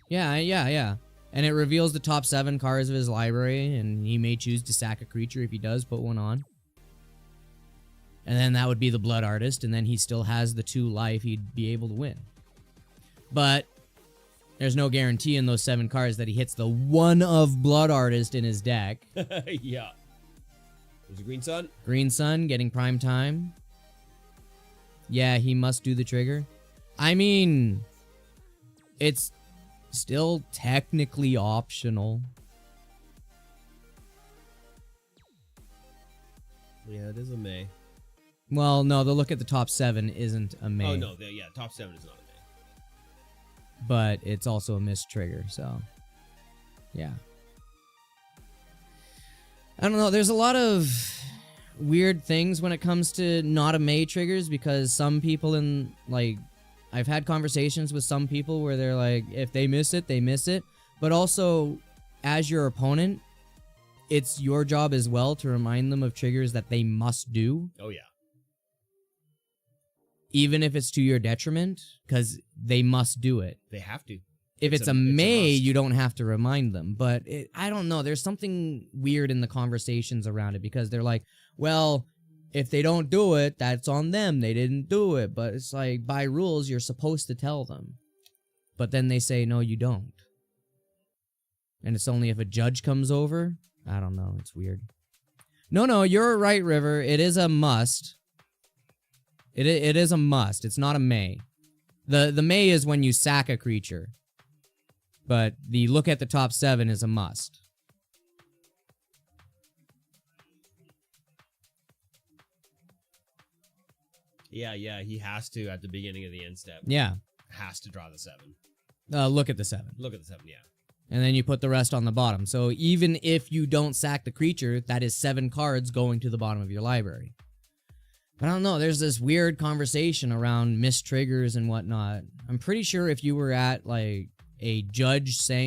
Yeah. And it reveals the top 7 cards of his library, and he may choose to sack a creature if he does put one on. And then that would be the Blood Artist, and then he still has the 2 life, he'd be able to win. But there's no guarantee in those 7 cards that he hits the 1 of Blood Artist in his deck. Yeah. There's a Green Sun. Green Sun getting prime time. Yeah, he must do the trigger. I mean, it's still technically optional. Yeah, it is a May. Well, no, the look at the top 7 isn't a May. Oh, no. Yeah, top 7 is not a May. But it's also a missed trigger, so yeah. I don't know, there's a lot of weird things when it comes to not a May triggers, because some people I've had conversations with some people where they're like, if they miss it, they miss it. But also, as your opponent, it's your job as well to remind them of triggers that they must do. Oh, yeah. Even if it's to your detriment, because they must do it. They have to. If it's a May, must. you don't have to remind them. But I don't know. There's something weird in the conversations around it, because they're like, well, if they don't do it, that's on them. They didn't do it. But it's like, by rules, you're supposed to tell them. But then they say, no, you don't. And it's only if a judge comes over. I don't know. It's weird. No, you're right, River. It is a must. It is a must. It's not a May. The May is when you sack a creature. But the look at the top 7 is a must. Yeah, he has to at the beginning of the end step. Yeah. Has to draw the 7. Look at the 7. Look at the 7, yeah. And then you put the rest on the bottom. So even if you don't sack the creature, that is 7 cards going to the bottom of your library. But I don't know, there's this weird conversation around missed triggers and whatnot. I'm pretty sure if you were at like a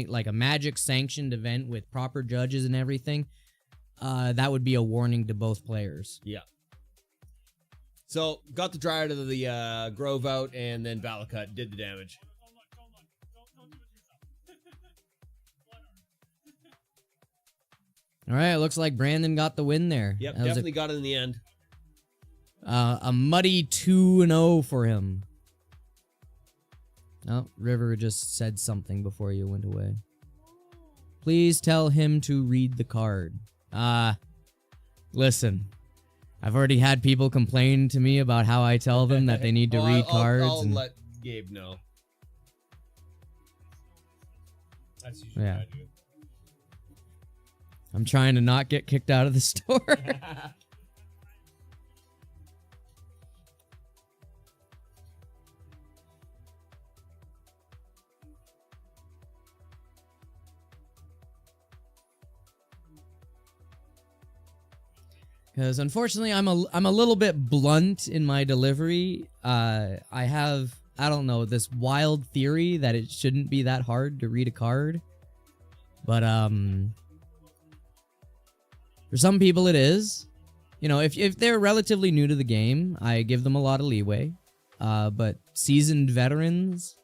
like a Magic sanctioned event with proper judges and everything, that would be a warning to both players. Yeah. So, got the Dryad of the Grove out, and then Valakut did the damage. All right, it looks like Brandon got the win there. Yep, That was definitely got it in the end. a muddy 2-0 for him. Oh, River just said something before you went away. Please tell him to read the card. Listen. I've already had people complain to me about how I tell them that they need to read cards. I'll let Gabe know. That's usually what I do. I'm trying to not get kicked out of the store. Because unfortunately, I'm a little bit blunt in my delivery. I have, I don't know, this wild theory that it shouldn't be that hard to read a card. But for some people it is. You know, if they're relatively new to the game, I give them a lot of leeway. But seasoned veterans,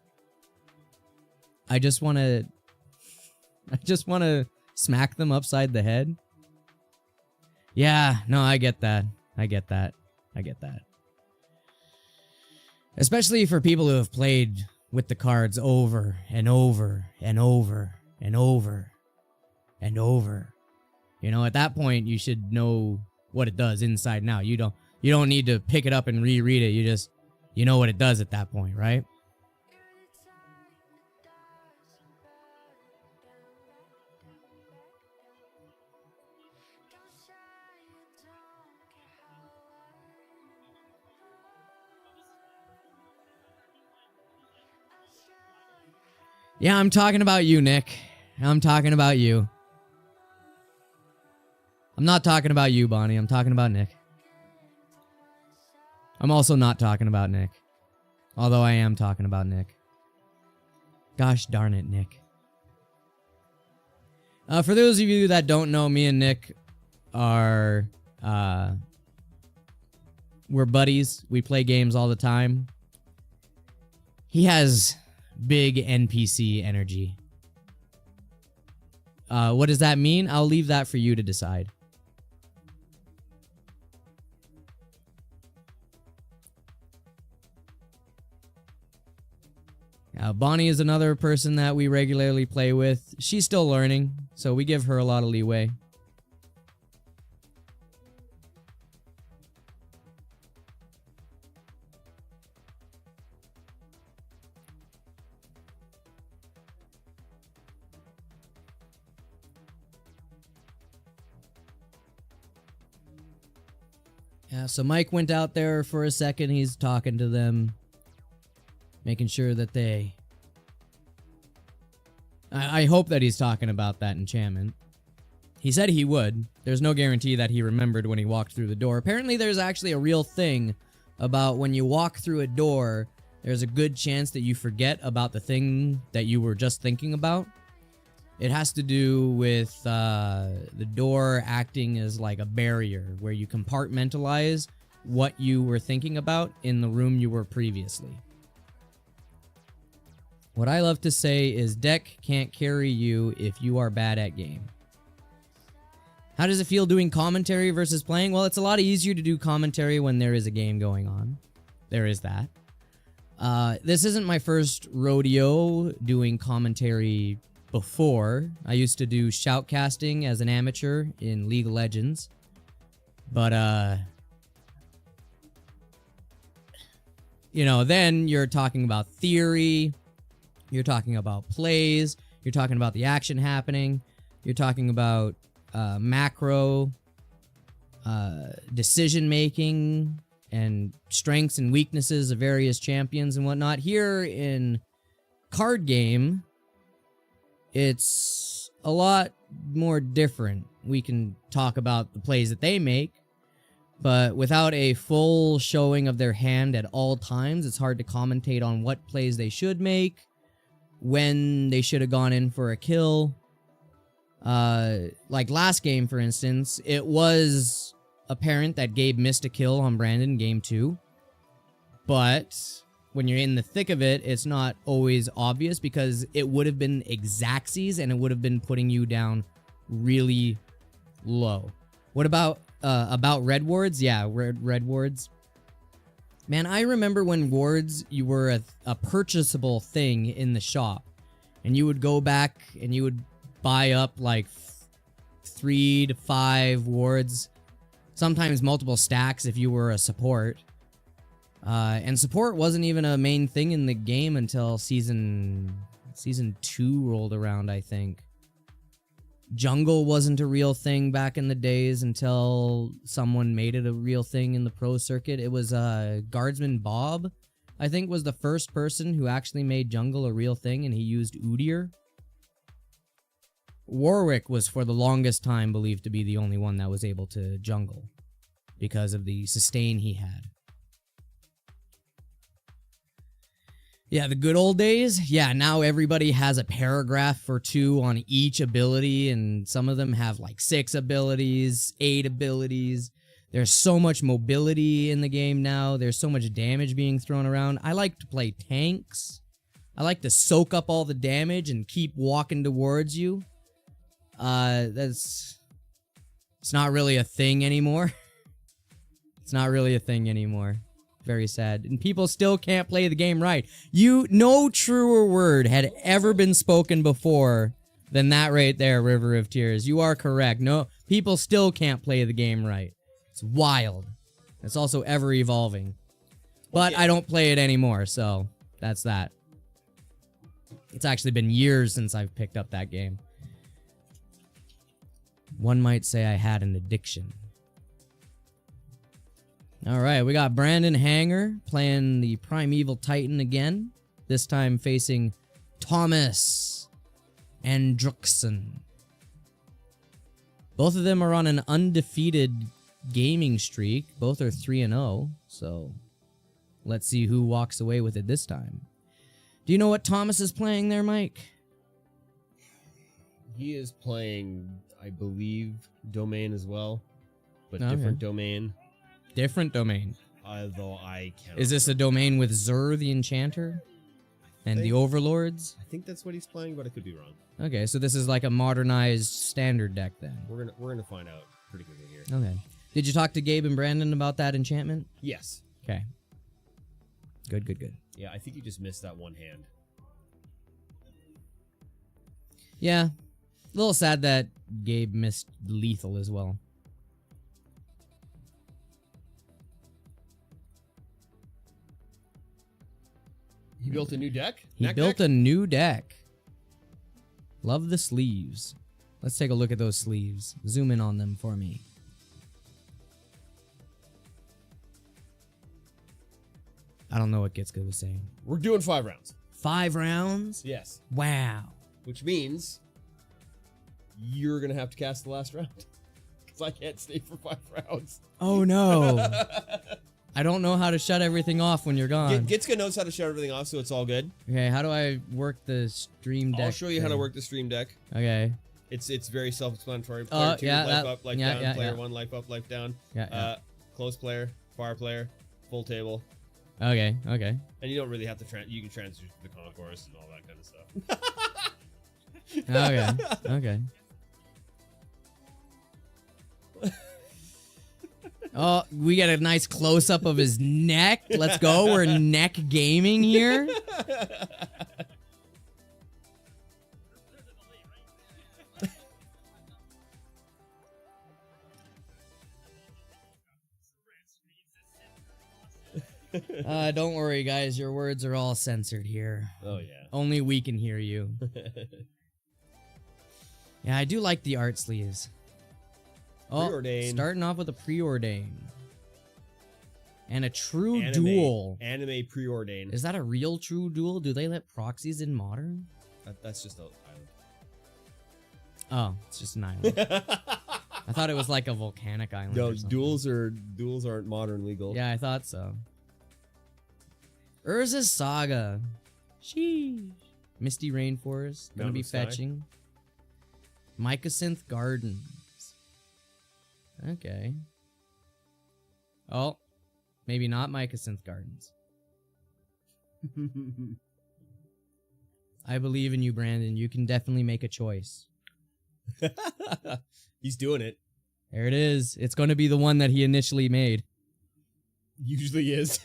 I just want to smack them upside the head. Yeah, no, I get that. I get that. Especially for people who have played with the cards over and over and over and over and over. You know, at that point, you should know what it does inside and out. You don't need to pick it up and reread it. You know what it does at that point, right? Yeah, I'm talking about you, Nick. I'm talking about you. I'm not talking about you, Bonnie. I'm talking about Nick. I'm also not talking about Nick. Although I am talking about Nick. Gosh darn it, Nick. For those of you that don't know, me and Nick are... we're buddies. We play games all the time. He has big NPC energy. What does that mean? I'll leave that for you to decide. Bonnie is another person that we regularly play with. She's still learning, so we give her a lot of leeway. Yeah, so Mike went out there for a second. He's talking to them, making sure that they... I hope that he's talking about that enchantment. He said he would. There's no guarantee that he remembered when he walked through the door. Apparently there's actually a real thing about when you walk through a door, there's a good chance that you forget about the thing that you were just thinking about. It has to do with the door acting as like a barrier where you compartmentalize what you were thinking about in the room you were previously. What I love to say is deck can't carry you if you are bad at game. How does it feel doing commentary versus playing? Well, it's a lot easier to do commentary when there is a game going on. There is that. This isn't my first rodeo doing commentary before. I used to do shoutcasting as an amateur in League of Legends. But, you know, then you're talking about theory, you're talking about plays, you're talking about the action happening, you're talking about macro decision making and strengths and weaknesses of various champions and whatnot. Here in card game, it's a lot more different. We can talk about the plays that they make, but without a full showing of their hand at all times, it's hard to commentate on what plays they should make, when they should have gone in for a kill. Like last game, for instance, it was apparent that Gabe missed a kill on Brandon in game 2, but when you're in the thick of it, it's not always obvious because it would have been exactsies and it would have been putting you down really low. What about red wards? Yeah, red wards. Man, I remember when wards, you were a purchasable thing in the shop, and you would go back and you would buy up like 3 to 5 wards, sometimes multiple stacks if you were a support. And support wasn't even a main thing in the game until season 2 rolled around, I think. Jungle wasn't a real thing back in the days until someone made it a real thing in the pro circuit. It was Guardsman Bob, I think, was the first person who actually made jungle a real thing, and he used Udyr. Warwick was for the longest time believed to be the only one that was able to jungle because of the sustain he had. Yeah, the good old days. Yeah, now everybody has a paragraph or 2 on each ability, and some of them have like 6 abilities, 8 abilities. There's so much mobility in the game now. There's so much damage being thrown around. I like to play tanks. I like to soak up all the damage and keep walking towards you. It's not really a thing anymore. It's not really a thing anymore. Very sad. And people still can't play the game right. No truer word had ever been spoken before than that right there, River of Tears. You are correct. No, people still can't play the game right. It's wild. It's also ever evolving. But I don't play it anymore, so that's that. It's actually been years since I've picked up that game. One might say I had an addiction. Alright, we got Brandon Hanger playing the Primeval Titan again. This time facing Thomas Andrukson. Both of them are on an undefeated gaming streak. Both are 3-0, so let's see who walks away with it this time. Do you know what Thomas is playing there, Mike? He is playing, I believe, Domain as well, but Okay. different Domain. Different domain. Although I can't. Is this a domain with Zur the Enchanter? And the Overlords? I think that's what he's playing, but I could be wrong. Okay, so this is like a modernized standard deck then. We're gonna find out pretty quickly here. Okay. Did you talk to Gabe and Brandon about that enchantment? Yes. Okay. Good, good, good. Yeah, I think you just missed that one hand. Yeah. A little sad that Gabe missed lethal as well. He built a new deck? He built a new deck. Love the sleeves. Let's take a look at those sleeves. Zoom in on them for me. I don't know what Gitska was saying. We're doing 5 rounds. 5 rounds? Yes. Wow. Which means you're going to have to cast the last round. Because I can't stay for 5 rounds. Oh no. I don't know how to shut everything off when you're gone. Gitska knows how to shut everything off, so it's all good. Okay, how do I work the stream deck? I'll show you how to work the stream deck. Okay. It's very self-explanatory. Oh, Player 2, yeah, life up, life down. yeah, Player yeah. 1, life up, life down. Yeah. Close player, far player, full table. Okay, okay. And you don't really have to you can transfer to the concourse and all that kind of stuff. Okay, okay. Oh, we got a nice close-up of his neck. Let's go. We're neck gaming here. Don't worry, guys. Your words are all censored here. Oh, yeah. Only we can hear you. Yeah, I do like the art sleeves. Oh, Preordain. starting off with a preordain. And a true Anime. duel. Anime preordain. Is that a real true duel? Do they let proxies in modern? That's just an Oh, it's just an island. island. I thought it was like a volcanic island. No, or something. duels aren't modern legal. Yeah, I thought so. Urza's Saga. Sheesh. Misty Rainforest. Gonna Mountain be of Sky. fetching. Mycosynth Gardens. Okay. Oh. Maybe not Mycosynth Gardens. I believe in you, Brandon. You can definitely make a choice. He's doing it. There it is. It's going to be the one that he initially made. Usually is.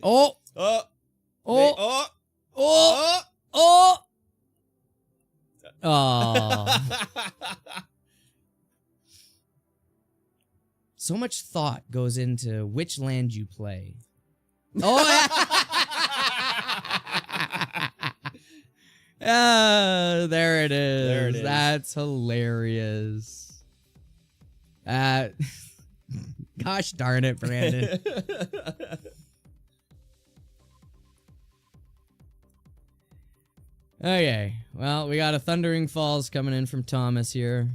Oh! Oh! Oh! Oh! Oh! Oh! Oh! Oh. So much thought goes into which land you play. Oh! Ah, there it is. There it is. That's hilarious. Gosh darn it, Brandon. Okay, well, we got a Thundering Falls coming in from Thomas here.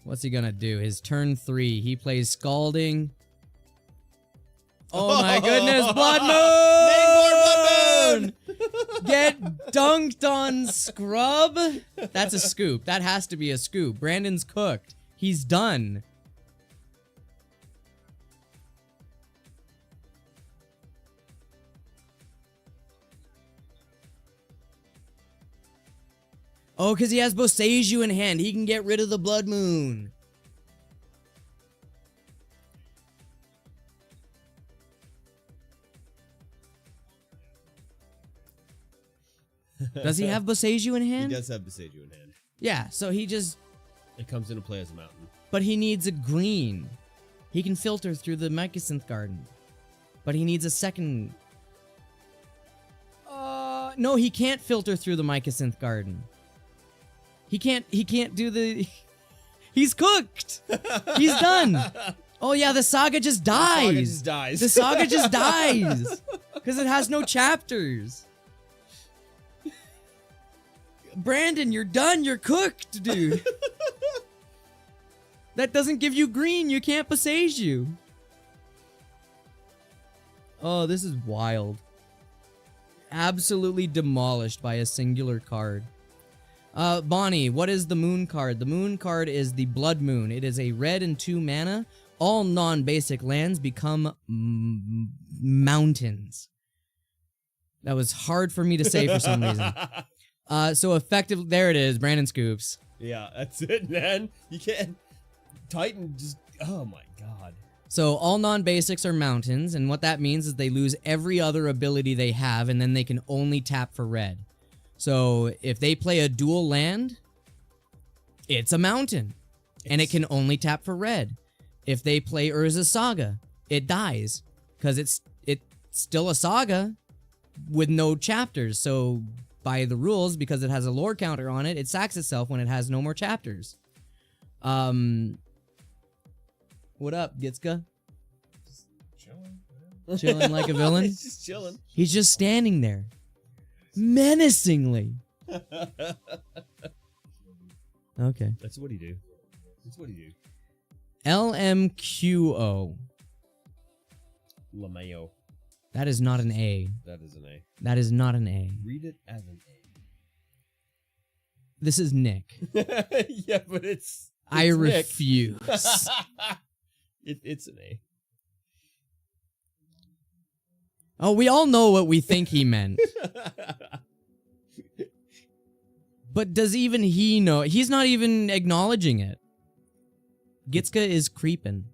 What's he gonna do? His turn 3, he plays Scalding. Oh my goodness, Blood Moon! Make more Blood Moon! Get dunked on, scrub. That's a scoop. That has to be a scoop. Brandon's cooked. He's done. Oh, because he has Boseiju in hand. He can get rid of the Blood Moon. Does he have Boseiju in He hand? does have Boseiju in hand. Yeah, so he just... It comes into play as a mountain. But he needs a green. He can filter through the Mycosynth Garden. But he needs a second... no, he can't filter through the Mycosynth Garden. He can't do the... He's cooked! He's done! Oh yeah, the saga just dies! The saga just dies. The saga just dies! Because it has no chapters. Brandon, you're done. You're cooked, dude. That doesn't give you green. You can't Boseiju. Oh, this is wild. Absolutely demolished by a singular card. Bonnie, what is the moon card? The moon card is the Blood Moon. It is a red and 2 mana. All non-basic lands become mountains. That was hard for me to say for some reason. So effectively, there it is. Brandon scoops. Yeah, that's it, man. You can't... Titan just... Oh my god. So all non-basics are mountains, and what that means is they lose every other ability they have, and then they can only tap for red. So if they play a dual land, it's a mountain, and it can only tap for red. If they play Urza Saga, it dies, because it's still a saga with no chapters. So by the rules, because it has a lore counter on it, it sacks itself when it has no more chapters. What up, Gitska? Just chilling. Chilling like a villain? He's just chilling. He's just standing there. Menacingly. Okay. That's what he do. That's what he do. LMQO. LaMayo. That is not an A. That is an A. That is not an A. Read it as an This is Nick. A. Yeah, but it's I Nick. refuse. It's an A. Oh, we all know what we think he meant. But does even he know? He's not even acknowledging it. Gitska is creeping.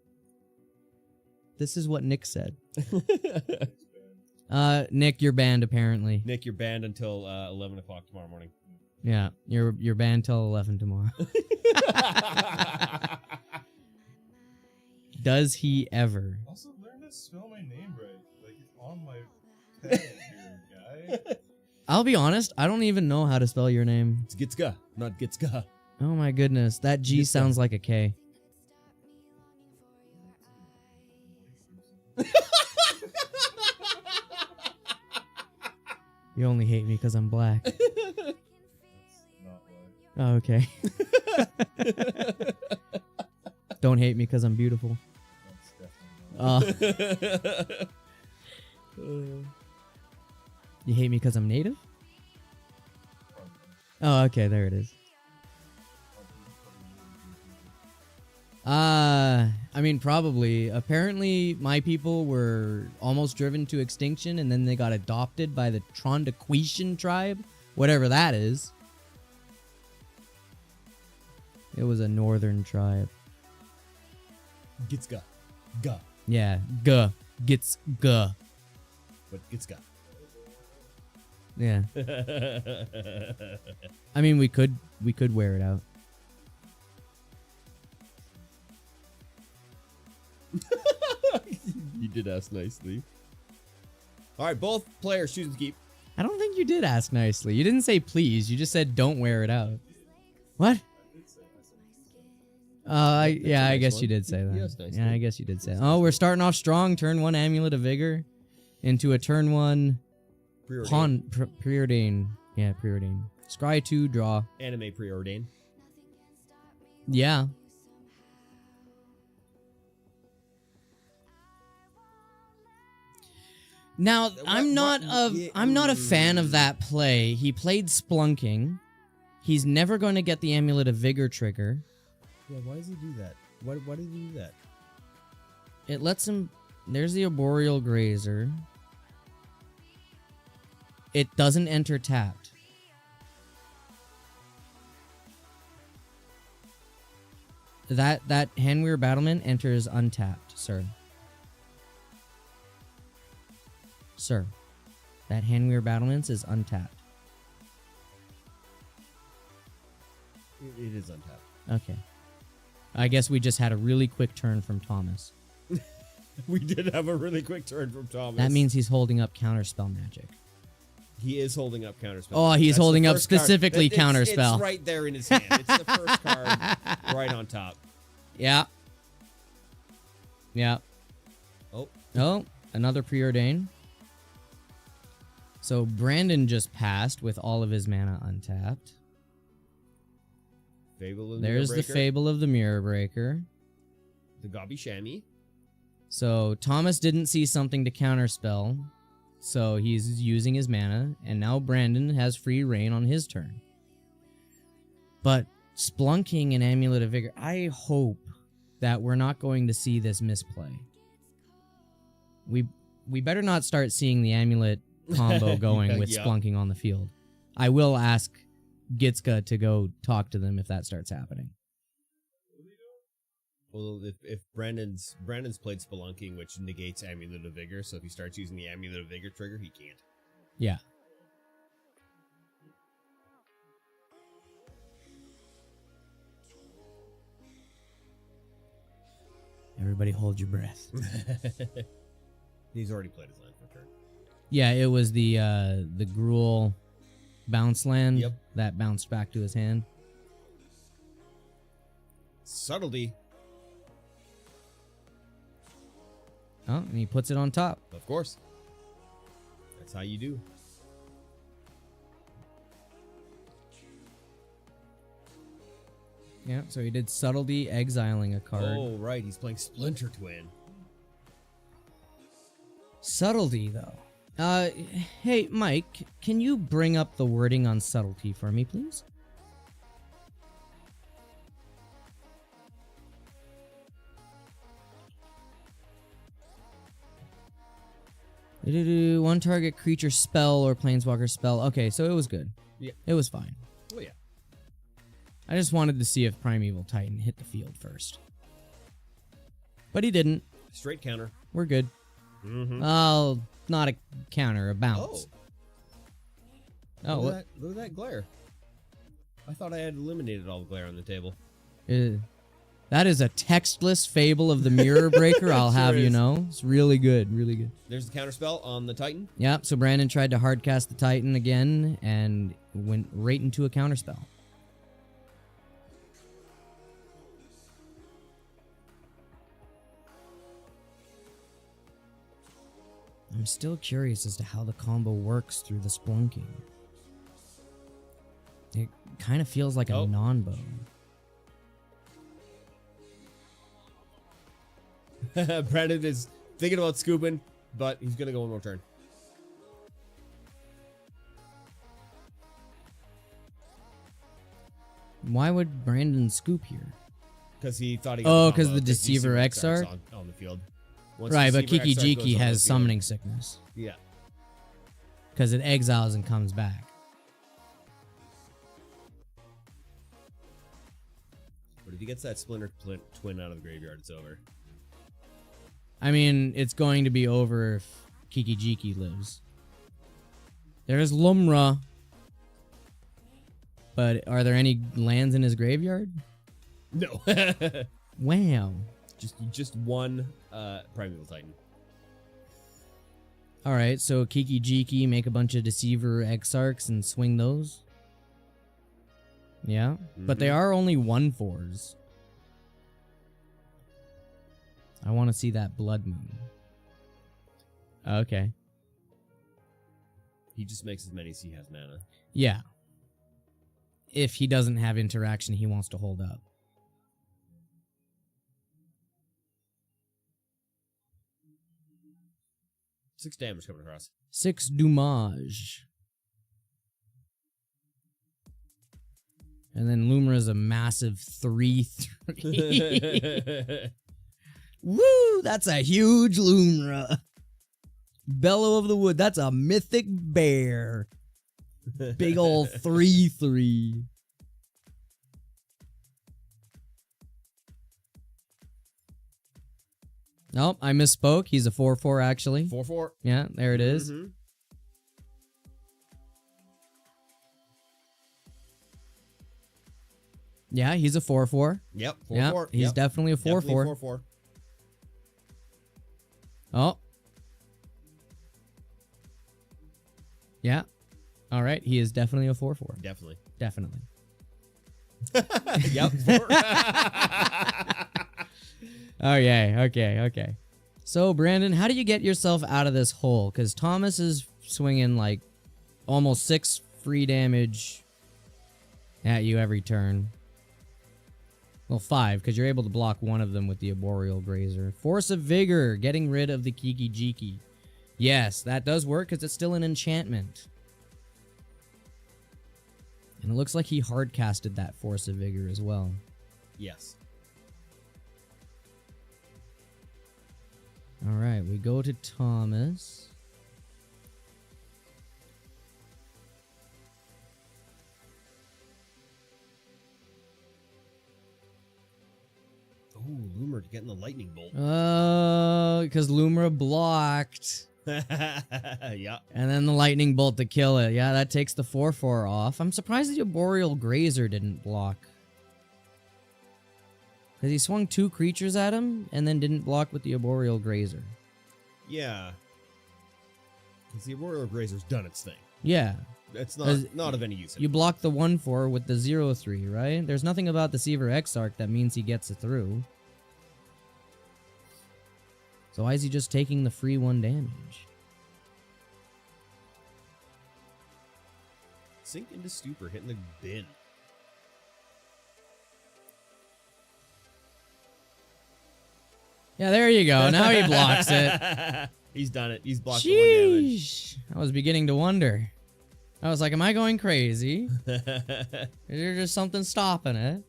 This is what Nick said. Nick, you're banned apparently. Nick, you're banned until 11 o'clock tomorrow morning. Yeah, you're banned till 11 tomorrow. Does he ever? Also, learn to spell my name right. Like, it's on my pen here, guy. I'll be honest, I don't even know how to spell your name. It's Gitska, not Gitska. Oh my goodness, that G Gitska. sounds like a K. You only hate me because I'm black. That's not why. Oh, okay. Don't hate me because I'm beautiful. That's definitely not You hate me because I'm native? probably. Oh, okay, there it is. I mean, probably. Apparently, my people were almost driven to extinction, and then they got adopted by the Trondaquetian tribe, whatever that is. It was a northern tribe. Gitska. Ga. Yeah, gets But Gitska. Yeah. I mean, we could wear it out. You did ask nicely. All right, both players choose to keep. I don't think you did ask nicely. You didn't say please. You just said don't wear it out. What? Yeah, I nice guess one. you did say that. Yes, nice Yeah, one. I guess you did say that. Oh, we're starting off strong. Turn 1 Amulet of Vigor into a turn 1 Preordain. Preordain. Yeah, Preordain. Scry 2, draw. Anime preordain. Yeah. Now, I'm not a fan of that play. He played Splunking. He's never going to get the Amulet of Vigor trigger. Yeah, why does he do that? Why did he do that? It lets him... There's the Arboreal Grazer. It doesn't enter tapped. That Hanweir Battlement enters untapped, sir. Sir, that Hanweir Battlements is untapped. It is untapped. Okay. I guess we just had a really quick turn from Thomas. We did have a really quick turn from Thomas. That means he's holding up Counterspell Magic. he is holding up Counterspell. Oh, he's That's the holding up first card. specifically It's Counterspell. It's right there in his hand. It's the first card right on top. Yeah. Yeah. Oh. Oh, another Preordain. So Brandon just passed with all of his mana untapped. Fable of There's the Mirror Breaker, Fable of the Mirror Breaker. the Gobby Chamois. So Thomas didn't see something to counterspell, so he's using his mana, and now Brandon has free reign on his turn. But Splunking and Amulet of Vigor, I hope that we're not going to see this misplay. We better not start seeing the Amulet combo going with Yeah. Splunking on the field. I will ask Gitska to go talk to them if that starts happening. Well, if Brandon's played Spelunking, which negates Amulet of Vigor, so if he starts using the Amulet of Vigor trigger, he can't. Yeah. Everybody hold your breath. He's already played his land for a turn. Yeah, it was the Gruul bounce land Yep. that bounced back to his hand. Subtlety, Oh, and he puts it on top. of course. That's how you do. Yeah, so he did subtlety, exiling a card. Oh, right. He's playing Splinter Twin. Subtlety, though. Hey, Mike, can you bring up the wording on subtlety for me, please? One target creature spell or planeswalker spell. Okay, so it was good. Yeah. It was fine. Oh, yeah. I just wanted to see if Primeval Titan hit the field first. But he didn't. Straight counter. We're good. Mm-hmm. Oh, not a counter, a bounce. Oh, look at that glare. I thought I had eliminated all the glare on the table. That is a textless fable of the Mirror Breaker, I'll Sure have you is. know. It's really good, really good. There's the counter spell on the Titan. Yep, so Brandon tried to hardcast the Titan again and went right into a counterspell. I'm still curious as to how the combo works through the Splunking. It kind of feels like a Oh. non-bow. Brandon is thinking about scooping, but he's going to go one more turn. Why would Brandon scoop here? Because he thought he Oh, got 'cause combo the Deceiver Exarch? on the field. Once Right, but Deceiver Kiki Exarch goes Jiki on the has field- summoning sickness. Yeah. Because it exiles and comes back. But if he gets that Splinter Twin out of the graveyard, it's over. I mean, it's going to be over if Kiki Jiki lives. There's Lumra. But are there any lands in his graveyard? No. Wow. just one Primeval Titan. Alright, so Kiki Jiki, make a bunch of Deceiver Exarchs and swing those. Yeah, but they are only 1/4s. I want to see that Blood Moon. Okay. He just makes as many as he has mana. Yeah. If he doesn't have interaction, he wants to hold up. Six damage coming across. 6 Dommage. And then Lumra's a massive 3/3. Woo! That's a huge Lumra. Bellow of the Wood. That's a mythic bear. Big ol' 3/3. Nope, I misspoke. He's a 4/4 actually. 4/4. Yeah, there it is. Mhm. Yeah, he's a 4/4. Yep. 4/4. Yeah, he's definitely a 4/4. Definitely 4/4. Oh. Yeah. All right, he is definitely a 4/4. Definitely. Definitely. Yep. Okay. So, Brandon, how do you get yourself out of this hole? Because Thomas is swinging like almost 6 free damage at you every turn. Well, 5, because you're able to block one of them with the Arboreal Grazer. Force of Vigor, getting rid of the Kiki Jiki. Yes, that does work because it's still an enchantment. And it looks like he hardcasted that Force of Vigor as well. Yes. All right, we go to Thomas. Ooh, Loomer getting the lightning bolt. Because Lumra blocked. Yeah. And then the lightning bolt to kill it. Yeah, that takes the 4/4 off. I'm surprised the Arboreal Grazer didn't block. Because he swung 2 creatures at him and then didn't block with the Arboreal Grazer. Yeah. Because the Arboreal Grazer's done its thing. Yeah. It's Does- not of any use. You block the 1/4 with the 0/3, right? There's nothing about the Deceiver Exarch that means he gets it through. So why is he just taking the free 1 damage? Sink into Stupor, hitting the bin. Yeah, there you go. Now he blocks it. He's done it. He's blocked the 1 damage. Sheesh. I was beginning to wonder. I was like, am I going crazy? Is there just something stopping it?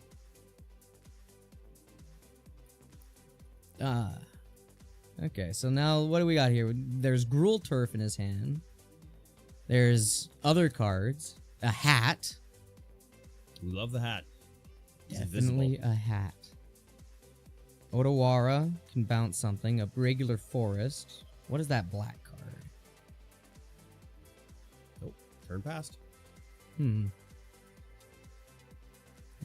Okay, so now what do we got here? There's Gruul Turf in his hand. There's other cards. A hat. We love the hat. He's Definitely invisible. a hat. Otawara can bounce something. A regular forest. What is that black card? Nope. Turn past.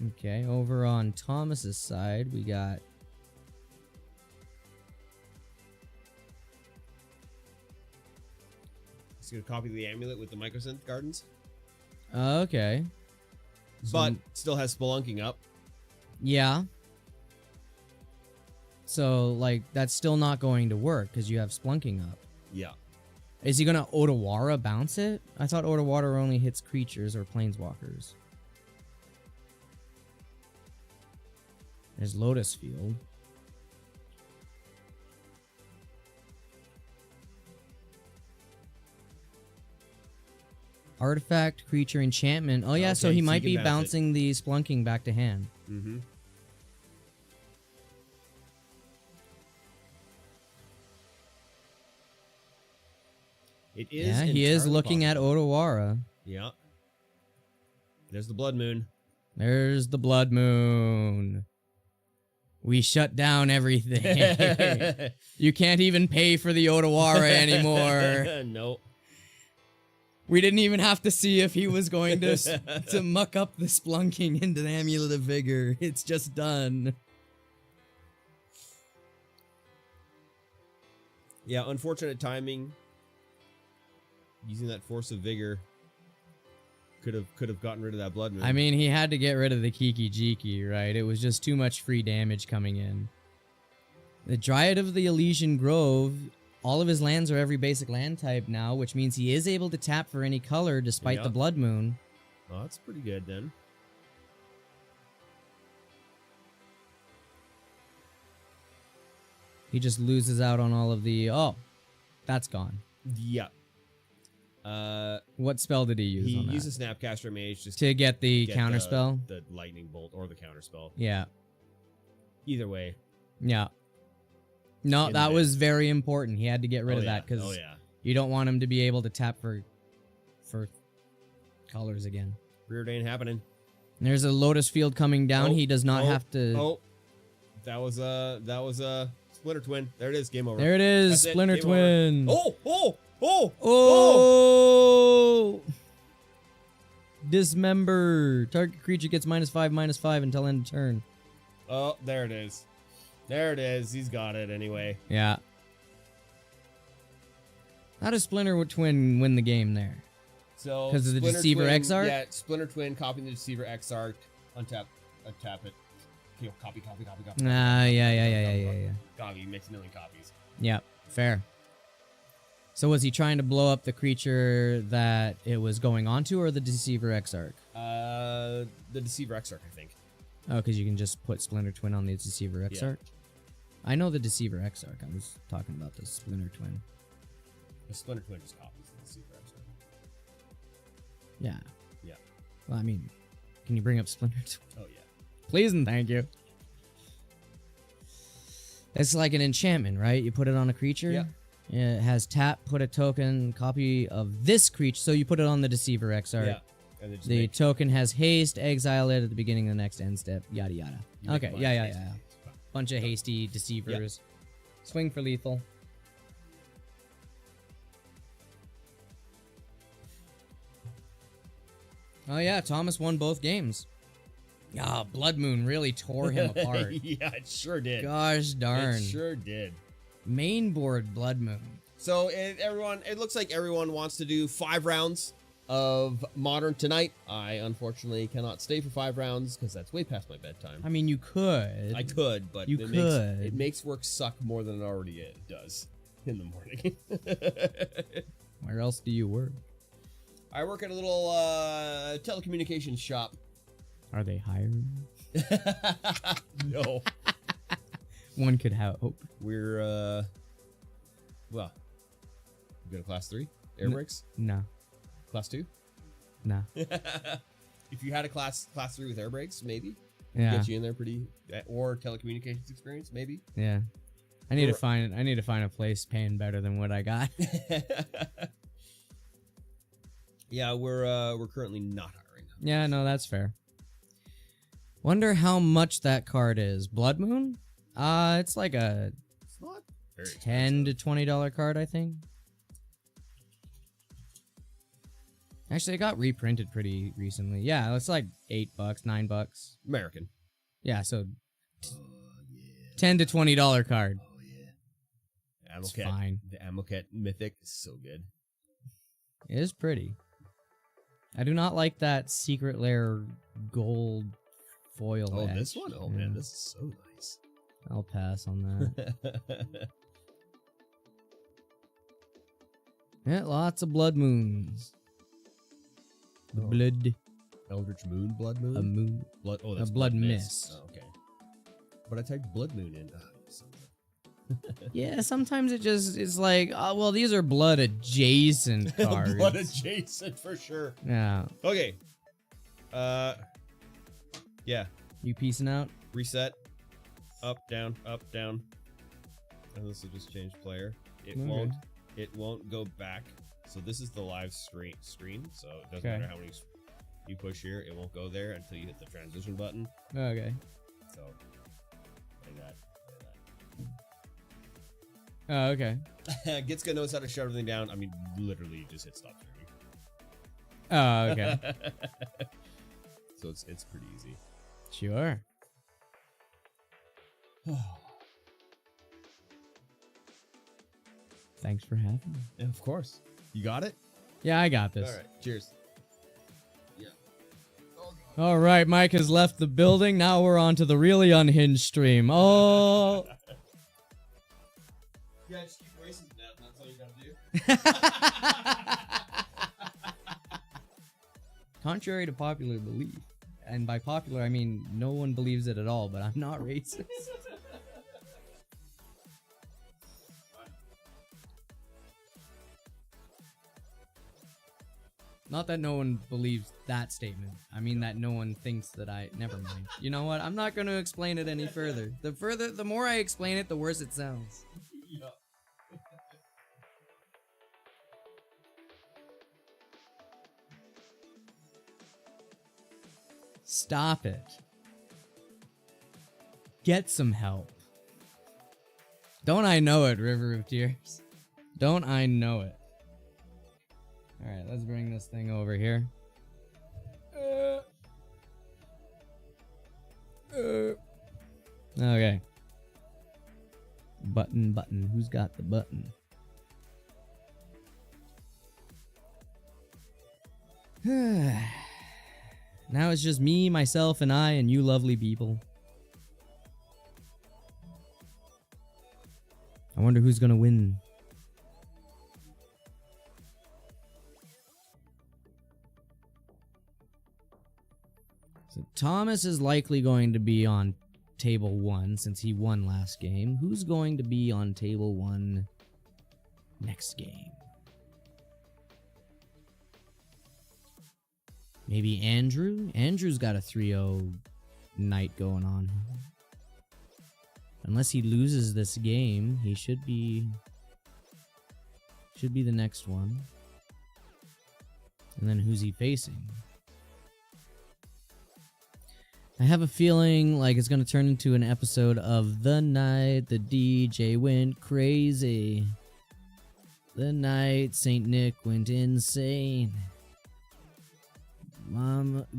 Okay, over on Thomas's side, we got... He's going to copy the amulet with the Microsynth Gardens. Okay. But still has Spelunking up. Yeah. So, like, that's still not going to work because you have Splunking up. Yeah. Is he gonna Otawara bounce it? I thought Otawara only hits creatures or planeswalkers. There's Lotus Field. Artifact, creature, enchantment. Oh yeah, so Okay, he so might you be can bounce it. bouncing the Splunking back to hand. Mm-hmm. It is. Yeah, he is entirely looking at possible. Otawara. Yeah. There's the Blood Moon. There's the Blood Moon. We shut down everything. You can't even pay for the Otawara anymore. Nope. We didn't even have to see if he was going to muck up the Splunking into the Amulet of Vigor. It's just done. Yeah, unfortunate timing. Using that Force of Vigor could have gotten rid of that Blood Moon. I mean, he had to get rid of the Kiki Jiki, right? It was just too much free damage coming in. The Dryad of the Elysian Grove, all of his lands are every basic land type now, which means he is able to tap for any color despite Yep. the Blood Moon. Oh, that's pretty good then. He just loses out on all of the... Oh, that's gone. Yeah. What spell did he use He on that? uses Snapcaster Mage just To get the get counter spell? the Lightning Bolt or the counter spell. Yeah. Either way. Yeah. No, In that the was very important. He had to get rid of that because Oh yeah. you don't want him to be able to tap for colors again. Preordain happening. There's a Lotus Field coming down. Oh, He does not have to... Oh, that was a Splinter Twin. There it is. Game over. There it is. That's it, Splinter game over. Twin. Oh. Oh! Dismember. Target creature gets -5/-5 until end of turn. Oh, there it is. There it is. He's got it anyway. Yeah. How does Splinter Twin win the game there? So 'Cause of the Splinter Deceiver Twin, Exarch? Yeah, Splinter Twin copying the Deceiver Exarch. Untap it. Copy. Yeah. Copy. Makes a million copies. Yeah, fair. So was he trying to blow up the creature that it was going onto, or the Deceiver Exarch? The Deceiver Exarch, I think. Oh, because you can just put Splinter Twin on the Deceiver Exarch? I know the Deceiver Exarch. I was talking about the Splinter Twin. The Splinter Twin just copies the Deceiver Exarch. Yeah. Yeah. Well, I mean, can you bring up Splinter Twin? Oh yeah. Please and thank you. It's like an enchantment, right? You put it on a creature. Yeah. It has tap, put a token, copy of this creature. So you put it on the Deceiver Exarch. Yeah. And then just The make- token has haste, exile it at the beginning of the next end step, yada yada. you make Okay, a bunch yeah. of bunch of hasty deceivers. Swing for lethal. Oh yeah, Thomas won both games. Ah, Blood Moon really tore him apart. Yeah, it sure did. Gosh darn. It sure did. Main board Blood Moon. So it looks like everyone wants to do 5 rounds of Modern tonight. I unfortunately cannot stay for 5 rounds because that's way past my bedtime. I mean, you could. I could, but You it makes work suck more than it already does in the morning. Where else do you work? I work at a little telecommunications shop. Are they hiring? No. One could hope. We're, well, you go to class 3? Air brakes? No. Class 2? No. If you had a class 3 with air brakes, maybe. Yeah. Get you in there pretty, or telecommunications experience, maybe. Yeah. I need to find a place paying better than what I got. Yeah, we're currently not hiring. Yeah, no, that's fair. Wonder how much that card is. Blood Moon? It's like a It's not very $10 to $20 card, I think. Actually, it got reprinted pretty recently. Yeah, it's like $8, $9. American. Yeah, so Oh, yeah. $10 to $20 card. Oh, yeah. It's Amoket. fine. The Amoket Mythic is so good. It is pretty. I do not like that Secret Lair gold foil. Oh, edge. this one? Oh, Yeah. man, this is so nice. I'll pass on that. Yeah, lots of Blood Moons. The Oh. blood, Eldritch Moon, Blood Moon? a moon. Blood, oh, that's Blood Blood Mist. Oh, okay. But I typed Blood Moon in. So Yeah, sometimes it just is like, oh, well, these are blood adjacent cards. Blood adjacent for sure. Yeah. Okay. Yeah. You piecing out? Reset. Up, down, and this will just change player. It Okay. won't. It won't go back. So this is the live screen. So it doesn't Okay. matter how many you push here. It won't go there until you hit the transition button. Okay. So like that. Oh, okay. Gitska knows how to shut everything down. I mean, literally, you just hit stop streaming. Oh, okay. So it's pretty easy. Sure. Thanks for having me. And of course, you got it. Yeah, I got this. All right. Cheers. All right, Mike has left the building. Now we're on to the really unhinged stream. Oh. Yeah, just keep racing to death. That's all you gotta do. Contrary to popular belief, and by popular I mean no one believes it at all, but I'm not racist. Not that no one believes that statement. I mean that no one thinks that never mind. You know what? I'm not going to explain it any further. The more I explain it, the worse it sounds. Yeah. Stop it. Get some help. Don't I know it, River of Tears? Don't I know it? Alright, let's bring this thing over here. Okay. Button. Who's got the button? Now it's just me, myself, and I, and you lovely people. I wonder who's gonna win. So Thomas is likely going to be on table 1 since he won last game. Who's going to be on table 1 next game? Maybe Andrew? Andrew's got a 3-0 night going on. Unless he loses this game, he should be the next one. And then who's he facing? I have a feeling like it's gonna turn into an episode of The Night the DJ Went Crazy. The night Saint Nick went insane.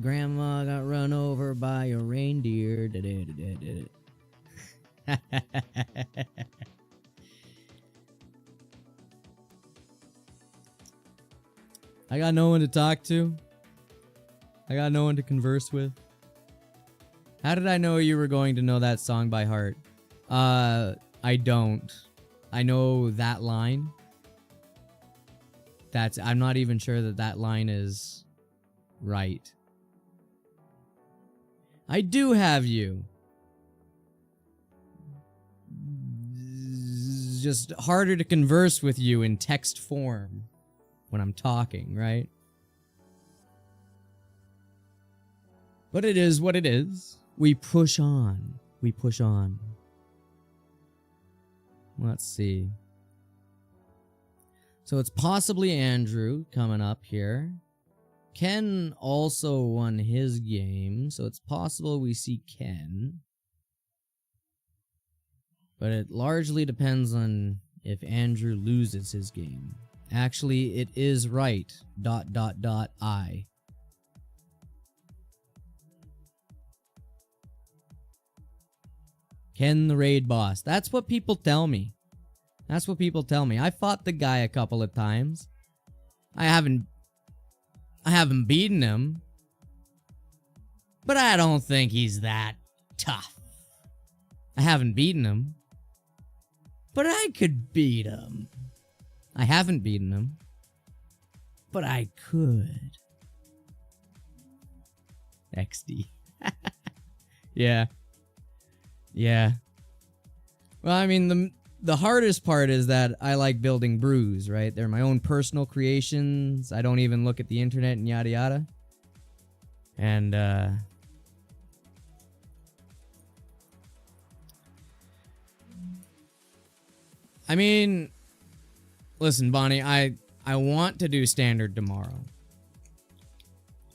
Grandma got run over by a reindeer. I got no one to talk to. I got no one to converse with. How did I know you were going to know that song by heart? I don't. I know that line. I'm not even sure that line is right. I do have you. It's just harder to converse with you in text form when I'm talking, right? But it is what it is. We push on. We push on. Let's see. So it's possibly Andrew coming up here. Ken also won his game, so it's possible we see Ken. But it largely depends on if Andrew loses his game. Actually, it is right. ... I. Ken the raid boss. That's what people tell me. That's what people tell me. I fought the guy a couple of times. I haven't beaten him. But I don't think he's that tough. I haven't beaten him. But I could beat him. I haven't beaten him. But I could. XD. Yeah. Yeah. Well, I mean, the hardest part is that I like building brews, right? They're my own personal creations. I don't even look at the internet and yada yada. And, I mean, listen, Bonnie, I want to do standard tomorrow.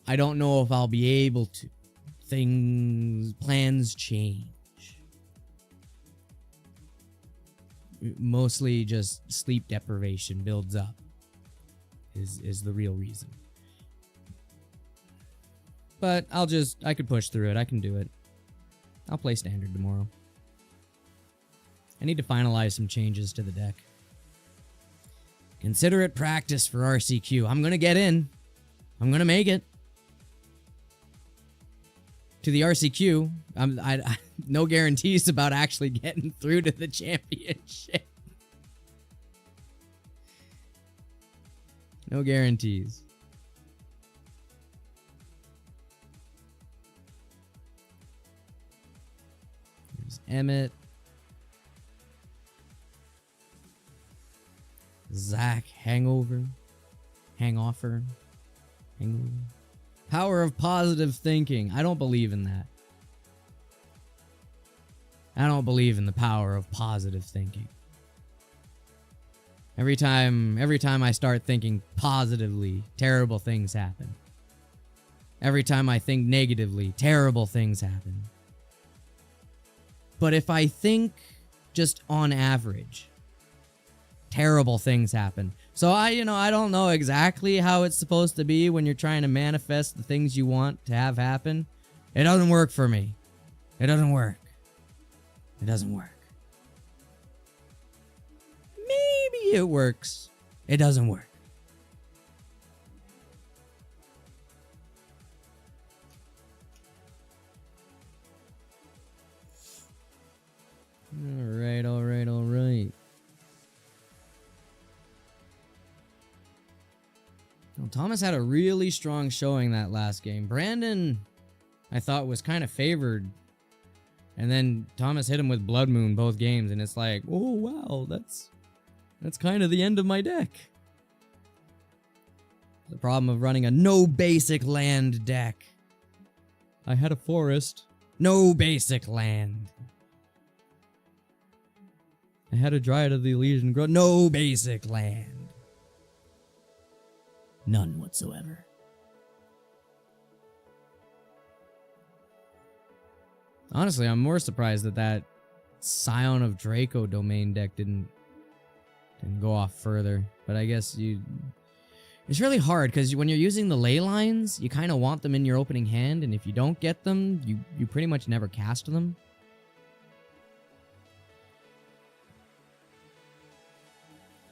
I don't know if I'll be able to. Plans change. Mostly just sleep deprivation builds up is the real reason. But I could push through it. I can do it. I'll play standard tomorrow. I need to finalize some changes to the deck. Consider it practice for RCQ. I'm gonna get in. I'm gonna make it. To the RCQ, I no guarantees about actually getting through to the championship. No guarantees. There's Emmett. Zach, Hangover. Hangover. Power of positive thinking. I don't believe in that. I don't believe in the power of positive thinking. Every time I start thinking positively, terrible things happen. Every time I think negatively, terrible things happen. But if I think just on average, terrible things happen. So I don't know exactly how it's supposed to be when you're trying to manifest the things you want to have happen. It doesn't work for me. It doesn't work. It doesn't work. Maybe it works. It doesn't work. All right. Well, Thomas had a really strong showing that last game. Brandon, I thought, was kind of favored. And then Thomas hit him with Blood Moon both games, and it's like, oh wow, that's kind of the end of my deck. The problem of running a no basic land deck. I had a forest. No basic land. I had a Dryad of the Elysian Grove. No basic land. None whatsoever. Honestly, I'm more surprised that that Scion of Draco domain deck didn't go off further. But I guess it's really hard because when you're using the ley lines, you kind of want them in your opening hand, and if you don't get them, you pretty much never cast them.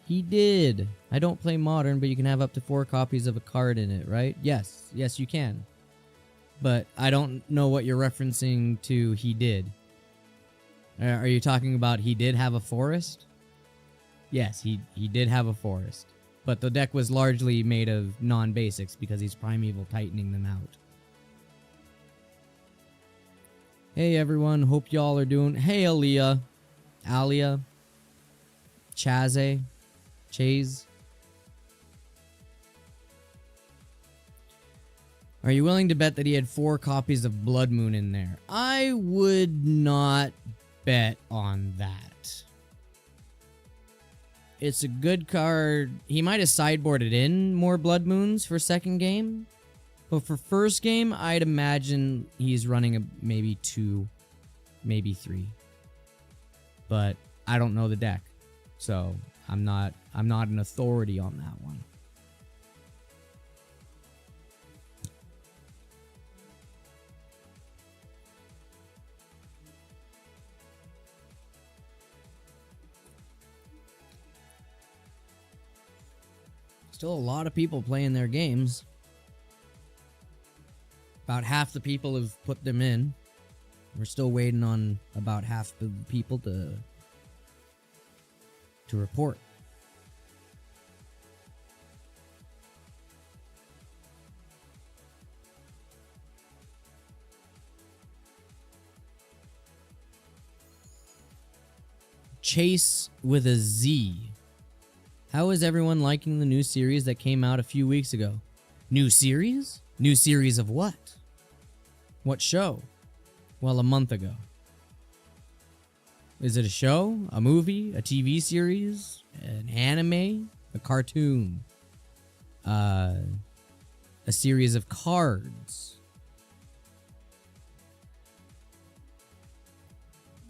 He did. I don't play Modern, but you can have up to 4 copies of a card in it, right? Yes. Yes, you can. But I don't know what you're referencing to he did. Are you talking about he did have a forest? Yes, he did have a forest. But the deck was largely made of non-basics because he's Primeval tightening them out. Hey everyone, hope y'all are doing... Hey Aaliyah. Alia. Chaze. Chase. Are you willing to bet that he had 4 copies of Blood Moon in there? I would not bet on that. It's a good card. He might have sideboarded in more Blood Moons for second game. But for first game, I'd imagine he's running maybe 2, maybe 3. But I don't know the deck. So I'm not an authority on that one. Still a lot of people playing their games. About half the people have put them in. We're still waiting on about half the people to report. Chase with a Z. How is everyone liking the new series that came out a few weeks ago? New series? New series of what? What show? Well, a month ago. Is it a show? A movie? A TV series? An anime? A cartoon? A series of cards?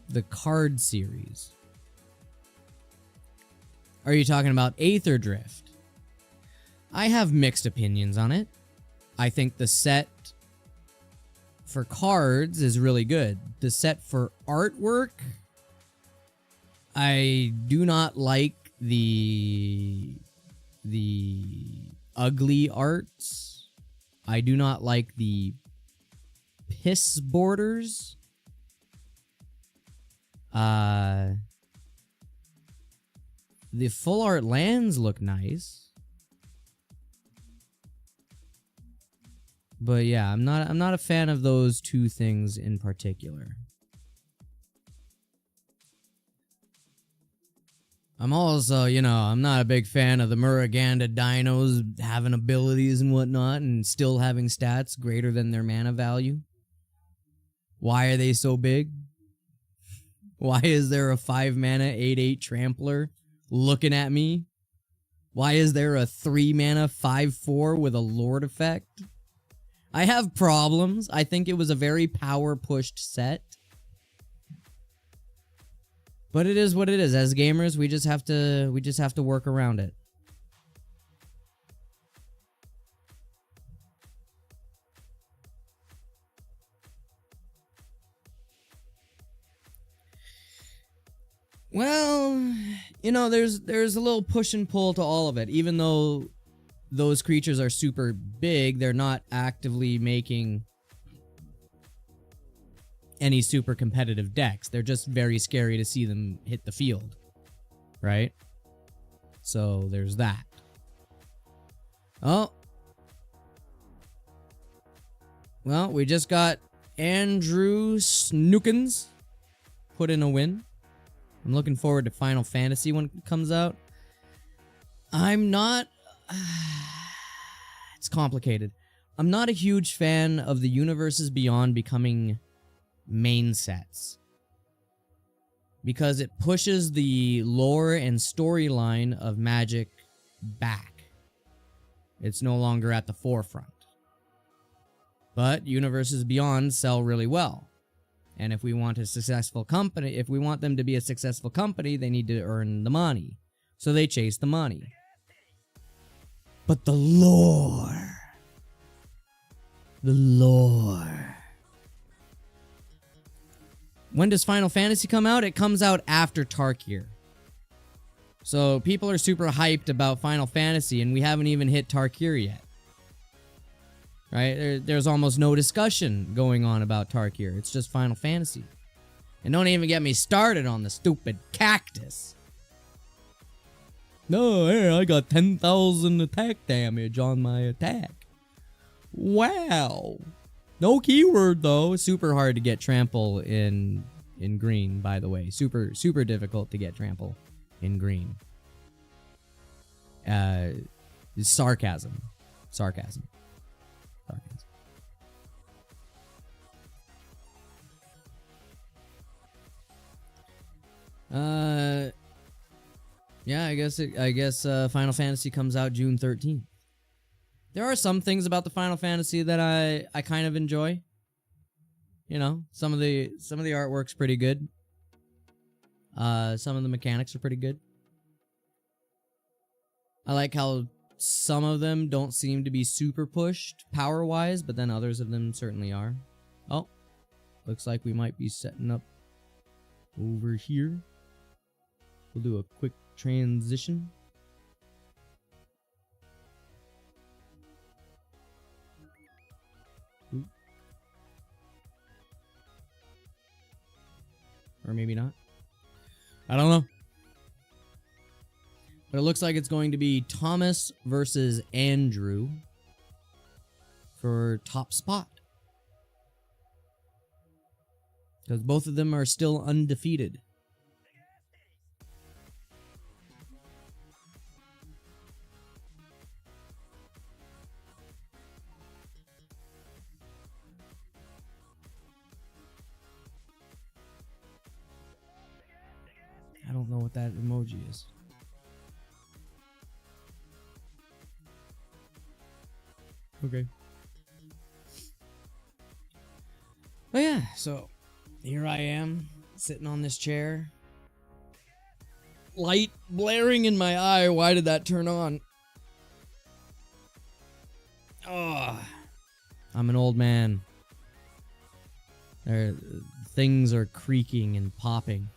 The card series. Are you talking about Aether Drift? I have mixed opinions on it. I think the set for cards is really good. The set for artwork, I do not like the ugly arts. I do not like the piss borders. The full art lands look nice. But yeah, I'm not a fan of those two things in particular. I'm also, I'm not a big fan of the Muruganda dinos having abilities and whatnot and still having stats greater than their mana value. Why are they so big? Why is there a 5 mana 8/8 trampler looking at me? Why is there a 3 mana 5/4 with a Lord effect? I have problems. I think it was a very power pushed set. But it is what it is. As gamers, we just have to work around it. Well, there's a little push and pull to all of it. Even though those creatures are super big, they're not actively making any super competitive decks. They're just very scary to see them hit the field, right? So there's that. Oh. Well, we just got Andrew Snookins put in a win. I'm looking forward to Final Fantasy when it comes out. I'm not... it's complicated. I'm not a huge fan of the Universes Beyond becoming main sets, because it pushes the lore and storyline of Magic back. It's no longer at the forefront. But Universes Beyond sell really well. And if we want a successful company, if we want them to be a successful company, they need to earn the money. So they chase the money. But the lore. The lore. When does Final Fantasy come out? It comes out after Tarkir. So people are super hyped about Final Fantasy, and we haven't even hit Tarkir yet. Right? There's almost no discussion going on about Tarkir. It's just Final Fantasy. And don't even get me started on the stupid cactus. No, hey, I got 10,000 attack damage on my attack. Wow. No keyword though. Super hard to get trample in green, by the way. Super difficult to get trample in green. Sarcasm. Yeah, I guess Final Fantasy comes out June 13th. There are some things about the Final Fantasy that I kind of enjoy. You know, some of the artwork's pretty good. Some of the mechanics are pretty good. I like how some of them don't seem to be super pushed power-wise, but then others of them certainly are. Oh, looks like we might be setting up over here. We'll do a quick transition. Ooh. Or maybe not. I don't know. But it looks like it's going to be Thomas versus Andrew for top spot. Because both of them are still undefeated. I don't know what that emoji is. Okay. Oh yeah, so here I am, sitting on this chair. Light blaring in my eye. Why did that turn on? Oh, I'm an old man. Things are creaking and popping.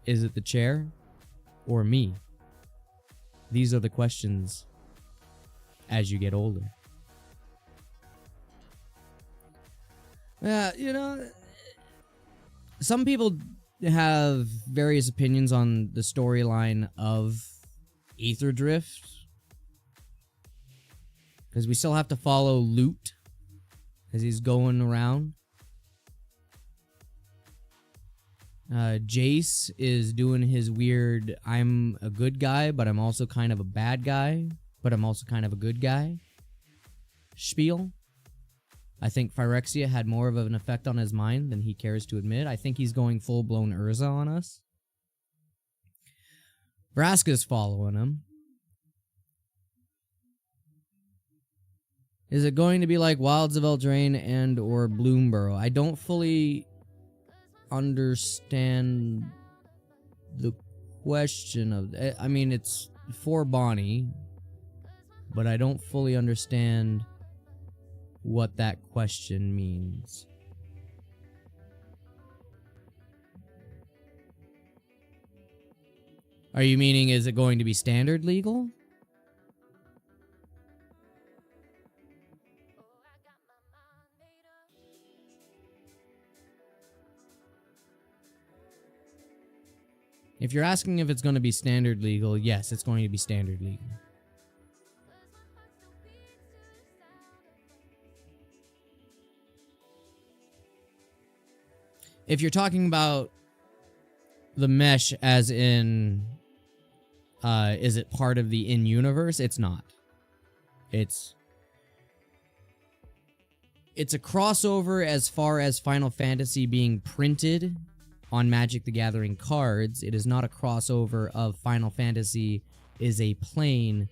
Is it the chair or me? These are the questions as you get older. Yeah, you know, some people have various opinions on the storyline of Aether Drift. Because we still have to follow Lute as he's going around. Jace is doing his weird, I'm a good guy, but I'm also kind of a bad guy, but I'm also kind of a good guy spiel. I think Phyrexia had more of an effect on his mind than he cares to admit. I think he's going full-blown Urza on us. Vraska's following him. Is it going to be like Wilds of Eldraine and or Bloomburrow? I don't fully understand the question of... I mean, it's for Bonnie, but I don't fully understand what that question means. Are you meaning, is it going to be standard legal? If you're asking if it's going to be standard legal, yes, it's going to be standard legal. If you're talking about the mesh as in, is it part of the in-universe? It's not. It's a crossover as far as Final Fantasy being printed on Magic the Gathering cards. It is not a crossover of Final Fantasy is a plane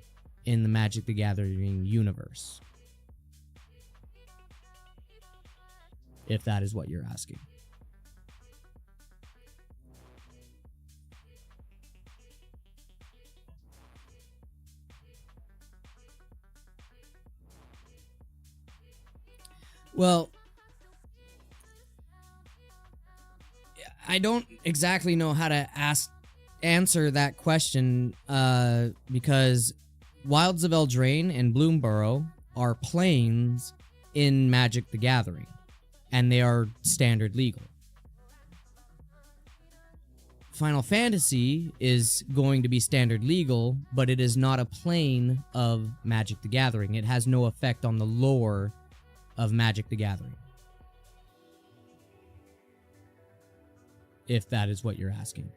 in the Magic the Gathering universe. if that is what you're asking. Well, I don't exactly know how to answer that question because Wilds of Eldraine and Bloomburrow are planes in Magic the Gathering, and they are standard legal. Final Fantasy is going to be standard legal, but it is not a plane of Magic the Gathering. It has no effect on the lore of Magic the Gathering. If that is what you're asking.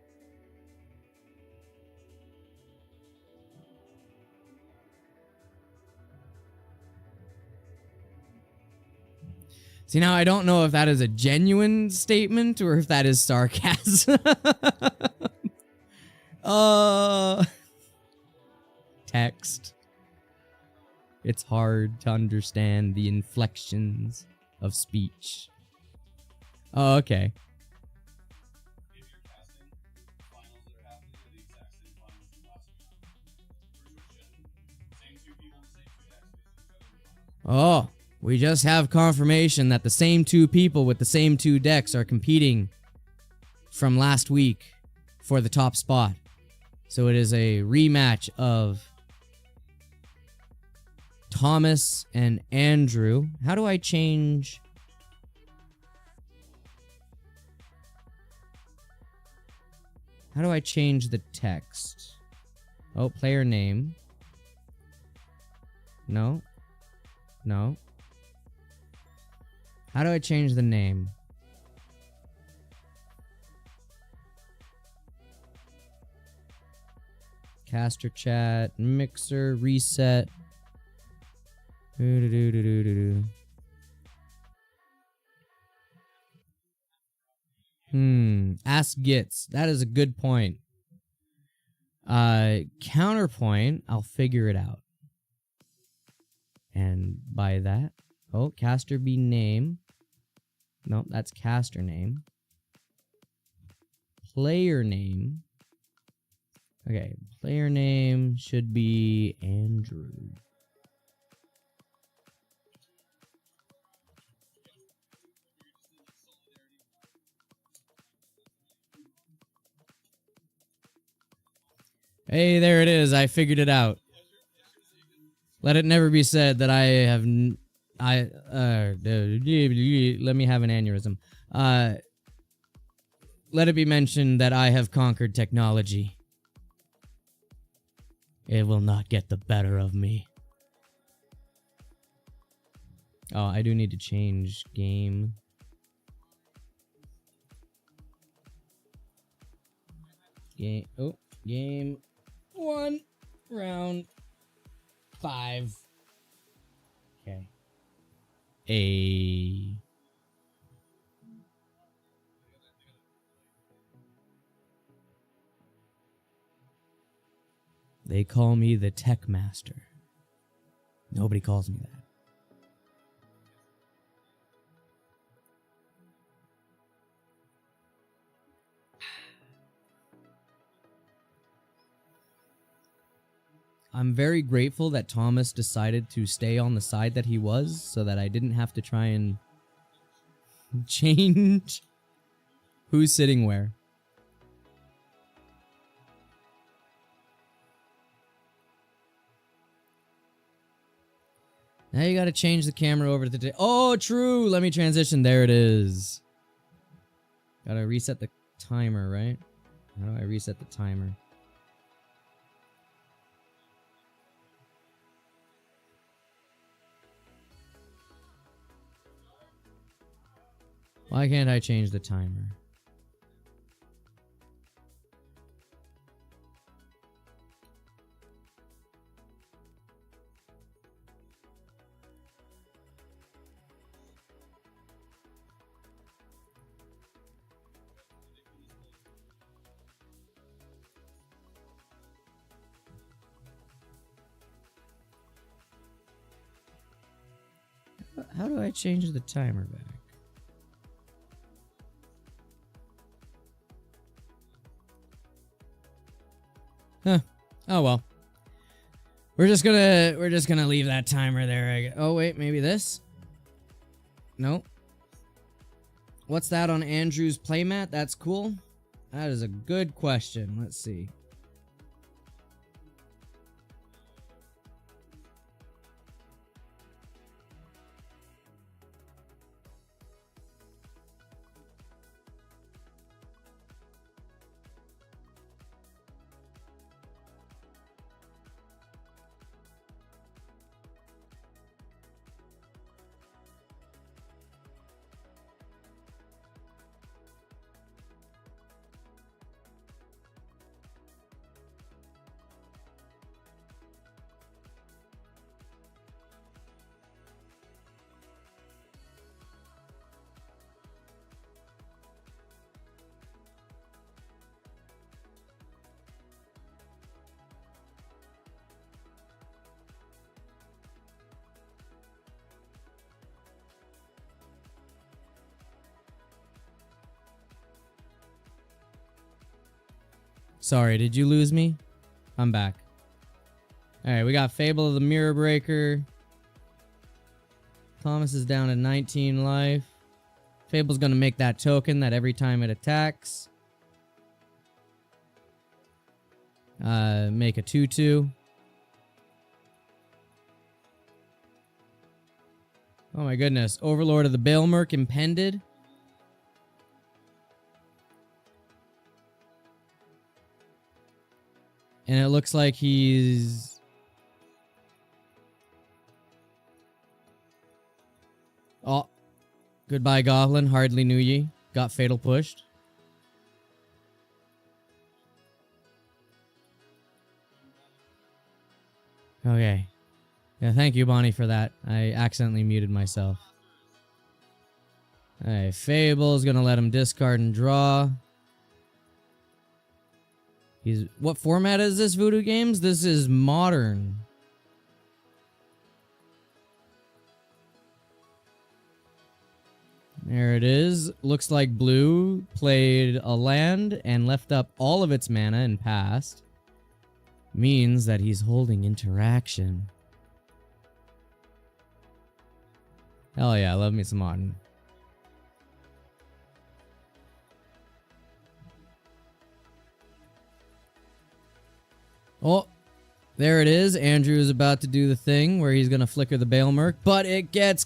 See, now I don't know if that is a genuine statement or if that is sarcasm. Text. It's hard to understand the inflections of speech. Oh, okay. If you're casting finals that are happening are the exact same finals as last year, same two people, the same two decks facing each other in finals. Oh, we just have confirmation that the same two people with the same two decks are competing from last week for the top spot. So it is a rematch of Thomas and Andrew. How do I change? How do I change the text? Oh, player name. No. No. How do I change the name? Caster chat, mixer, reset. Ask Gits. That is a good point. Counterpoint, I'll figure it out. And by that, oh, caster be name. No, that's caster name. Player name. Okay, player name should be Andrew. Hey, there it is. I figured it out. Let it never be said that I have... let me have an aneurysm. Let it be mentioned that I have conquered technology. It will not get the better of me. Oh, I do need to change game. Game 1, round 5. Okay. They call me the Tech Master. Nobody calls me that. I'm very grateful that Thomas decided to stay on the side that he was so that I didn't have to try and change who's sitting where. Now you gotta change the camera over to the... Oh, true! Let me transition. There it is. Gotta reset the timer, right? How do I reset the timer? Why can't I change the timer? How do I change the timer back? Huh. Oh well. We're just gonna leave that timer there. Oh wait, maybe this? Nope. What's that on Andrew's playmat? That's cool. That is a good question. Let's see. Sorry, did you lose me? I'm back. Alright, we got Fable of the Mirror Breaker. Thomas is down to 19 life. Fable's gonna make that token that every time it attacks. Make a 2/2. Oh my goodness. Overlord of the Baelmerk impended. And it looks like he's... Oh. Goodbye, Goblin. Hardly knew ye. Got Fatal pushed. Okay. Yeah, thank you, Bonnie, for that. I accidentally muted myself. Alright, Fable's gonna let him discard and draw. What format is this, Voodoo Games? This is Modern. There it is. Looks like Blue played a land and left up all of its mana and passed. Means that he's holding interaction. Hell yeah, I love me some Modern. Oh, there it is. Andrew's about to do the thing where he's going to flicker the Baelmerk, but it gets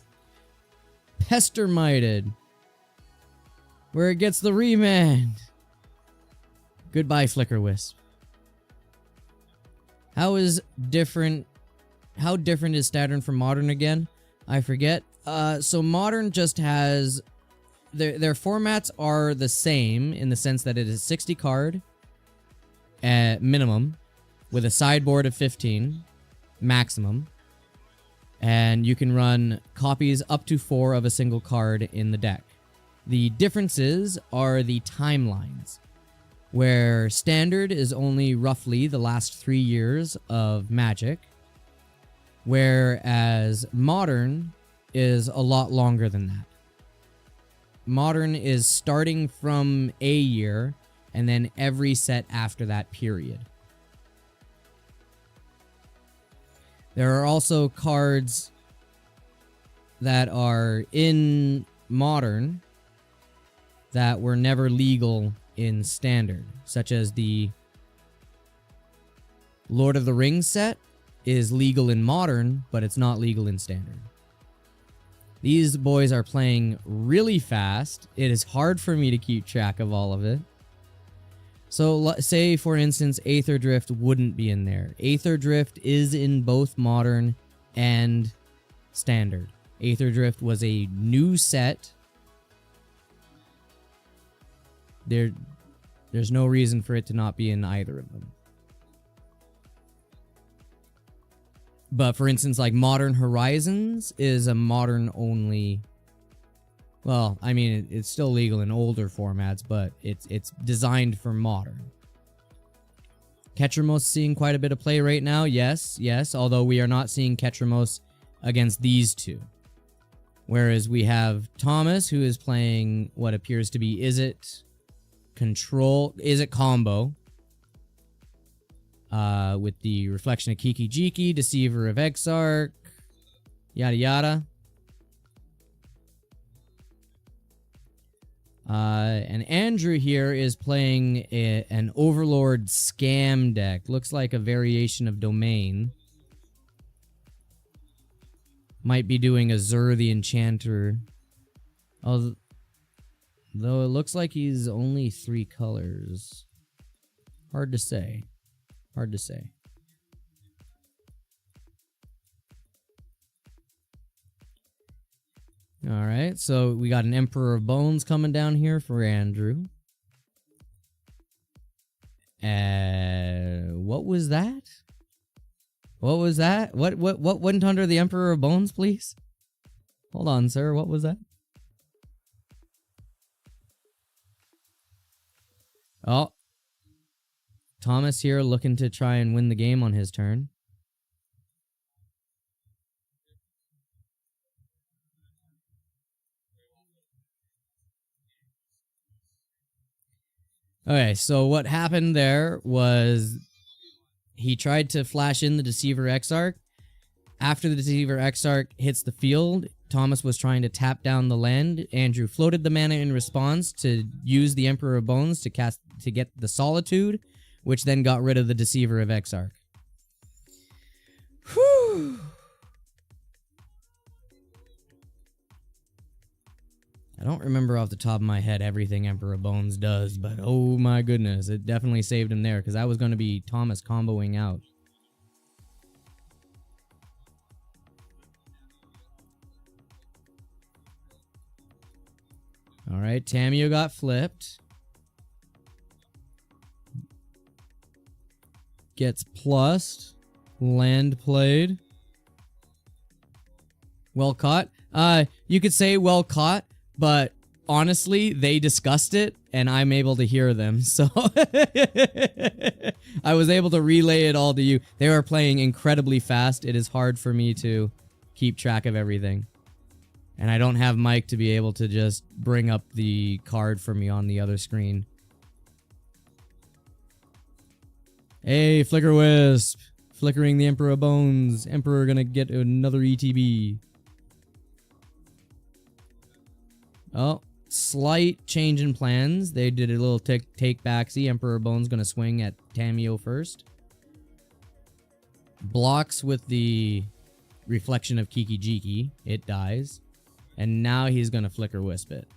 Pestermited. Where it gets the remand. Goodbye, Flicker Wisp. How different is Saturn from Modern again? I forget. So Modern just has... Their formats are the same in the sense that it is 60 card at minimum, with a sideboard of 15 maximum, and you can run copies up to 4 of a single card in the deck. The differences are the timelines, where Standard is only roughly the last 3 years of Magic, whereas Modern is a lot longer than that. Modern is starting from a year, and then every set after that period. There are also cards that are in Modern that were never legal in Standard, such as the Lord of the Rings set is legal in Modern, but it's not legal in Standard. These boys are playing really fast. It is hard for me to keep track of all of it. So say, for instance, Aether Drift wouldn't be in there. Aether Drift is in both Modern and Standard. Aether Drift was a new set. There's no reason for it to not be in either of them. But for instance, like Modern Horizons is a Modern only... Well, I mean, it's still legal in older formats, but it's designed for Modern. Ketramos seeing quite a bit of play right now. Yes, although we are not seeing Ketramos against these two. Whereas we have Thomas, who is playing what appears to be Izzet Combo. with the Reflection of Kiki Jiki, Deceiver of Exarch, yada yada. And Andrew here is playing an Overlord Scam deck. Looks like a variation of Domain. Might be doing a Zur the Enchanter. Although it looks like he's only 3 colors. Hard to say. Hard to say. Alright, so we got an Emperor of Bones coming down here for Andrew. What was that? What was that? What went under the Emperor of Bones, please? Hold on, sir. What was that? Oh. Thomas here looking to try and win the game on his turn. Okay, so what happened there was he tried to flash in the Deceiver Exarch. After the Deceiver Exarch hits the field, Thomas was trying to tap down the land. Andrew floated the mana in response to use the Emperor of Bones to get the Solitude, which then got rid of the Deceiver of Exarch. Whew. I don't remember off the top of my head everything Emperor of Bones does, but oh my goodness, it definitely saved him there, because that was going to be Thomas comboing out. Alright, Tamiyo got flipped. Gets plussed. Land played. Well caught. You could say well caught, but honestly, they discussed it, and I'm able to hear them, so I was able to relay it all to you. They were playing incredibly fast. It is hard for me to keep track of everything. And I don't have Mike to be able to just bring up the card for me on the other screen. Hey, Flicker Wisp. Flickering the Emperor of Bones. Emperor gonna get another ETB. Oh, slight change in plans. They did a little take backsy. Emperor of Bones gonna swing at Tamiyo first. Blocks with the Reflection of Kiki Jiki. It dies. And now he's gonna Flicker Wisp it.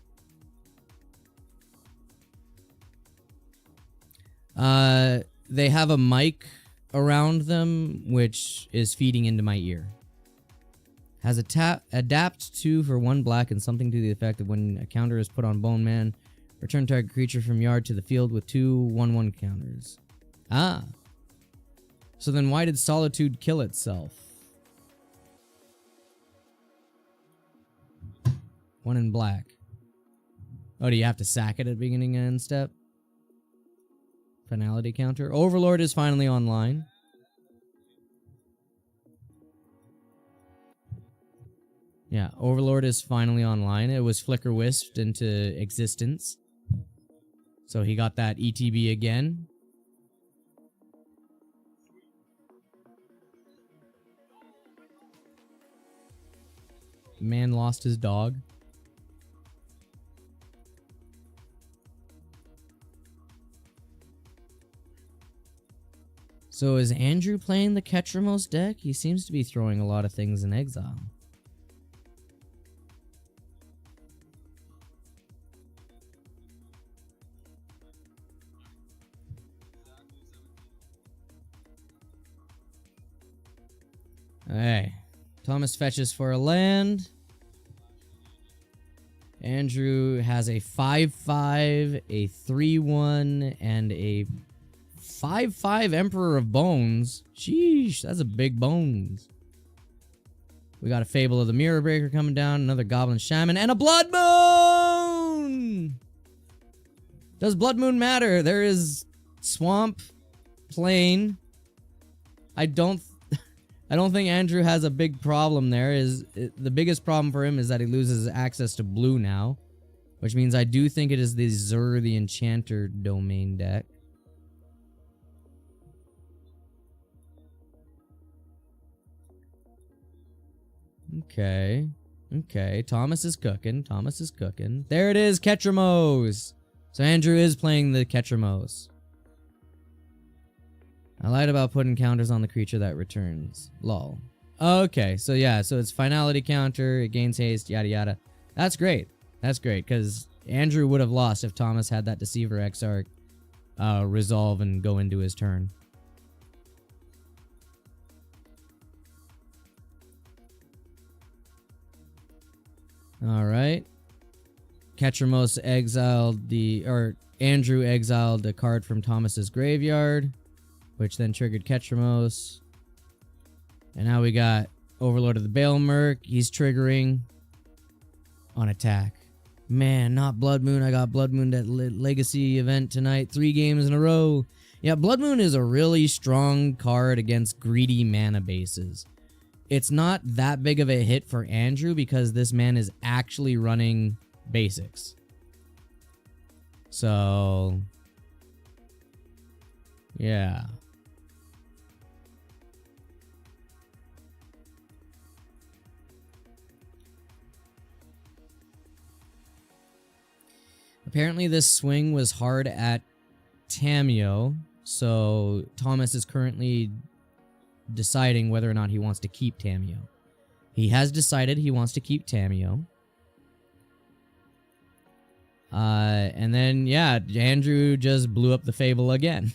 They have a mic around them, which is feeding into my ear. Has a adapt 2 for 1 black and something to the effect of when a counter is put on Bone Man, return target creature from yard to the field with 2 1/1 counters. Ah. So then why did Solitude kill itself? 1 in black. Oh, do you have to sack it at beginning and end step? Finality counter. Overlord is finally online. Yeah, Overlord is finally online. It was Flicker Wisped into existence. So he got that ETB again. Man lost his dog. So is Andrew playing the Ketramos deck? He seems to be throwing a lot of things in exile. Alright. Thomas fetches for a land. Andrew has a 5/5, a 3/1, and a 5/5 Emperor of Bones. Sheesh, that's a big bones. We got a Fable of the Mirror Breaker coming down, another Goblin Shaman, and a Blood Moon! Does Blood Moon matter? There is Swamp, Plain. I don't think Andrew has a big problem there. The biggest problem for him is that he loses access to blue now, which means I do think it is the Zur the Enchanter domain deck. Okay. Okay. Thomas is cooking. Thomas is cooking. There it is, Ketramose. So Andrew is playing the Ketramose. I lied about putting counters on the creature that returns. Lol. Okay, so yeah, so it's finality counter, it gains haste, yada yada. That's great. That's great, because Andrew would have lost if Thomas had that Deceiver Exarch resolve and go into his turn. Alright. Ketramose exiled Andrew exiled a card from Thomas's graveyard, which then triggered Ketramose. And now we got Overlord of the Baelmerk. He's triggering on attack. Man, not Blood Moon. I got Blood Moon at Legacy event tonight. 3 games in a row. Yeah, Blood Moon is a really strong card against greedy mana bases. It's not that big of a hit for Andrew because this man is actually running basics. So, yeah. Apparently this swing was hard at Tamiyo, so Thomas is currently deciding whether or not he wants to keep Tamiyo. He has decided he wants to keep Tamiyo. And then, yeah, Andrew just blew up the Fable again.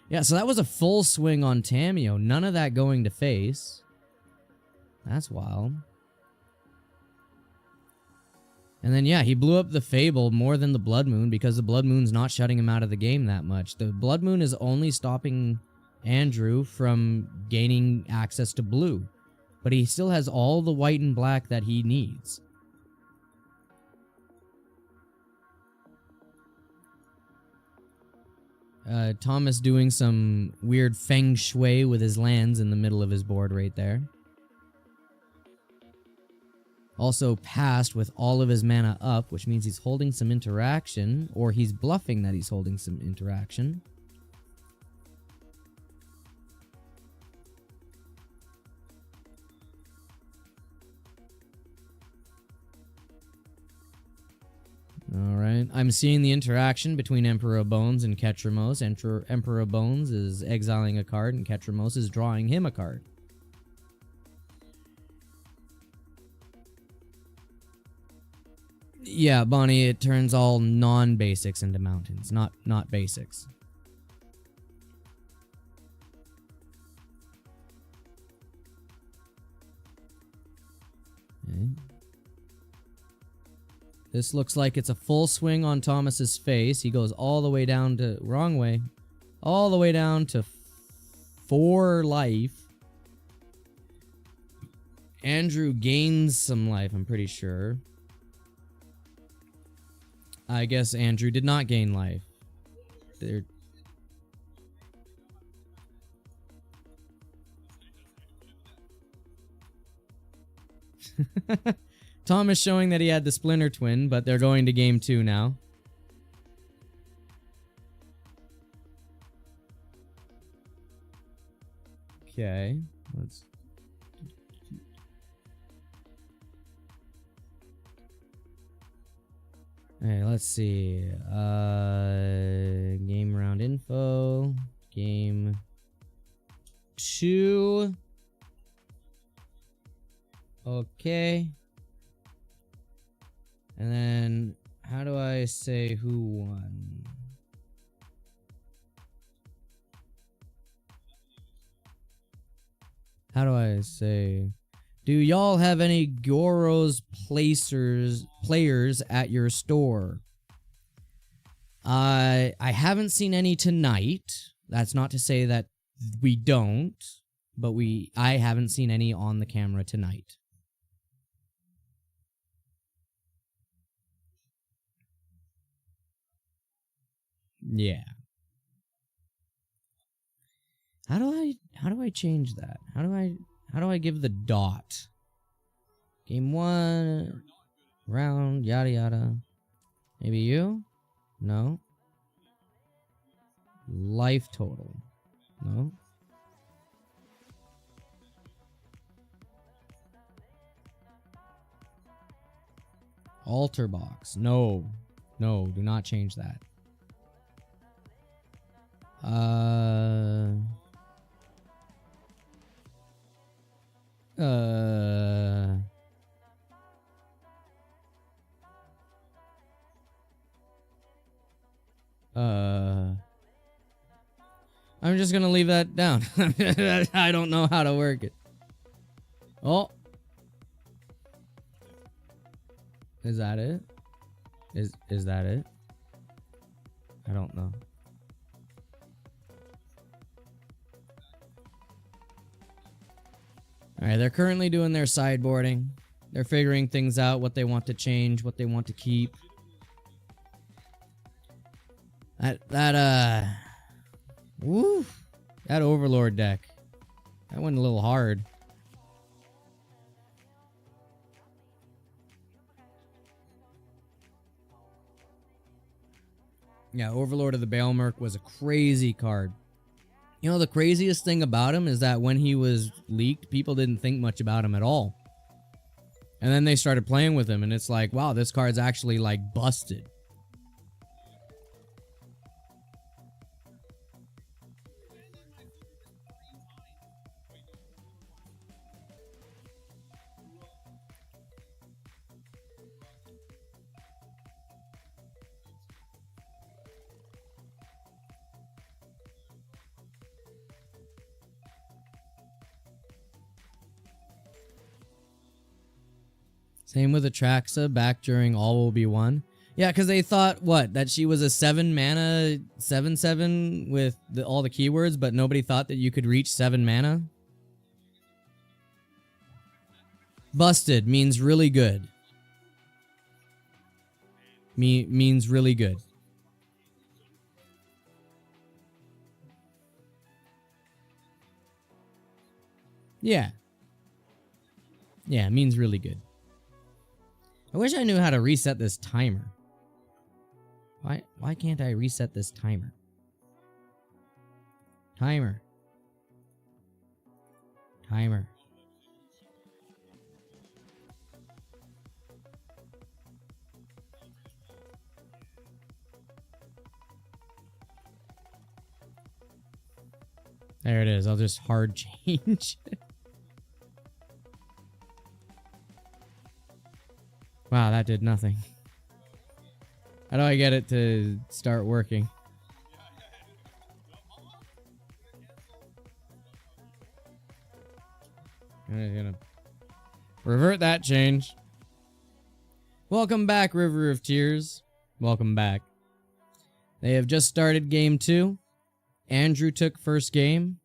Yeah, so that was a full swing on Tamiyo. None of that going to face. That's wild. And then, yeah, he blew up the Fable more than the Blood Moon because the Blood Moon's not shutting him out of the game that much. The Blood Moon is only stopping Andrew from gaining access to blue. But he still has all the white and black that he needs. Thomas doing some weird feng shui with his lands in the middle of his board right there. Also passed with all of his mana up, which means he's holding some interaction, or he's bluffing that he's holding some interaction. Alright, I'm seeing the interaction between Emperor Bones and Ketramose. Emperor Bones is exiling a card, and Ketramose is drawing him a card. Yeah, Bonnie, it turns all non-basics into mountains, not basics. Okay. This looks like it's a full swing on Thomas's face. He goes all the way down to... wrong way. All the way down to 4 life. Andrew gains some life, I'm pretty sure. I guess Andrew did not gain life. They're... Thomas showing that he had the Splinter Twin, but they're going to game 2 now. Okay, let's... Hey, let's see. Game round info. Game 2. Okay. And then, how do I say who won? How do I say... Do y'all have any Goros players at your store? I haven't seen any tonight. That's not to say that we don't, but I haven't seen any on the camera tonight. Yeah. How do I change that? How do I give the dot? Game 1, round, yada yada. Maybe you? No. Life total. No. Altar box. No. No, do not change that. Uh, I'm just gonna leave that down. I don't know how to work it. Oh. Is that it? Is that it? I don't know. Alright, they're currently doing their sideboarding. They're figuring things out, what they want to change, what they want to keep. Woo! That Overlord deck. That went a little hard. Yeah, Overlord of the Baelmerk was a crazy card. You know, the craziest thing about him is that when he was leaked, people didn't think much about him at all. And then they started playing with him, and it's like, wow, this card's actually, like, busted. Same with Atraxa back during All Will Be One. Yeah, because they thought, what, that she was a 7 mana 7/7 with all the keywords, but nobody thought that you could reach 7 mana? Busted means really good. Means really good. Yeah. Yeah, it means really good. I wish I knew how to reset this timer. Why can't I reset this timer? Timer. Timer. There it is. I'll just hard change. Wow, that did nothing. How do I get it to start working? I'm gonna revert that change. Welcome back, River of Tears. Welcome back. They have just started game 2. Andrew took first game.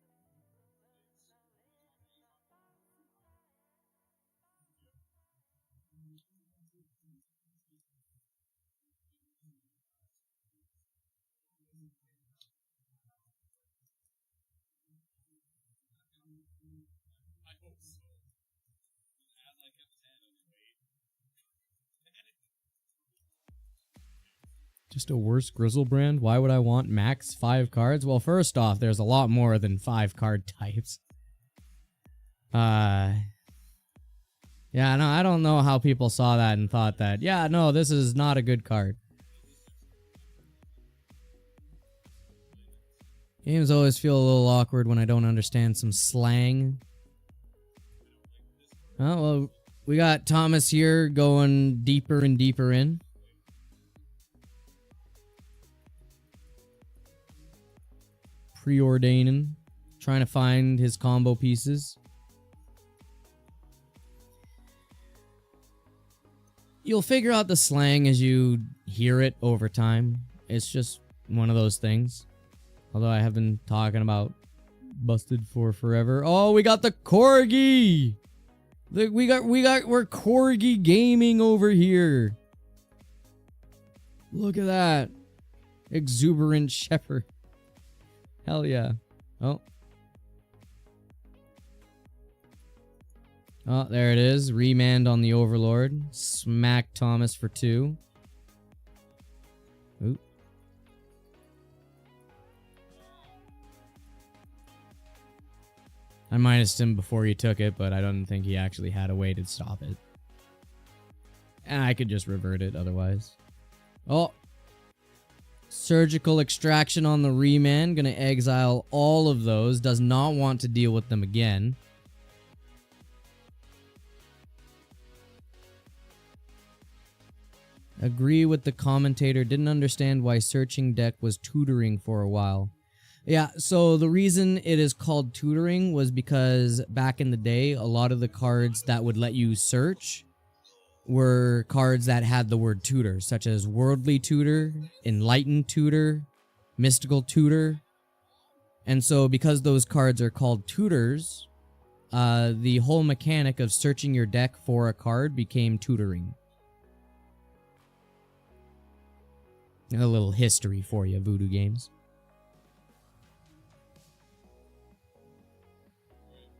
Just a worse Grizzlebrand? Why would I want max 5 cards? Well, first off, there's a lot more than 5 card types. Yeah, no, I don't know how people saw that and thought that, yeah, no, this is not a good card. Games always feel a little awkward when I don't understand some slang. Oh, well, we got Thomas here going deeper and deeper in. Preordaining, trying to find his combo pieces. You'll figure out the slang as you hear it over time. It's just one of those things. Although I have been talking about busted for forever. Oh, we got the Corgi. We're Corgi gaming over here. Look at that. Exuberant Shepherd. Hell yeah. Oh. Oh, there it is. Remand on the Overlord. Smack Thomas for 2. Oop. I minused him before he took it, but I don't think he actually had a way to stop it. And I could just revert it otherwise. Oh. Surgical Extraction on the Remand. Gonna exile all of those. Does not want to deal with them again. Agree with the commentator. Didn't understand why Searching Deck was tutoring for a while. Yeah, so the reason it is called tutoring was because back in the day, a lot of the cards that would let you search were cards that had the word tutor, such as Worldly Tutor, Enlightened Tutor, Mystical Tutor. And so because those cards are called tutors, the whole mechanic of searching your deck for a card became tutoring. A little history for you, Voodoo Games.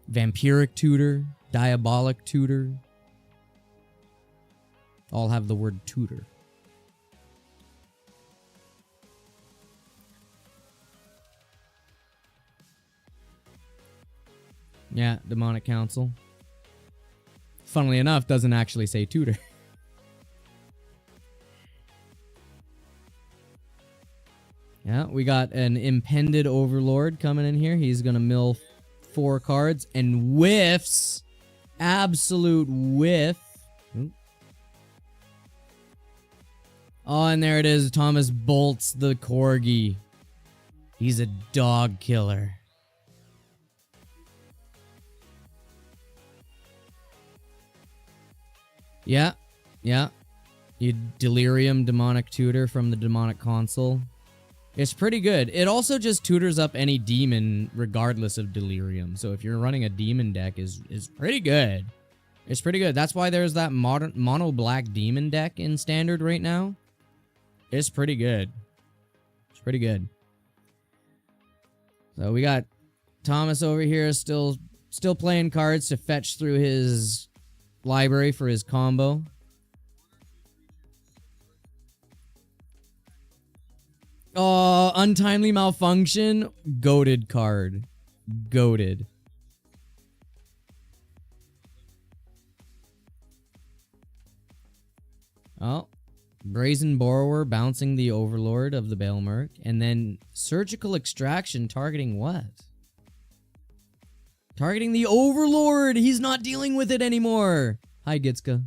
Vampiric Tutor, Diabolic Tutor, all have the word tutor. Yeah, Demonic Council. Funnily enough, doesn't actually say tutor. Yeah, we got an Impended Overlord coming in here. He's gonna mill 4 cards and whiffs. Absolute whiff. Oop. Oh, and there it is. Thomas bolts the Corgi. He's a dog killer. Yeah, yeah. You Delirium Demonic Tutor from the Demonic Console. It's pretty good. It also just tutors up any demon regardless of Delirium. So if you're running a demon deck, is pretty good. It's pretty good. That's why there's that mono black demon deck in standard right now. It's pretty good. It's pretty good. So we got Thomas over here still playing cards to fetch through his library for his combo. Oh, Untimely Malfunction. Goated card. Goated. Oh. Brazen Borrower bouncing the Overlord of the Baelmerk. And then Surgical Extraction targeting what? Targeting the Overlord! He's not dealing with it anymore! Hi, Gitska.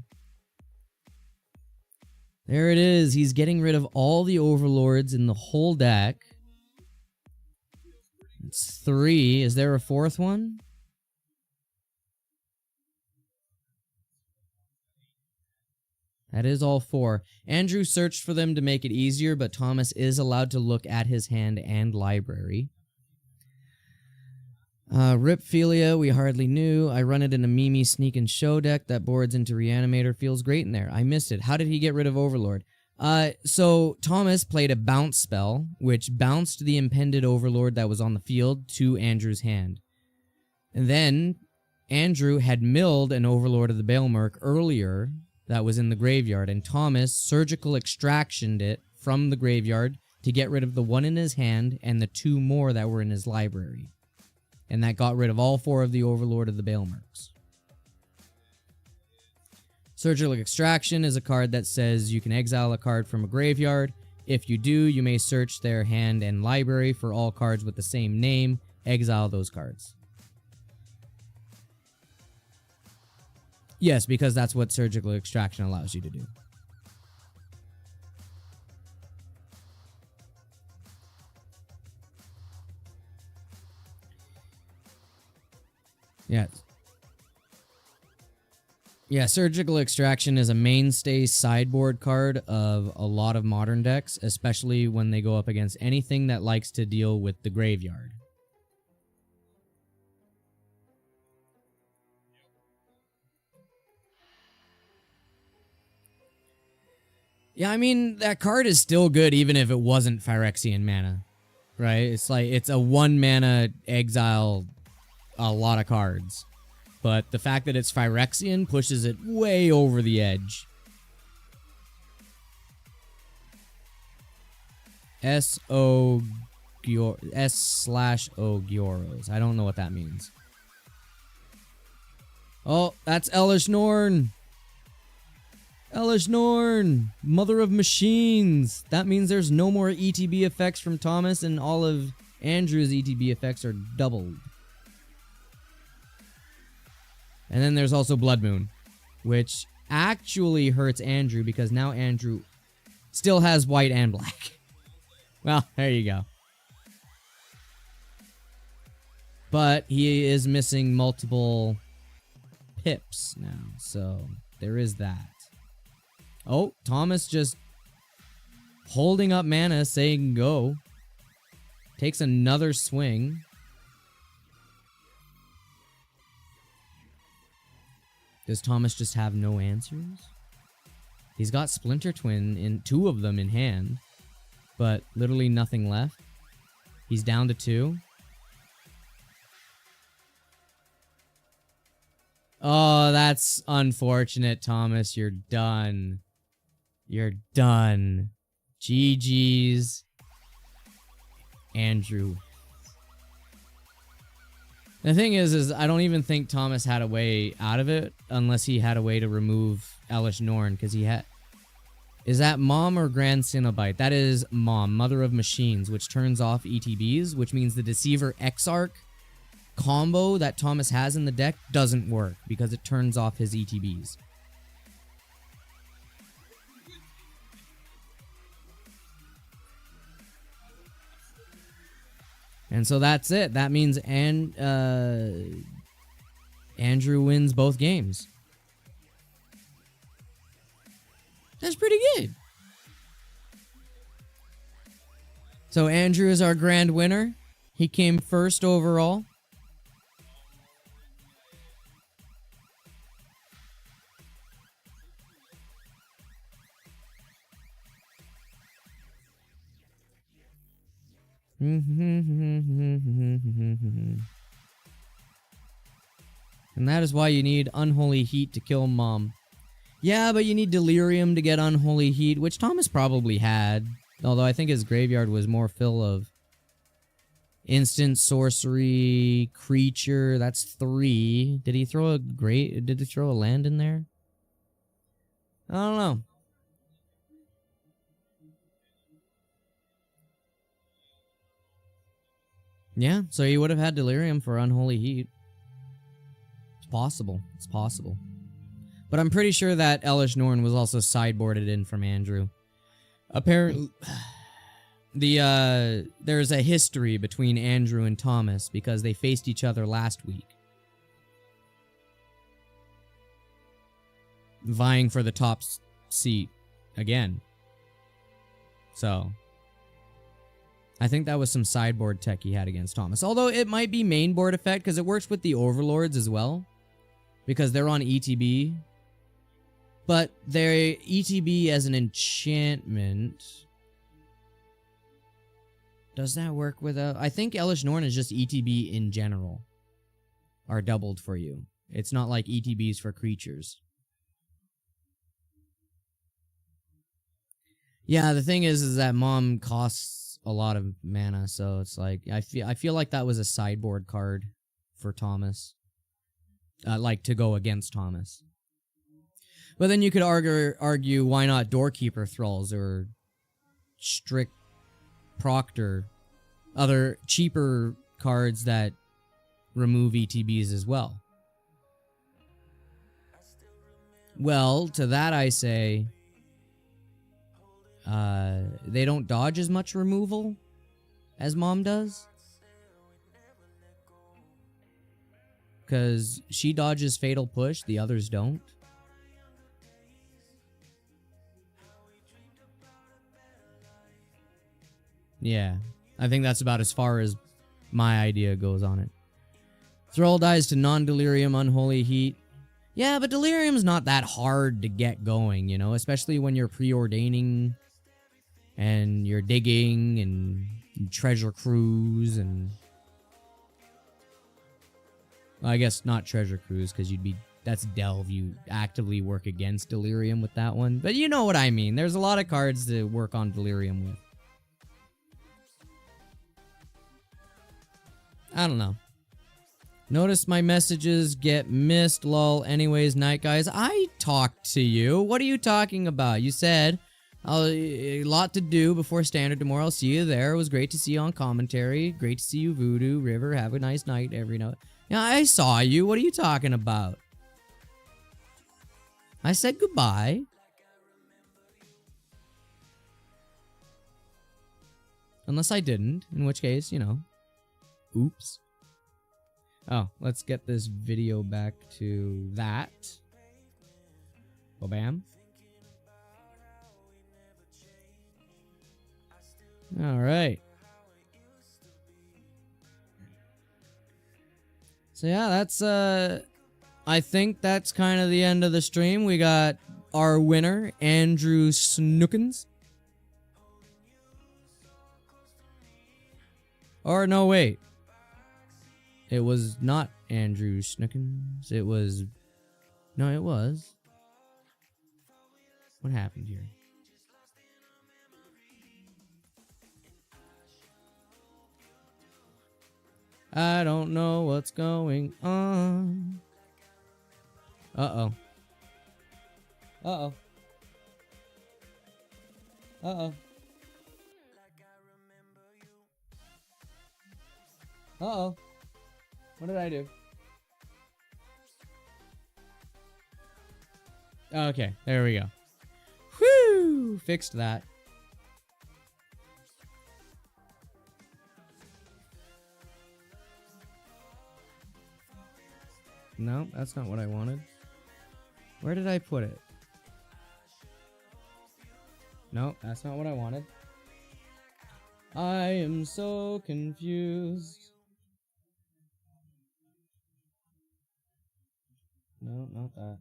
There it is. He's getting rid of all the Overlords in the whole deck. It's 3. Is there a 4th one? That is all 4. Andrew searched for them to make it easier, but Thomas is allowed to look at his hand and library. Ripphilia, we hardly knew. I run it in a Mimi Sneak and Show deck that boards into Reanimator. Feels great in there. I missed it. How did he get rid of Overlord? So Thomas played a bounce spell, which bounced the Impended Overlord that was on the field to Andrew's hand. And then Andrew had milled an Overlord of the Baelmerk earlier that was in the graveyard, and Thomas Surgical Extractioned it from the graveyard to get rid of the one in his hand and the 2 more that were in his library. And that got rid of all 4 of the Overlord of the Baelmerks. Surgical Extraction is a card that says you can exile a card from a graveyard. If you do, you may search their hand and library for all cards with the same name. Exile those cards. Yes, because that's what Surgical Extraction allows you to do. Yes. Yeah, Surgical Extraction is a mainstay sideboard card of a lot of modern decks, especially when they go up against anything that likes to deal with the graveyard. Yeah, I mean, that card is still good even if it wasn't Phyrexian mana, right? It's like, it's a 1 mana exile a lot of cards. But the fact that it's Phyrexian pushes it way over the edge. S/O Gyoros. I don't know what that means. Oh, that's Elish Norn. Elish Norn, Mother of Machines. That means there's no more ETB effects from Thomas, and all of Andrew's ETB effects are doubled. And then there's also Blood Moon, which actually hurts Andrew because now Andrew still has white and black. Well, there you go. But he is missing multiple pips now, so there is that. Oh, Thomas just holding up mana, saying go. Takes another swing. Does Thomas just have no answers? He's got Splinter Twin, in 2 of them in hand, but literally nothing left. He's down to 2. Oh, that's unfortunate, Thomas. You're done. You're done. GG's. Andrew. The thing is I don't even think Thomas had a way out of it unless he had a way to remove Elish Norn, because he had... Is that Mom or Grand Cenobite? That is Mom, Mother of Machines, which turns off ETBs, which means the Deceiver Exarch combo that Thomas has in the deck doesn't work because it turns off his ETBs. And so that's it. That means Andrew wins both games. That's pretty good. So Andrew is our grand winner. He came first overall. And that is why you need Unholy Heat to kill Mom. Yeah, but you need Delirium to get Unholy Heat, which Thomas probably had. Although I think his graveyard was more full of instant sorcery, creature. That's 3. Did he throw a Did he throw a land in there? I don't know. Yeah, so he would have had Delirium for Unholy Heat. It's possible. It's possible. But I'm pretty sure that Elish Norn was also sideboarded in from Andrew. Apparently, there's a history between Andrew and Thomas because they faced each other last week, vying for the top seat again. So I think that was some sideboard tech he had against Thomas. Although it might be main board effect because it works with the Overlords as well, because they're on ETB. But they're ETB as an enchantment. Does that work with a... I think Elish Norn is just ETB in general. Are doubled for you. It's not like ETBs for creatures. Yeah, the thing is that Mom costs a lot of mana, so it's like... I feel like that was a sideboard card for Thomas. Like, to go against Thomas. But then you could argue why not Doorkeeper Thralls or Strict Proctor, other cheaper cards that remove ETBs as well. Well, to that I say, they don't dodge as much removal as Mom does. Because she dodges Fatal Push, the others don't. Yeah, I think that's about as far as my idea goes on it. Thrall dies to non-Delirium Unholy Heat. Yeah, but Delirium's not that hard to get going, you know, especially when you're preordaining and you're digging and Treasure Cruise and... Well, I guess not Treasure Cruise, because that's Delve. You actively work against Delirium with that one. But you know what I mean. There's a lot of cards to work on Delirium with. I don't know. Notice my messages get missed, lol. Anyways, night guys. I talked to you. What are you talking about? You said a lot to do before standard tomorrow. I'll see you there. It was great to see you on commentary. Great to see you, Voodoo River. Have a nice night every night. Yeah, I saw you. What are you talking about? I said goodbye. Unless I didn't, in which case, you know. Oops. Oh, let's get this video back to that. Bam. Alright. So yeah, that's I think that's kind of the end of the stream. We got our winner, Andrew Snookins. Or no, wait. It was not Andrew Snookins. It was... No, it was. What happened here? I don't know what's going on. Uh-oh. Uh-oh. Uh-oh. Uh-oh. What did I do? Okay, there we go. Whew! Fixed that. No, that's not what I wanted. Where did I put it? No, that's not what I wanted. I am so confused. No, not that.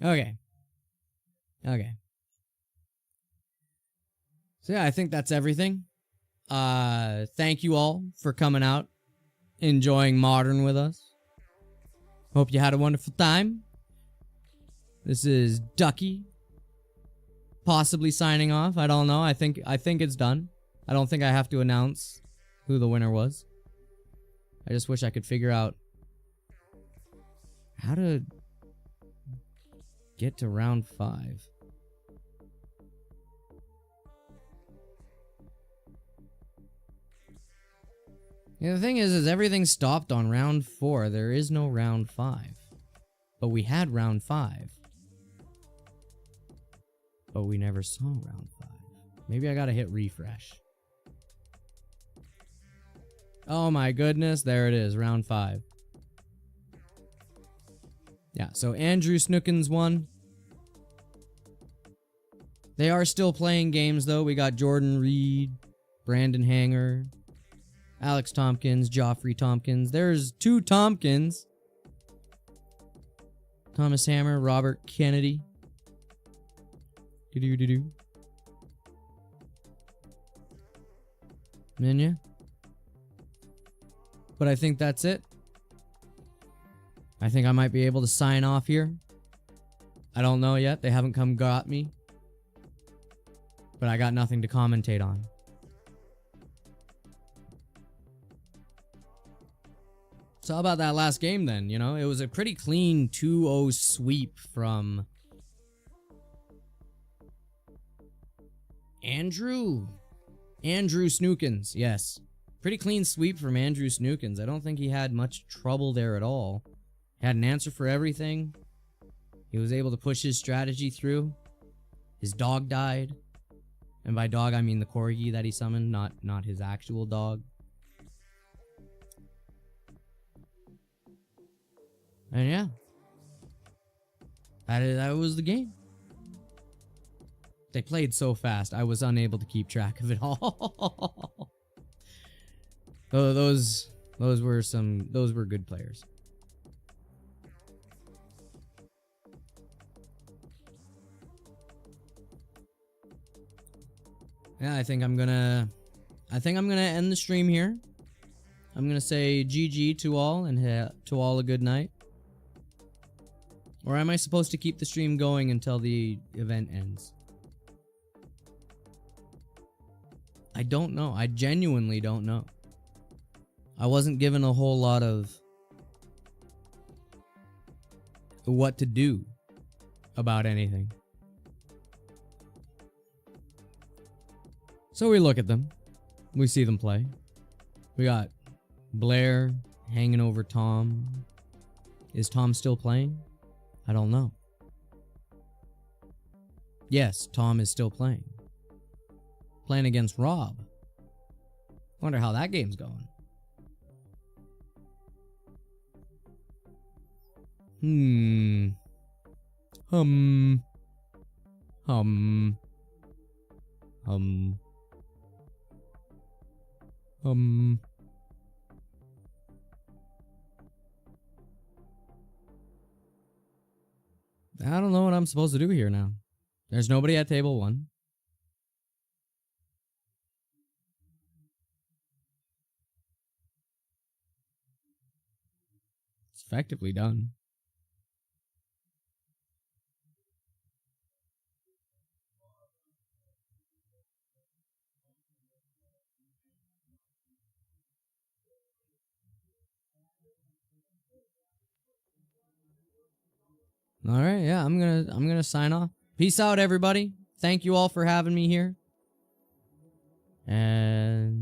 Okay. Okay. So yeah, I think that's everything. Thank you all for coming out, enjoying Modern with us. Hope you had a wonderful time. This is Ducky, possibly signing off. I don't know. I think it's done. I don't think I have to announce who the winner was. I just wish I could figure out how to get to round 5. Yeah, the thing is everything stopped on round 4. There is no round 5. But we had round 5. But we never saw round 5. Maybe I gotta hit refresh. Oh my goodness, there it is, round 5. Yeah, so Andrew Snookins won. They are still playing games though. We got Jordan Reed, Brandon Hanger, Alex Tompkins, Joffrey Tompkins. There's 2 Tompkins. Thomas Hammer, Robert Kennedy. Do-do-do-do. And yeah. But I think that's it. I think I might be able to sign off here. I don't know yet. They haven't come got me. But I got nothing to commentate on. So how about that last game then? You know, it was a pretty clean 2-0 sweep from Andrew Snookins. Yes. Pretty clean sweep from Andrew Snookins. I don't think he had much trouble there at all. Had an answer for everything. He was able to push his strategy through. His dog died. And by dog, I mean the corgi that he summoned, not his actual dog. And yeah. That was the game. They played so fast, I was unable to keep track of it all. Those were good players. Yeah, I think I'm gonna end the stream here. I'm gonna say GG to all and to all a good night. Or am I supposed to keep the stream going until the event ends? I don't know. I genuinely don't know. I wasn't given a whole lot of what to do about anything. So we look at them. We see them play. We got Blair hanging over Tom. Is Tom still playing? I don't know. Yes, Tom is still playing. Playing against Rob. Wonder how that game's going. Hum. Hum. Hum. I don't know what I'm supposed to do here now. There's nobody at table 1. It's effectively done. All right, yeah, I'm gonna sign off. Peace out, everybody. Thank you all for having me here. And